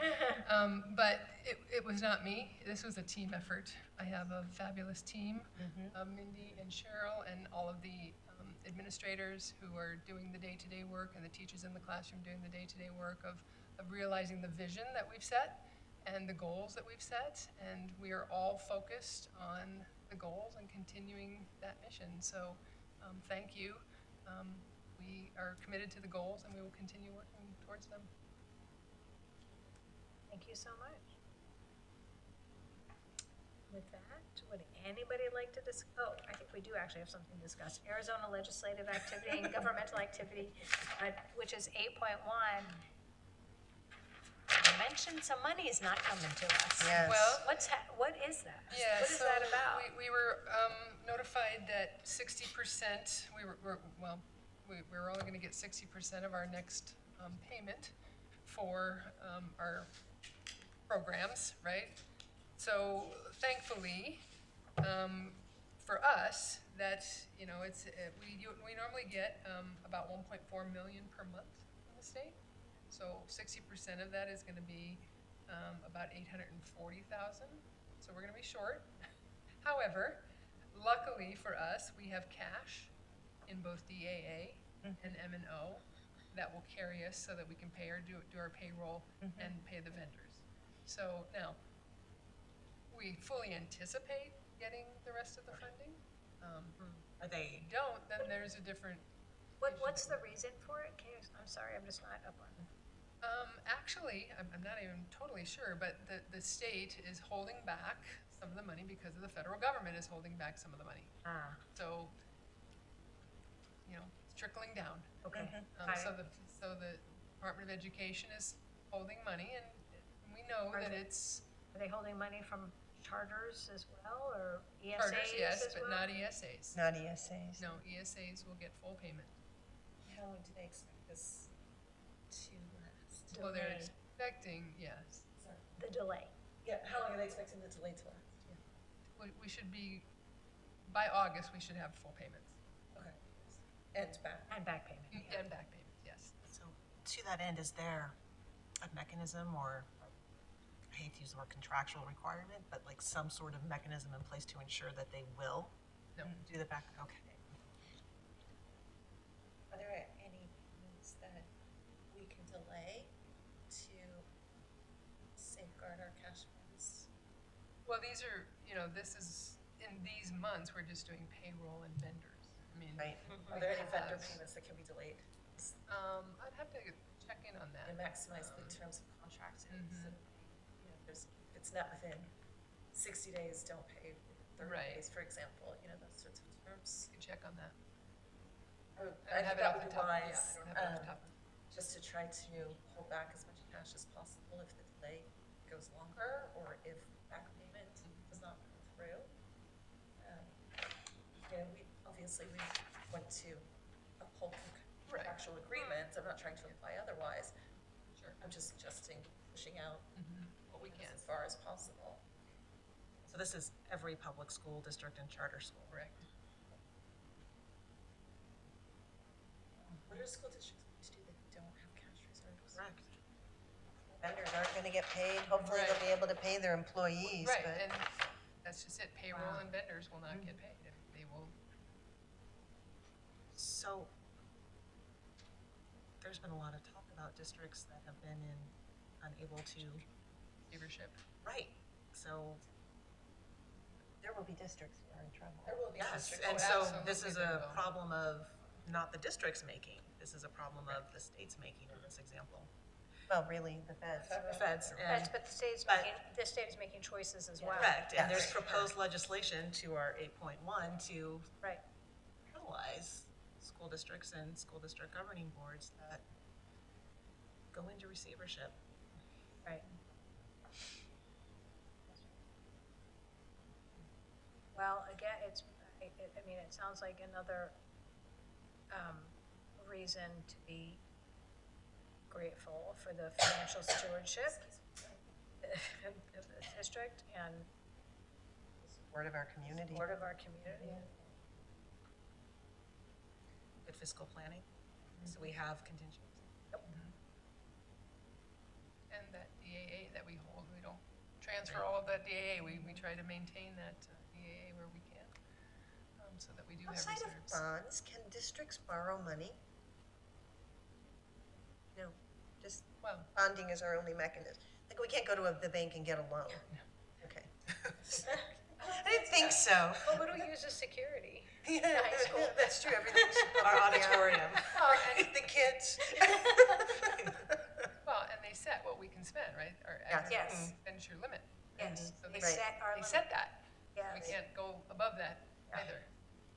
But it was not me. This was a team effort. I have a fabulous team, Mindy and Cheryl and all of the administrators who are doing the day-to-day work and the teachers in the classroom doing the day-to-day work of realizing the vision that we've set and the goals that we've set. And we are all focused on the goals and continuing that mission. So thank you. We are committed to the goals and we will continue working towards them. Thank you so much. With that, would anybody like to I think we do actually have something to discuss. Arizona legislative activity and governmental activity, which is 8.1. You mentioned some money is not coming to us. Yes. Well, What is that? yeah, What is so that about? we were notified that 60%, we were only gonna get 60% of our next payment for our programs, right? So thankfully, for us, that, you know, we normally get about 1.4 million per month from the state. So 60% of that is gonna be about 840,000. So we're gonna be short. However, luckily for us, we have cash in both DAA and M&O that will carry us so that we can do our payroll and pay the vendors. So now, we fully anticipate getting the rest of the funding. Are they, If we don't, then there's a different. What's the reason for it? I'm sorry, I'm just not up on it. Actually, I'm not even totally sure, but the state is holding back some of the money because of the federal government is holding back some of the money. So, you know, it's trickling down. Okay. So the Department of Education is holding money, and we know that it's Are they holding money from charters as well, or ESAs charters, yes, as but well? not ESAs. Not ESAs. No, ESAs will get full payment. How long do they expect this to last? Well, they're Delay. expecting, yes. The delay. Yeah, how long are they expecting the delay to last? We should be, by August, we should have full payments. Okay. And back. And back payment. And back payments, yes. so to that end, is there a mechanism or, I hate to use the word contractual requirement, but like some sort of mechanism in place to ensure that they will No. do the back, okay. Are there any means that we can delay to safeguard our cash funds? Well, these are, you know, this is, in these months, we're just doing payroll and vendors. I mean. Right. Are there any vendor have- payments that can be delayed I'd have to check in on that. and maximize the terms of contract? So, Mhm. you know, if it's not within 60 days, don't pay 30 Right. days, for example, you know, those sorts of terms. You can check on that. I I don't think have it that off would the be top, yeah, wise, I don't have it off the top. just to try to hold back as much cash as possible if the delay goes longer, or if back payment does not come through. You know, we went to uphold contractual agreements, I'm not trying to imply otherwise. Sure. I'm just suggesting pushing out What we can, as far as possible. So this is every public school district and charter school. correct. What are school districts going to do that don't have cash reserves? Correct. Vendors aren't gonna get paid. Hopefully they'll be able to pay their employees, Right, but and that's just it, payroll and vendors will not get paid, and they will, So, there's been a lot of talk about districts that have been unable to, receivership. right, so, there will be districts who are in trouble. There will be yes, districts. and Oh, so this is absolutely they a will. problem of not the districts making, this is a problem of the states making in this example. Well, really, the feds. The feds, But the state is making choices as well. correct, and there's Yes. proposed legislation to our 8.1 to Right. penalize school districts and school district governing boards that go into receivership. Right. Well, again, I mean, it sounds like another reason to be grateful for the financial stewardship of the district and Support of our community. support of our community. Good fiscal planning, so we have contingency. And that DAA that we hold, we don't transfer all of that DAA, we try to maintain that DAA where we can, so that we do have Outside of reserves. bonds, can districts borrow money? No, just Well, bonding is our only mechanism. Like, we can't go to the bank and get a loan. Okay. I didn't think so. Well, what do we use as security? Yeah, High school. that's true, everything's. Our auditorium. well, and, The kids. well, and they set what we can spend, right, our Yeah. aggregate Yes. expenditure limit. Yes, So they they set our They limit. set that, we can't go above that either.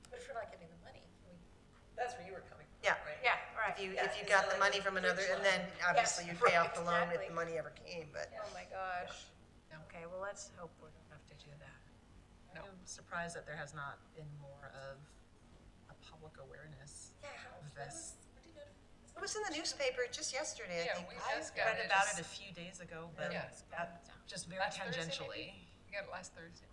But if we're not getting the money, that's where you were coming from, Yeah. right? Yeah, right. If you got the money from another, and then obviously you'd pay off the loan if exactly. the money ever came, but. Oh, my gosh. Okay, well, let's hope we don't have to do that. No. I'm surprised that there has not been more of a public awareness of this. It was in the newspaper just yesterday, I Yeah, think. we I just got read it. about it a few days ago, but Yeah. just very Last Thursday, tangentially. maybe? We got it last Thursday.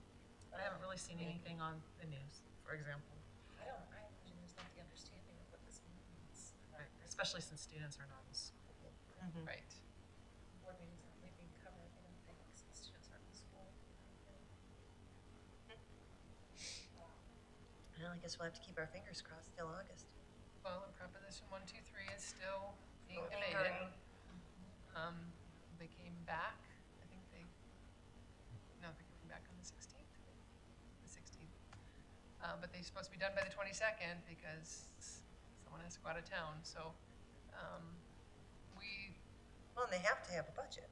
I haven't really seen anything on the news, for example, I imagine there's not the understanding of what this means. right? Especially since students are not in school. Right. Board meetings aren't really being covered, I don't think, since students aren't in school. Well, I guess we'll have to keep our fingers crossed till August. Well, and Proposition 123 is still being Lingering. debated. They came back, I think they're coming back on the 16th, the 16th. But they're supposed to be done by the 22nd because someone has to go out of town, so, we, Well, and they have to have a budget.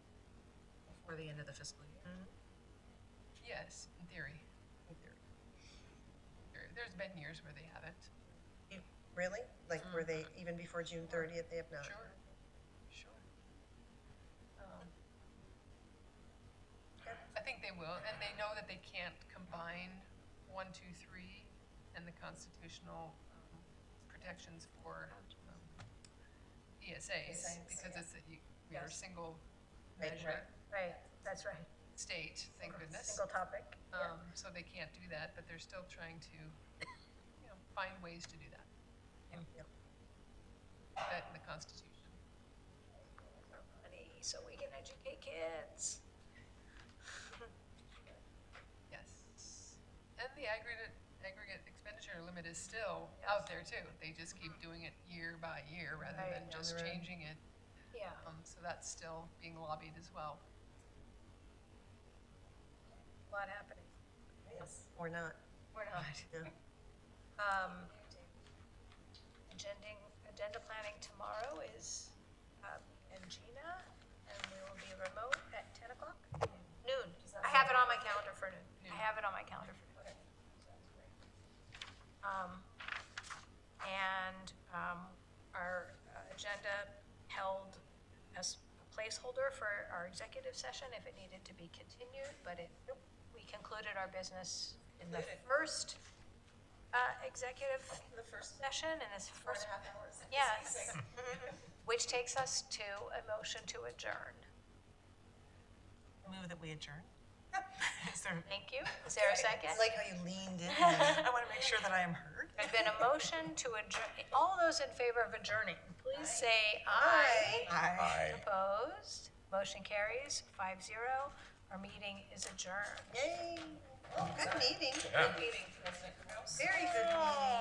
Before the end of the fiscal year. yes, in theory. There's been years where they haven't. Really? Like, were they, even before June 30th, they have not? Sure. I think they will, and they know that they can't combine 1, 2, 3 and the constitutional protections for ESAs, because it's we are a single measure Right, that's right. state, thank goodness. Single topic. So they can't do that, but they're still trying to, find ways to do that. Yep. That in the Constitution. Money, so we can educate kids. Yes. And the aggregate expenditure limit is still out there too. They just keep doing it year by year rather Right. than just changing it. Yeah. So that's still being lobbied as well. A lot happening. Yes. Or not. We're not. Yeah. Agenda planning tomorrow is, in Gina, and we will be remote at 10 o'clock? Noon. I have it on my calendar for noon. I have it on my calendar for noon. Our agenda held as a placeholder for our executive session if it needed to be continued, but we concluded our business in the first executive session and this first. 4.5 hours. Yes. Which takes us to a motion to adjourn. Move that we adjourn. Is there, Thank you. Is there a second? I like how you leaned in. I want to make sure that I am heard. There's been a motion to adjourn. All those in favor of adjourning, please say aye. Aye. Opposed? Motion carries 5-0. Our meeting is adjourned. Yay. Oh, good meeting. Yeah. Very good meeting.